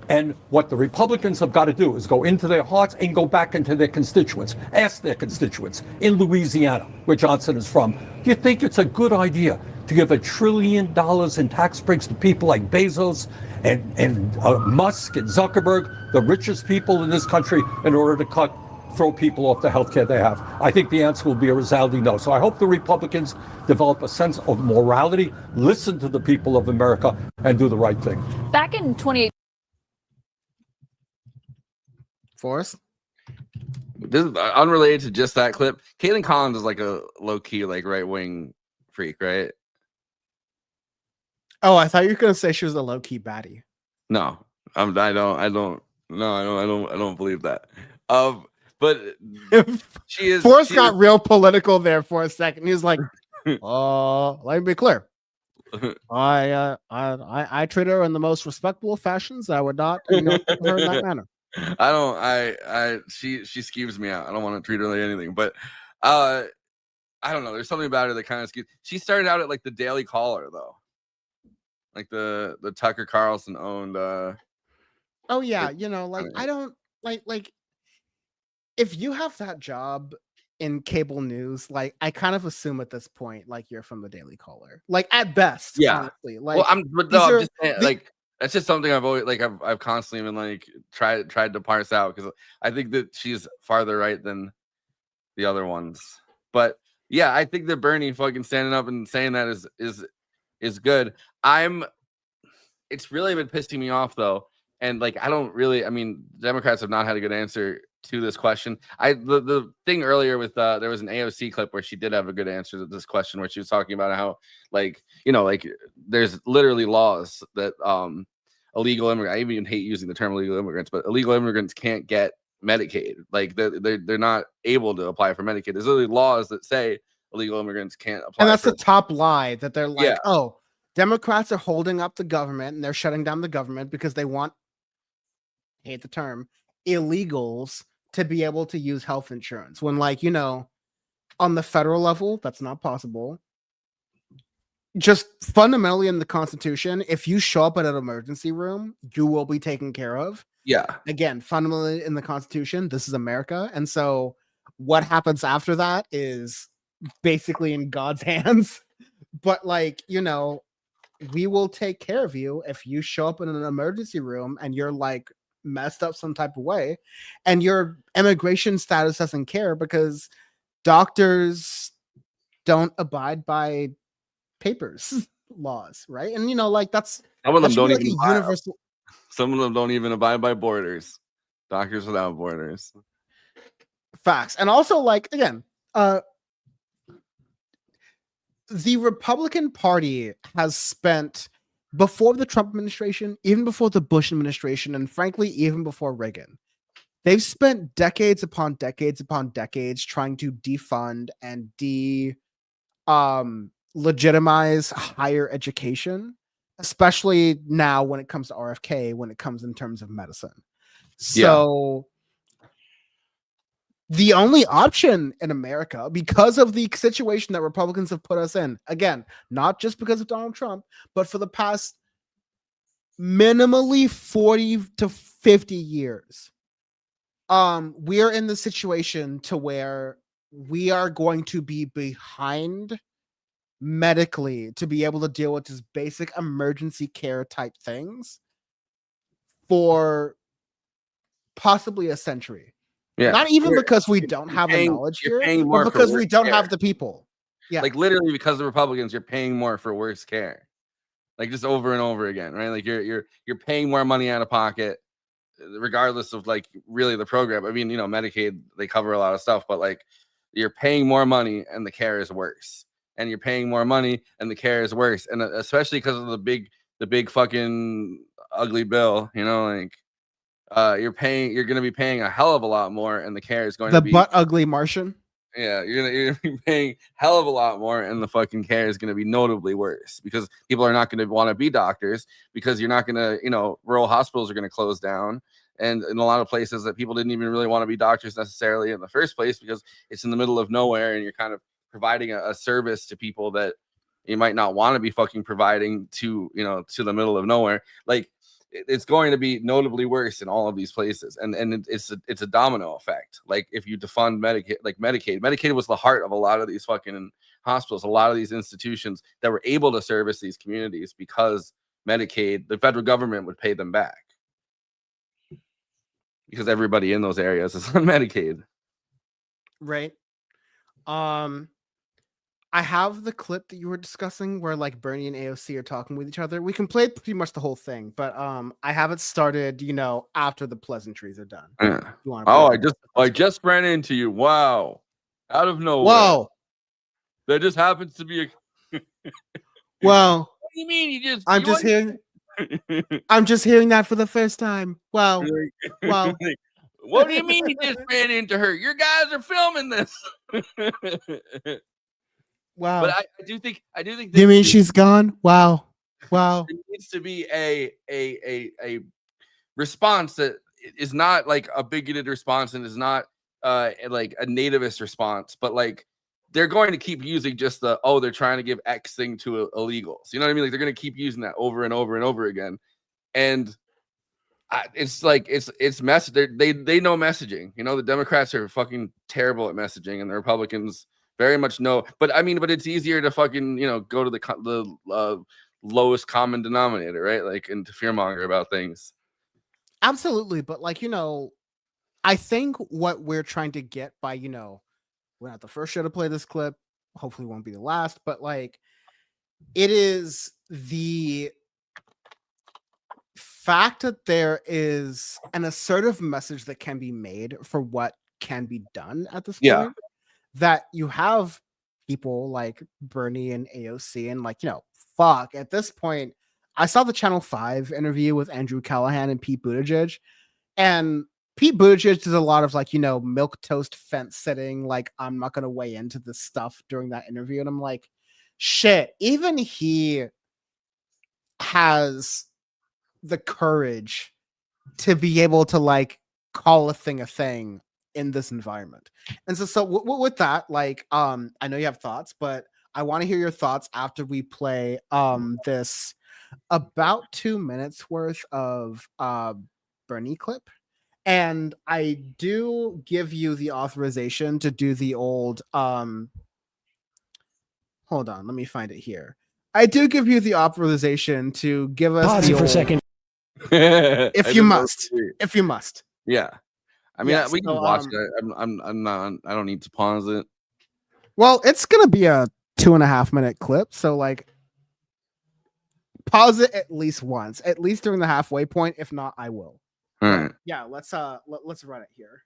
And what the Republicans have got to do is go into their hearts and go back into their constituents. Ask their constituents in Louisiana, where Johnson is from, do you think it's a good idea to give $1 trillion in tax breaks to people like Bezos and Musk and Zuckerberg, the richest people in this country, in order to throw people off the health care they have? I think the answer will be a resounding no. So I hope the Republicans develop a sense of morality, listen to the people of America, and do the right thing. Back in 2018, Forrest? This is unrelated to just that clip. Caitlin Collins is like a low-key, like right-wing freak, right? Oh, I thought you were gonna say she was a low-key baddie. No, I don't believe that. But she is. Forrest got real political there for a second. He was like, let me be clear. I treat her in the most respectable fashions. I would not think of her in that manner. She skeeves me out. I don't want to treat her like anything, but I don't know. There's something about her that kind of skeeves. She started out at like the Daily Caller though, like the Tucker Carlson owned. Oh yeah, I don't like if you have that job in cable news, like I kind of assume at this point, like you're from the Daily Caller, like at best. Yeah. Honestly, like well, I'm just saying, like. That's just something I've always I've constantly been like tried to parse out because I think that she's farther right than the other ones. But yeah, I think that Bernie fucking standing up and saying that is good. It's really been pissing me off though, and like I mean, Democrats have not had a good answer to this question. The thing earlier with there was an AOC clip where she did have a good answer to this question where she was talking about how like there's literally laws that illegal immigrants, I even hate using the term illegal immigrants, but illegal immigrants can't get Medicaid. Like they're not able to apply for Medicaid. There's literally laws that say illegal immigrants can't apply. And that's the top lie that they're like, oh, Democrats are holding up the government and they're shutting down the government because they want, I hate the term, illegals to be able to use health insurance. When on the federal level, that's not possible. Just fundamentally in the Constitution, if you show up at an emergency room, you will be taken care of. Yeah. Again, fundamentally in the Constitution, this is America. And so what happens after that is basically in God's hands. But we will take care of you if you show up in an emergency room and you're like messed up some type of way and your immigration status doesn't care because doctors don't abide by papers laws, right? And that's some of them don't even universal. Some of them don't even abide by borders. Doctors Without Borders. Facts. And also again, the Republican Party has spent, before the Trump administration, even before the Bush administration, and frankly even before Reagan, they've spent decades upon decades upon decades trying to defund and legitimize higher education, especially now when it comes to RFK, when it comes in terms of medicine. So the only option in America, because of the situation that Republicans have put us in, again, not just because of Donald Trump, but for the past minimally 40 to 50 years, we are in the situation to where we are going to be behind medically to be able to deal with just basic emergency care type things for possibly a century. Yeah. Not even because we don't have the knowledge here, but because we don't have the people. Yeah. Like literally because the Republicans, you're paying more for worse care. Like just over and over again, right? Like you're paying more money out of pocket regardless of like really the program. I mean, you know, Medicaid, they cover a lot of stuff, but like you're paying more money and the care is worse. And you're paying more money and the care is worse. And especially because of the big fucking ugly bill, you know, like you're going to be paying a hell of a lot more and the care is going to be butt ugly Martian. Yeah, you're gonna be paying hell of a lot more, and the fucking care is gonna be notably worse because people are not gonna want to be doctors because you're not gonna, you know, rural hospitals are gonna close down, and in a lot of places that people didn't even really want to be doctors necessarily in the first place because it's in the middle of nowhere and you're kind of providing a service to people that you might not want to be fucking providing to, you know, to the middle of nowhere. Like it's going to be notably worse in all of these places, and it's a domino effect. Like if you defund Medicaid was the heart of a lot of these fucking hospitals, a lot of these institutions that were able to service these communities because Medicaid, the federal government would pay them back because everybody in those areas is on Medicaid. Right. I have the clip that you were discussing where like Bernie and AOC are talking with each other. We can play pretty much the whole thing, but I have it started, you know, after the pleasantries are done. Yeah. Oh, I just ran into you. Wow. Out of nowhere. Whoa. There just happens to be a Wow. What do you mean? I'm just hearing that for the first time. Wow. Wow. What do you mean you just ran into her? Your guys are filming this. Wow. But I do think You mean she's gone? Wow. Wow. There needs to be a response that is not like a bigoted response and is not like a nativist response, but like they're going to keep using just they're trying to give X thing to illegals. You know what I mean? Like they're going to keep using that over and over and over again. And it's like it's message. They know messaging. You know, the Democrats are fucking terrible at messaging, and the Republicans very much know. But it's easier to fucking, you know, go to the lowest common denominator, right? Like, and to fearmonger about things. Absolutely, but like, you know, I think what we're trying to get by, you know, we're not the first show to play this clip. Hopefully, won't be the last. But like, it is the fact that there is an assertive message that can be made for what can be done at this point, that you have people like Bernie and AOC and like, you know, fuck, at this point, I saw the Channel 5 interview with Andrew Callahan and Pete Buttigieg, and Pete Buttigieg did a lot of like, you know, milquetoast fence sitting, like, I'm not going to weigh into this stuff during that interview. And I'm like, shit, even he has the courage to be able to like call a thing in this environment. And so with that, like, I know you have thoughts, but I want to hear your thoughts after we play this about 2 minutes worth of Bernie clip. And I do give you the authorization to do the old hold on, let me find it here. I do give you the authorization to give us Pause it for a second. If you must. Yeah. I mean, Yes, we can so, watch it. I'm not. I don't need to pause it. Well, it's gonna be a 2.5 minute clip, so like, pause it at least once, at least during the halfway point. If not, I will. All right. Yeah, let's run it here.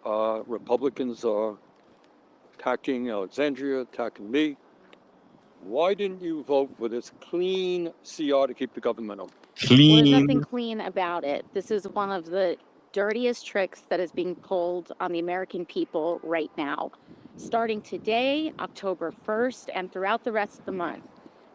Republicans are attacking Alexandria, attacking me. Why didn't you vote for this clean CR to keep the government open? Well, there's nothing clean about it. This is one of the dirtiest tricks that is being pulled on the American people right now. Starting today, October 1st, and throughout the rest of the month,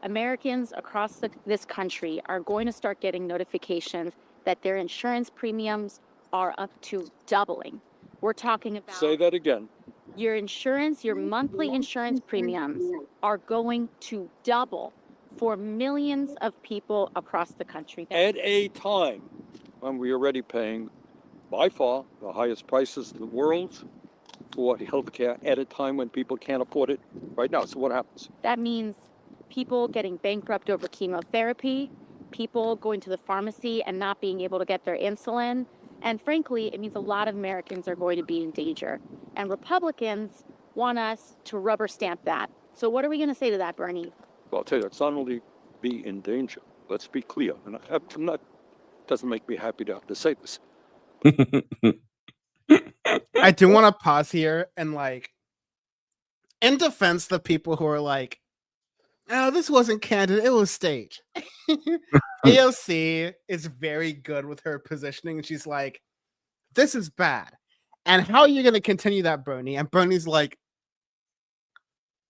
Americans across this country are going to start getting notifications that their insurance premiums are up to doubling. We're talking about... Say that again. Your monthly insurance premiums are going to double for millions of people across the country. At a time when we are already paying, by far, the highest prices in the world for healthcare at a time when people can't afford it right now. So what happens? That means people getting bankrupt over chemotherapy, people going to the pharmacy and not being able to get their insulin. And frankly, it means a lot of Americans are going to be in danger. And Republicans want us to rubber stamp that. So what are we going to say to that, Bernie? Well, I'll tell you, it's not only be in danger. Let's be clear. And I'm not Doesn't make me happy to have to say this. I do want to pause here and like, in defense of the people who are like, "Oh, this wasn't candid; it was staged." AOC is very good with her positioning, and she's like, "This is bad." And how are you going to continue that, Bernie? And Bernie's like,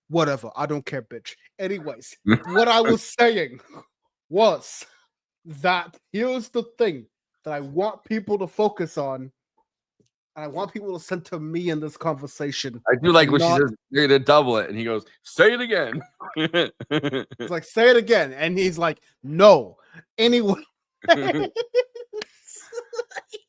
"Whatever, I don't care, bitch." Anyways, what I was saying was that here's the thing that I want people to focus on. And I want people to center me in this conversation. I do like when she says you're gonna double it, and he goes, "Say it again." It's like, say it again, and he's like, "No." Anyway, I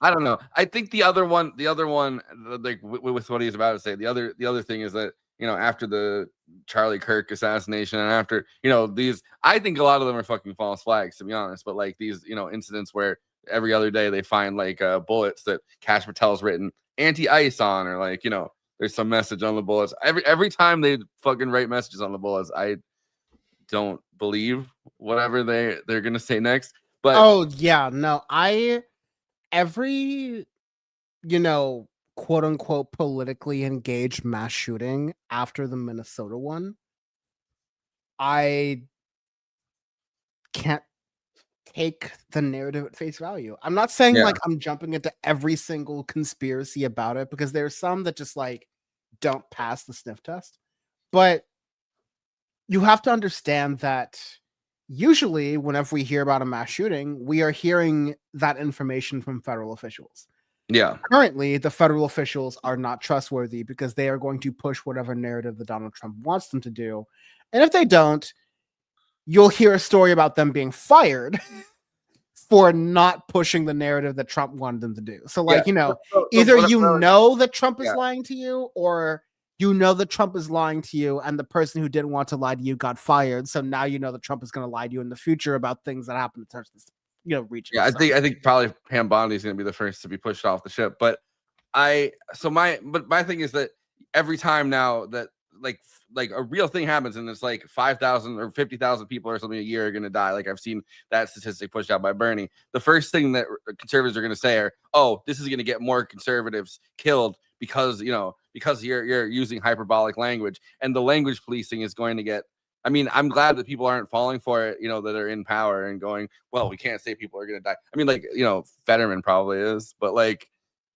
don't know. I think the other one, like with what he's about to say, the other thing is that, you know, after the Charlie Kirk assassination and after, you know, these, I think a lot of them are fucking false flags, to be honest. But like these, you know, incidents where every other day they find like bullets that Kash Patel's written anti-ice on, or like, you know, there's some message on the bullets. Every time they fucking write messages on the bullets, I don't believe whatever they're gonna say next. But oh yeah, no, every, you know, quote unquote politically engaged mass shooting after the Minnesota one, I can't take the narrative at face value. I'm not saying like I'm jumping into every single conspiracy about it, because there's some that just like don't pass the sniff test. But you have to understand that usually whenever we hear about a mass shooting, we are hearing that information from federal officials. Yeah. Currently, the federal officials are not trustworthy because they are going to push whatever narrative that Donald Trump wants them to do. And if they don't, you'll hear a story about them being fired for not pushing the narrative that Trump wanted them to do. So like, you know, either you know that Trump is lying to you, or you know that Trump is lying to you and the person who didn't want to lie to you got fired. So now you know that Trump is going to lie to you in the future about things that happen to touch this, you know, region. Yeah, I think probably Pam Bondi is going to be the first to be pushed off the ship. But my thing is that every time now that like a real thing happens and it's like 5,000 or 50,000 people or something a year are going to die, like I've seen that statistic pushed out by Bernie, the first thing that conservatives are going to say are, "Oh, this is going to get more conservatives killed because, you know, because you're using hyperbolic language." And the language policing is going to get, I mean, I'm glad that people aren't falling for it, you know, that are in power and going, "Well, we can't say people are going to die." I mean, like, you know, Fetterman probably is, but like,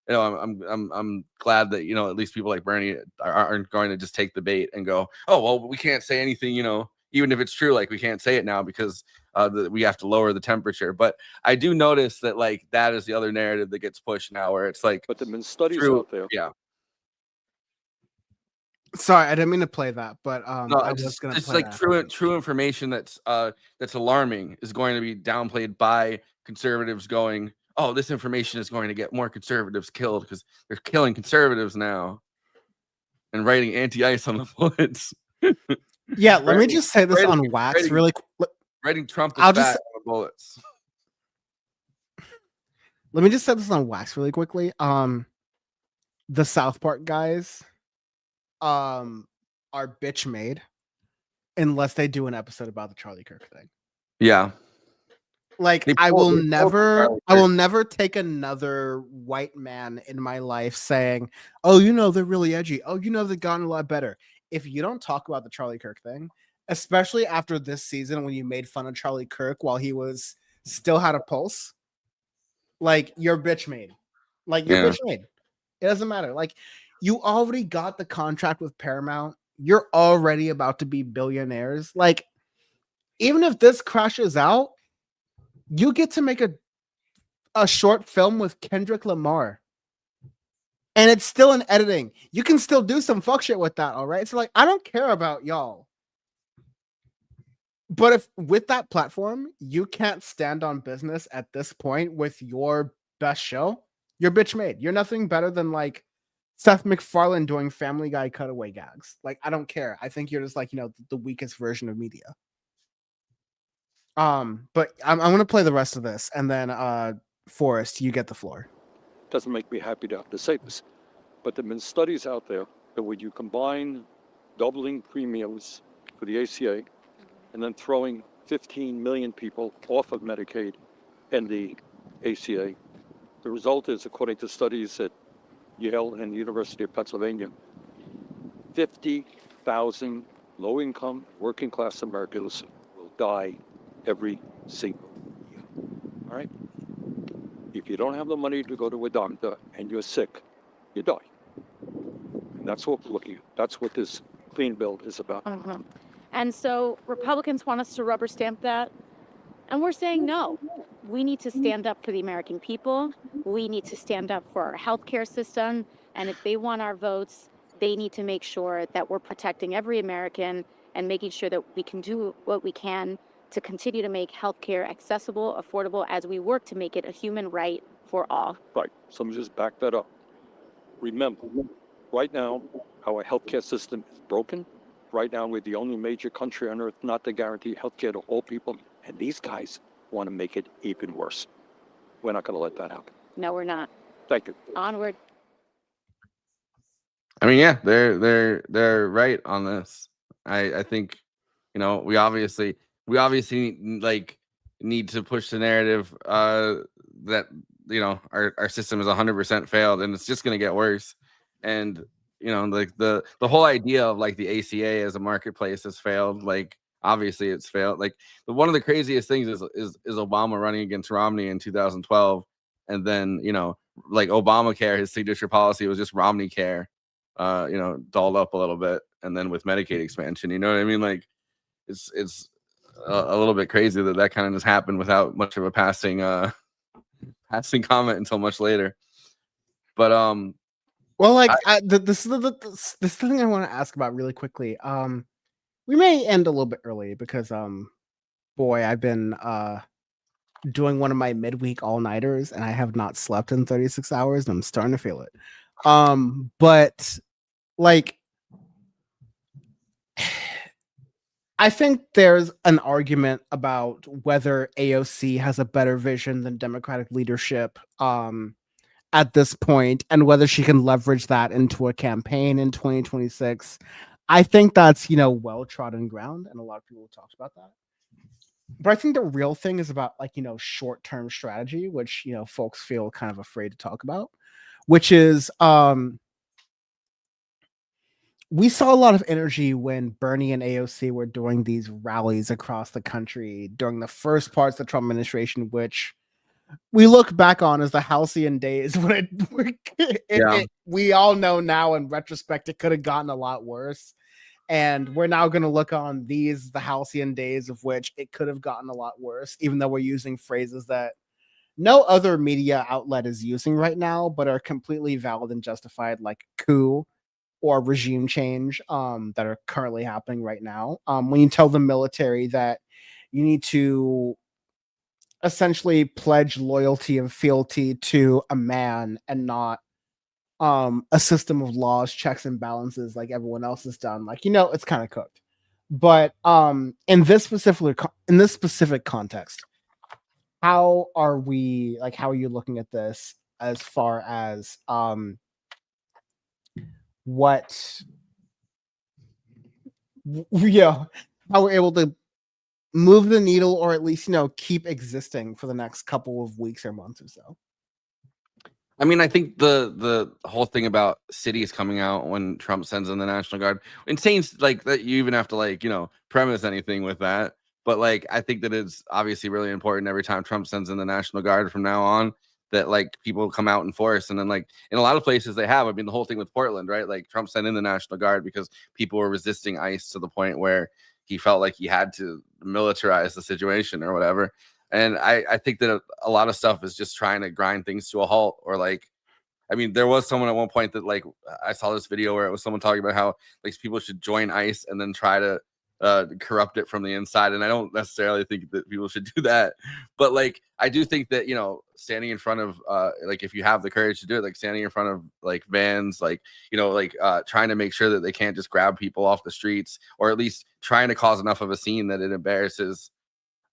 you know, I'm glad that, you know, at least people like Bernie aren't going to just take the bait and go, "Oh, well, we can't say anything, you know, even if it's true, like we can't say it now because we have to lower the temperature." But I do notice that like that is the other narrative that gets pushed now, where it's like, but there have been studies out there. Yeah. Sorry, I didn't mean to play that, but No, I was going to. It's like true information that's alarming is going to be downplayed by conservatives going, "Oh, this information is going to get more conservatives killed because they're killing conservatives now," and writing anti-ice on the bullets. Yeah, let me just say this on wax really quick. Writing Trump is bad on the bullets. Let me just say this on wax really quickly. The South Park guys are bitch made unless they do an episode about the Charlie Kirk thing. Yeah. Like I will never take another white man in my life saying, "Oh, you know, they're really edgy. Oh, you know, they've gotten a lot better." If you don't talk about the Charlie Kirk thing, especially after this season when you made fun of Charlie Kirk while he was still had a pulse, like you're bitch made. Like you're bitch made. It doesn't matter. Like you already got the contract with Paramount. You're already about to be billionaires. Like even if this crashes out, you get to make a short film with Kendrick Lamar. And it's still in editing. You can still do some fuck shit with that, all right? So like I don't care about y'all. But if with that platform, you can't stand on business at this point with your best show, you're bitch made. You're nothing better than like Seth MacFarlane doing Family Guy cutaway gags. Like, I don't care. I think you're just like, you know, the weakest version of media. But I'm going to play the rest of this, and then Forrest, you get the floor. Doesn't make me happy to have to say this, but there have been studies out there that when you combine doubling premiums for the ACA and then throwing 15 million people off of Medicaid and the ACA. The result is, according to studies at Yale and the University of Pennsylvania, 50,000 low-income, working-class Americans will die every single year. All right? If you don't have the money to go to a doctor and you're sick, you die. And that's what we're looking at. That's what this clean bill is about. And so Republicans want us to rubber stamp that. And we're saying no. We need to stand up for the American people. We need to stand up for our healthcare system. And if they want our votes, they need to make sure that we're protecting every American and making sure that we can do what we can to continue to make healthcare accessible, affordable, as we work to make it a human right for all. Right. So let me just back that up. Remember, right now, our healthcare system is broken. Right now, we're the only major country on earth not to guarantee healthcare to all people. And these guys want to make it even worse. We're not going to let that happen. No, we're not. Thank you. Onward. I mean, yeah, they're right on this. I think, you know, we obviously like need to push the narrative that, you know, our system is 100% failed and it's just going to get worse. And, you know, like the whole idea of like the ACA as a marketplace has failed. Like, obviously it's failed. Like one of the craziest things is Obama running against Romney in 2012. And then, you know, like Obamacare, his signature policy was just Romney care, you know, dolled up a little bit. And then with Medicaid expansion, you know what I mean? Like it's a little bit crazy that kind of just happened without much of a passing comment until much later. But well, like this is the thing I want to ask about really quickly. We may end a little bit early because boy, I've been doing one of my midweek all-nighters and I have not slept in 36 hours and I'm starting to feel it. But like I think there's an argument about whether AOC has a better vision than Democratic leadership at this point, and whether she can leverage that into a campaign in 2026. I think that's, you know, well-trodden ground, and a lot of people have talked about that. But I think the real thing is about, like, you know, short-term strategy, which, you know, folks feel kind of afraid to talk about, which is we saw a lot of energy when Bernie and AOC were doing these rallies across the country during the first parts of the Trump administration, which we look back on as the halcyon days when we all know now in retrospect it could have gotten a lot worse. And we're now going to look on these, the halcyon days of which it could have gotten a lot worse, even though we're using phrases that no other media outlet is using right now, but are completely valid and justified, like coup or regime change that are currently happening right now. When you tell the military that you need to essentially pledge loyalty and fealty to a man and not a system of laws, checks and balances like everyone else has done, like, you know, it's kind of cooked. But in this specific context, how are you looking at this as far as what how we're able to move the needle, or at least, you know, keep existing for the next couple of weeks or months or so? I mean, I think the whole thing about cities coming out when Trump sends in the National Guard, insane, like that you even have to, like, you know, premise anything with that. But like, I think that it's obviously really important every time Trump sends in the National Guard from now on that like people come out in force. And then like in a lot of places they have, I mean, the whole thing with Portland, right? Like Trump sent in the National Guard because people were resisting ICE to the point where he felt like he had to militarize the situation or whatever. And I think that a lot of stuff is just trying to grind things to a halt, or like, I mean, there was someone at one point that, like, I saw this video where it was someone talking about how like people should join ICE and then try to corrupt it from the inside. And I don't necessarily think that people should do that. But like, I do think that, you know, standing in front of like, if you have the courage to do it, like standing in front of like vans, like, you know, like trying to make sure that they can't just grab people off the streets, or at least trying to cause enough of a scene that it embarrasses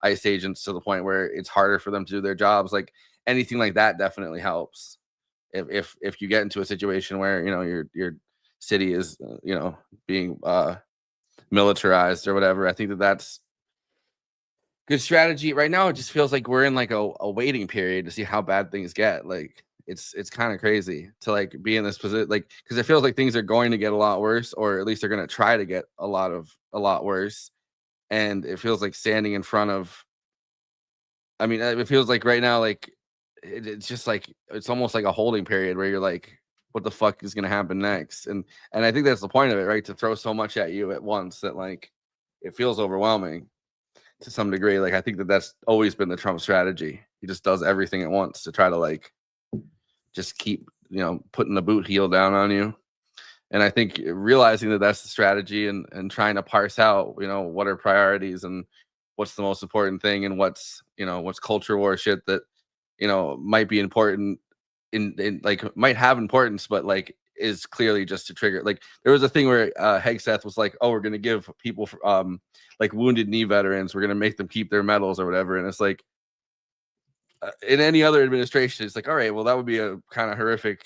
ICE agents to the point where it's harder for them to do their jobs. Like anything like that definitely helps. If you get into a situation where, you know, your city is, you know, being militarized or whatever, I think that that's good strategy. Right now, it just feels like we're in like a waiting period to see how bad things get. Like it's kind of crazy to like be in this position, like because it feels like things are going to get a lot worse, or at least they're going to try to get a lot worse. And it feels like standing in front of. I mean, it feels like right now, like it's just like it's almost like a holding period where you're like, what the fuck is going to happen next? And I think that's the point of it, right? To throw so much at you at once that like it feels overwhelming to some degree. Like I think that's always been the Trump strategy. He just does everything at once to try to like just keep putting the boot heel down on you. And I think realizing that that's the strategy and trying to parse out what are priorities and what's the most important thing and what's culture war shit that might be important in like might have importance but like is clearly just to trigger. Like there was a thing where Hegseth was like, oh, we're going to give people like wounded knee veterans, we're going to make them keep their medals or whatever. And it's like in any other administration, it's like, all right, well, that would be a kind of horrific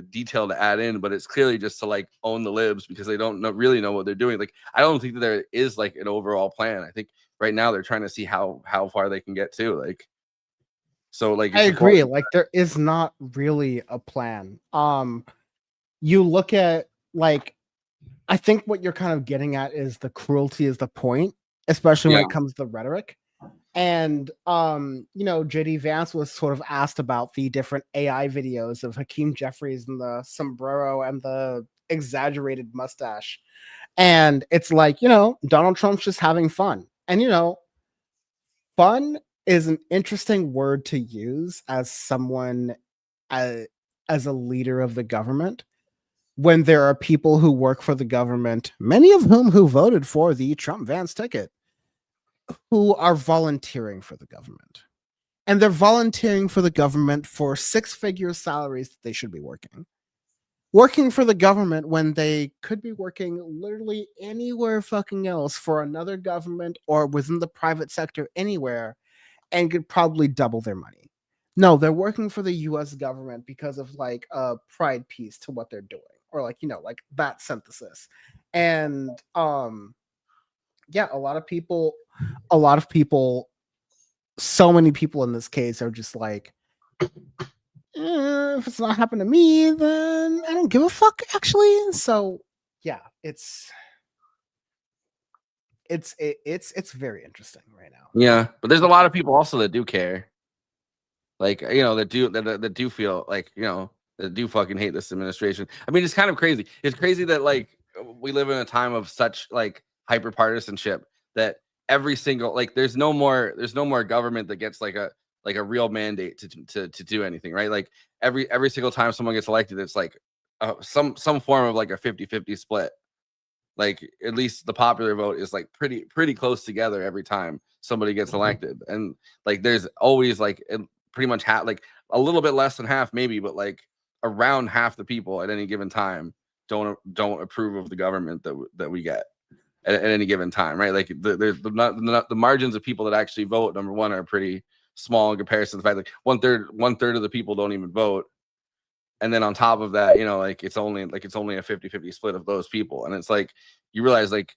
detail to add in, but it's clearly just to like own the libs because they don't really know what they're doing. Like I don't think that there is like an overall plan. I think right now they're trying to see how far they can get to. Like so like I agree. Like there is not really a plan. You look at like I think what you're kind of getting at is the cruelty is the point, especially when it comes to the rhetoric. And JD Vance was sort of asked about the different AI videos of Hakeem Jeffries and the sombrero and the exaggerated mustache. And it's like, Donald Trump's just having fun. And fun is an interesting word to use as someone as a leader of the government when there are people who work for the government, many of whom who voted for the Trump Vance ticket, who are volunteering for the government. And they're volunteering for the government for six-figure salaries that they should be working for the government when they could be working literally anywhere fucking else for another government or within the private sector anywhere and could probably double their money. No, they're working for the US government because of like a pride piece to what they're doing or like, like that synthesis. And yeah, a lot of people, so many people in this case are just like, if it's not happening to me, then I don't give a fuck, actually. So yeah, it's very interesting right now. Yeah, but there's a lot of people also that do care, like that do feel like that do fucking hate this administration. I mean, it's kind of crazy. It's crazy that like we live in a time of such like hyper partisanship that every single like there's no more government that gets like a real mandate to do anything, right? Like every single time someone gets elected, it's like some form of like a 50-50 split. Like at least the popular vote is like pretty close together every time somebody gets elected, and like there's always like pretty much like a little bit less than half maybe, but like around half the people at any given time don't approve of the government that we get at any given time, right? Like the margins of people that actually vote, number one, are pretty small in comparison to the fact like one third of the people don't even vote. And then on top of that, like it's only a 50-50 split of those people. And it's like, you realize like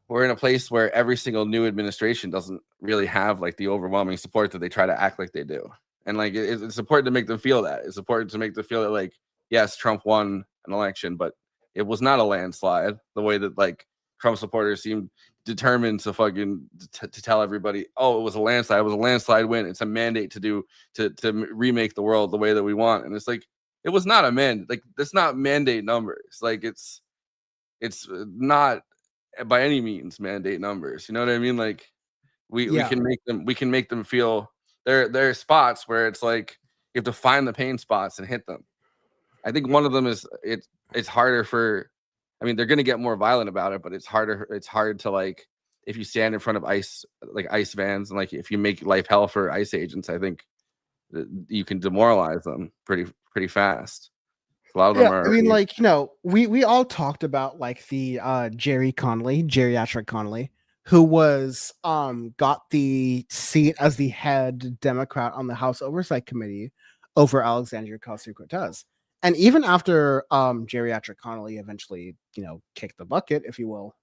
we're in a place where every single new administration doesn't really have like the overwhelming support that they try to act like they do. And like, it's important to make them feel that. It's important to make them feel that like, yes, Trump won an election, but it was not a landslide the way that like Trump supporters seem determined to fucking to tell everybody, oh, it was a landslide. It was a landslide win. It's a mandate to remake the world the way that we want. And it's like, it was not a mandate. Like that's not mandate numbers. Like it's not by any means mandate numbers. You know what I mean? Like we can make them feel there are spots where it's like you have to find the pain spots and hit them. I think one of them is it's harder for, I mean, they're going to get more violent about it, but it's hard to like, if you stand in front of ICE vans and like, if you make life hell for ICE agents, I think you can demoralize them pretty fast. A lot of them are. I mean, like, we all talked about like the geriatric Connolly, who was got the seat as the head Democrat on the House Oversight Committee over Alexandria Ocasio-Cortez. And even after geriatric Connolly eventually, kicked the bucket, if you will,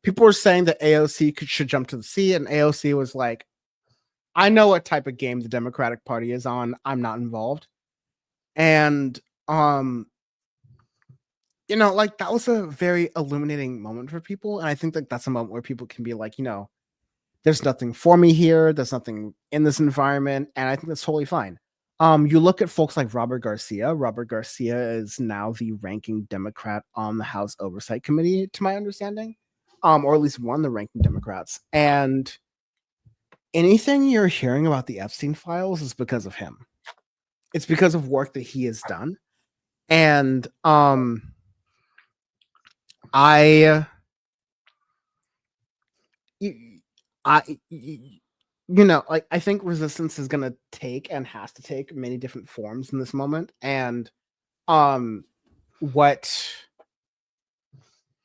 people were saying that AOC should jump to the sea, and AOC was like, I know what type of game the Democratic Party is on. I'm not involved. And you know, like that was a very illuminating moment for people. And I think that that's a moment where people can be like, you know, there's nothing for me here. There's nothing in this environment. And I think that's totally fine. You look at folks like Robert Garcia. Robert Garcia is now the ranking Democrat on the House Oversight Committee, to my understanding, or at least one of the ranking Democrats. And anything you're hearing about the Epstein files is because of him. It's because of work that he has done. And you know, like I think resistance is gonna take and has to take many different forms in this moment. And what,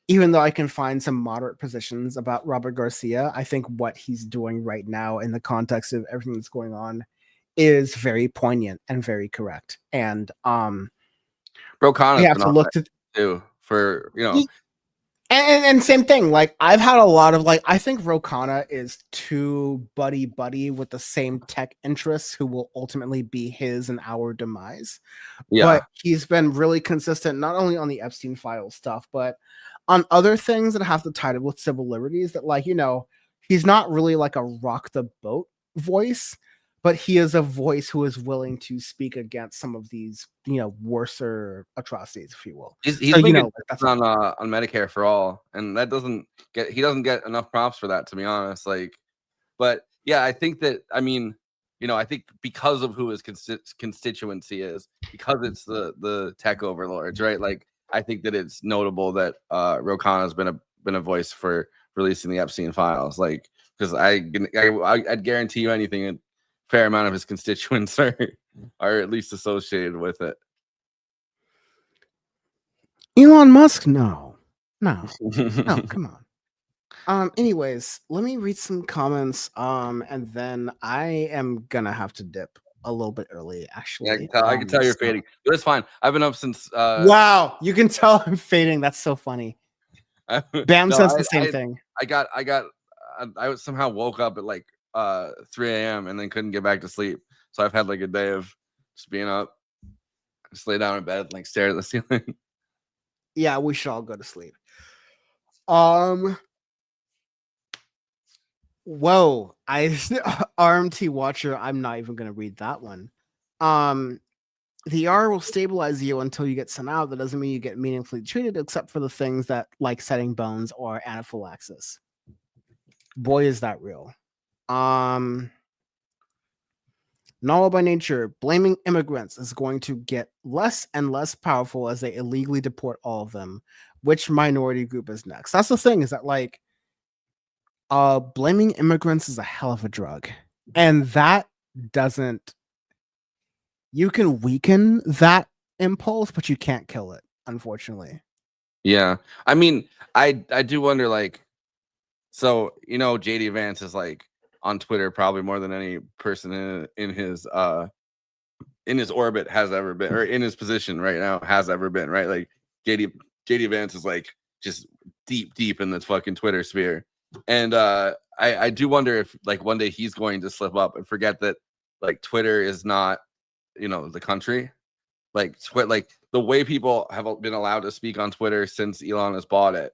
even though I can find some moderate positions about Robert Garcia, I think what he's doing right now in the context of everything that's going on is very poignant and very correct. And Bro, Connor's we have been to on look that to too for, you know. and same thing. Like I've had a lot of like, I think Rokana is too buddy with the same tech interests who will ultimately be his and our demise. Yeah. But he's been really consistent, not only on the Epstein file stuff, but on other things that have to tie it with civil liberties. That, like, you know, he's not really like a rock the boat voice, but he is a voice who is willing to speak against some of these, you know, worser atrocities, if you will. He's So, been you know, that's on Medicare for all, and that doesn't get enough props for that, to be honest. Like, but yeah, I think that, I mean, you know, I think because of who his constituency is, because it's the tech overlords, right? Like, I think that it's notable that Rokana has been a voice for releasing the Epstein files, like, because I'd guarantee you anything, a fair amount of his constituents are at least associated with it. Elon Musk, no, come on. Anyways, let me read some comments. And then I am gonna have to dip a little bit early, actually. Yeah, I can tell you're fading, but it's fine. I've been up since. Wow, you can tell I'm fading. That's so funny. Bam says the same thing. I somehow woke up at like 3 a.m. and then couldn't get back to sleep. So I've had like a day of just being up, just lay down in bed, and, like, stare at the ceiling. Yeah, we should all go to sleep. Whoa, RMT Watcher, I'm not even gonna read that one. The R will stabilize you until you get sent out. That doesn't mean you get meaningfully treated, except for the things that, like setting bones or anaphylaxis. Boy, is that real. Novel by nature, blaming immigrants is going to get less and less powerful as they illegally deport all of them. Which minority group is next? That's the thing, is that, like, blaming immigrants is a hell of a drug. And that doesn't, you can weaken that impulse, but you can't kill it, unfortunately. Yeah. I mean, I do wonder, like, so, you know, JD Vance is like on Twitter probably more than any person in his orbit has ever been, or in his position right now has ever been, right? Like JD Vance is like just deep in this fucking Twitter sphere. And I do wonder if, like, one day he's going to slip up and forget that, like, Twitter is not, you know, the country. Like, like the way people have been allowed to speak on Twitter since Elon has bought it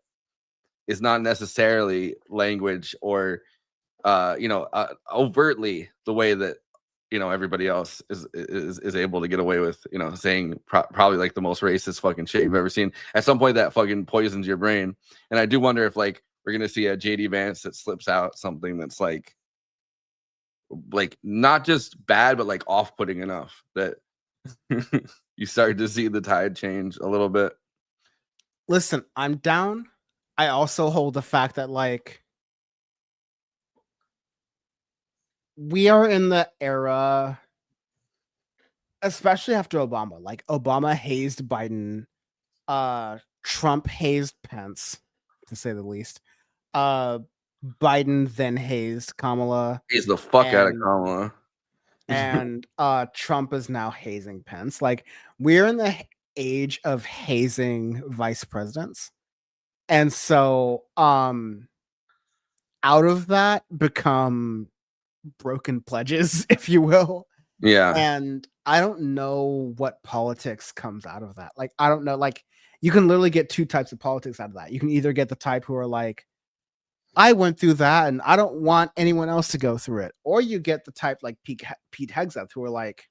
is not necessarily language or you know, overtly the way that, you know, everybody else is able to get away with, you know, saying probably like the most racist fucking shit you've ever seen. At some point that fucking poisons your brain. And I do wonder if, like, we're gonna see a JD Vance that slips out something that's like not just bad, but like off-putting enough that you start to see the tide change a little bit. Listen, I'm down. I also hold the fact that, like, we are in the era, especially after Obama. Like, Obama hazed Biden, Trump hazed Pence, to say the least. Biden then hazed Kamala. Hazed the fuck out of Kamala. And Trump is now hazing Pence. Like, we're in the age of hazing vice presidents. And so out of that become broken pledges, if you will. Yeah. And I don't know what politics comes out of that. Like, I don't know. Like, you can literally get two types of politics out of that. You can either get the type who are like, I went through that and I don't want anyone else to go through it. Or you get the type like Pete Hegseth who are like,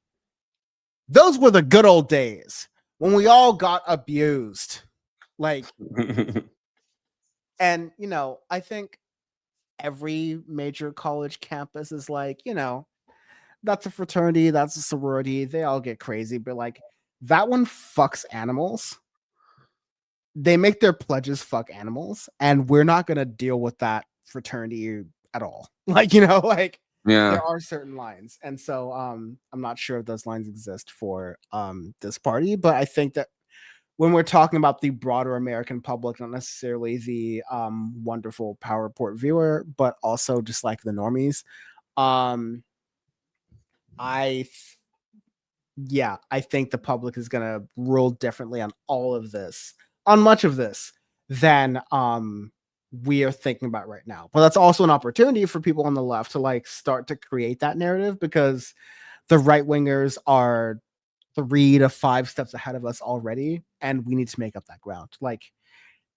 those were the good old days when we all got abused. Like, and, you know, I think every major college campus is like, you know, that's a fraternity, that's a sorority, they all get crazy, but like that one fucks animals. They make their pledges fuck animals, and we're not gonna deal with that fraternity at all. Like, you know, like there are certain lines, and so I'm not sure if those lines exist for this party, but I think that when we're talking about the broader American public, not necessarily the wonderful Power Report viewer, but also just like the normies, I think the public is going to rule differently on all of this, on much of this, than we are thinking about right now. But that's also an opportunity for people on the left to like start to create that narrative, because the right wingers are 3 to 5 steps ahead of us already, and we need to make up that ground. Like,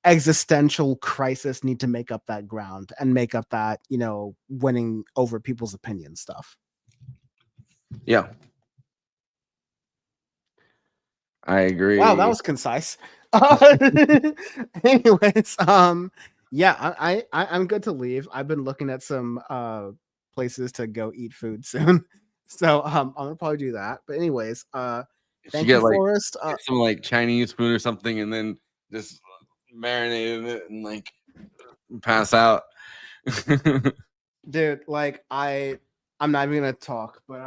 existential crisis need to make up that ground and make up that, you know, winning over people's opinion stuff. Yeah. I agree. Wow, that was concise. Anyways, yeah, I'm good to leave. I've been looking at some places to go eat food soon. So I'm gonna probably do that. But anyways, thank you, Forrest. Get some like Chinese food or something, and then just marinate in it and like pass out. Dude, like I'm not even gonna talk, but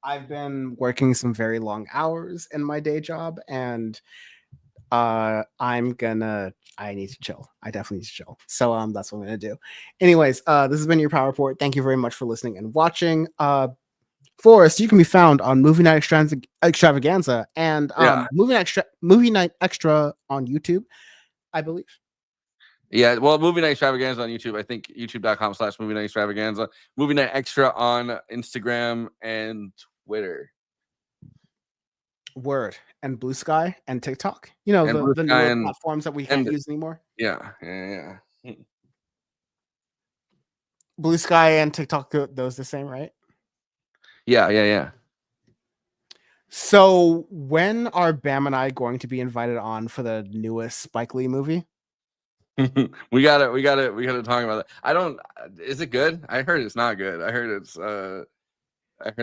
I've been working some very long hours in my day job, and I need to chill. I definitely need to chill. So that's what I'm gonna do. Anyways, this has been your Power Report. Thank you very much for listening and watching. Forrest, you can be found on Movie Night Extravaganza and Movie Night Extra on YouTube, I believe. Yeah, well, Movie Night Extravaganza on YouTube. I think youtube.com/Movie Night Extravaganza. Movie Night Extra on Instagram and Twitter. Word. And Blue Sky and TikTok. You know, the newer platforms that we can't use anymore. Yeah. Blue Sky and TikTok, those the same, right? Yeah. So when are Bam and I going to be invited on for the newest Spike Lee movie? we gotta talk about that. Is it good? I heard it's not good. I heard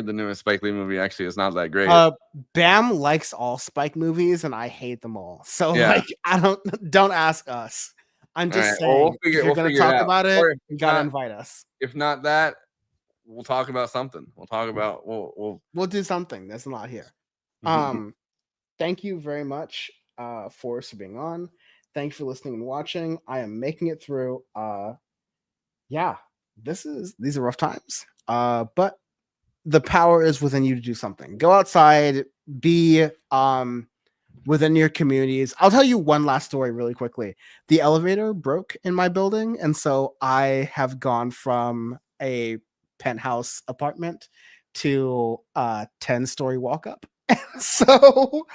the newest Spike Lee movie actually is not that great. Bam likes all Spike movies and I hate them all. So like, don't ask us. I'm just saying, if you're gonna talk about it, you gotta invite us. If not that, we'll talk about something. We'll do something that's not here. Thank you very much for being on. Thanks for listening and watching. I am making it through. These are rough times. But the power is within you to do something. Go outside, be within your communities. I'll tell you one last story really quickly. The elevator broke in my building, and so I have gone from a penthouse apartment to a 10-story walk up. So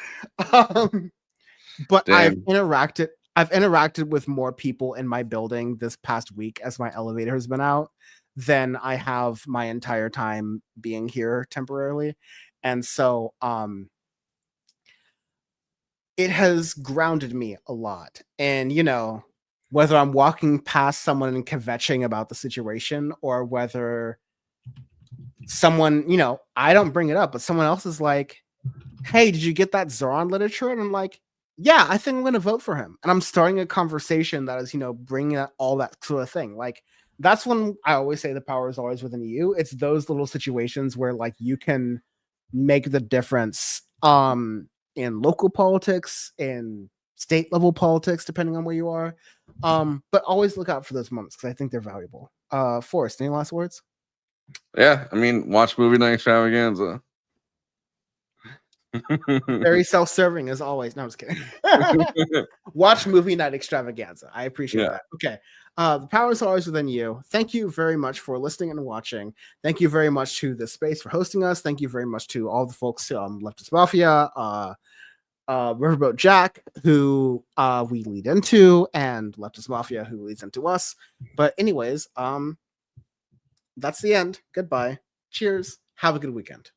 but I've interacted with more people in my building this past week as my elevator has been out than I have my entire time being here temporarily. And so it has grounded me a lot. And, you know, whether I'm walking past someone and kvetching about the situation, or whether someone, you know, I don't bring it up, but someone else is like, hey, did you get that Zoran literature? And I'm like, yeah, I think I'm going to vote for him. And I'm starting a conversation that is, you know, bringing up all that sort of thing. Like, that's when I always say the power is always within you. It's those little situations where like you can make the difference in local politics, in state level politics, depending on where you are. But always look out for those moments because I think they're valuable. Forrest, any last words? Yeah, I mean, watch Movie Night Extravaganza. Very self-serving as always. No, I'm just kidding. Watch movie night extravaganza. I appreciate that. Okay. The power is always within you. Thank you very much for listening and watching. Thank you very much to the space for hosting us. Thank you very much to all the folks Leftist Mafia, Riverboat Jack, who we lead into, and Leftist Mafia, who leads into us. But anyways, that's the end. Goodbye. Cheers. Have a good weekend.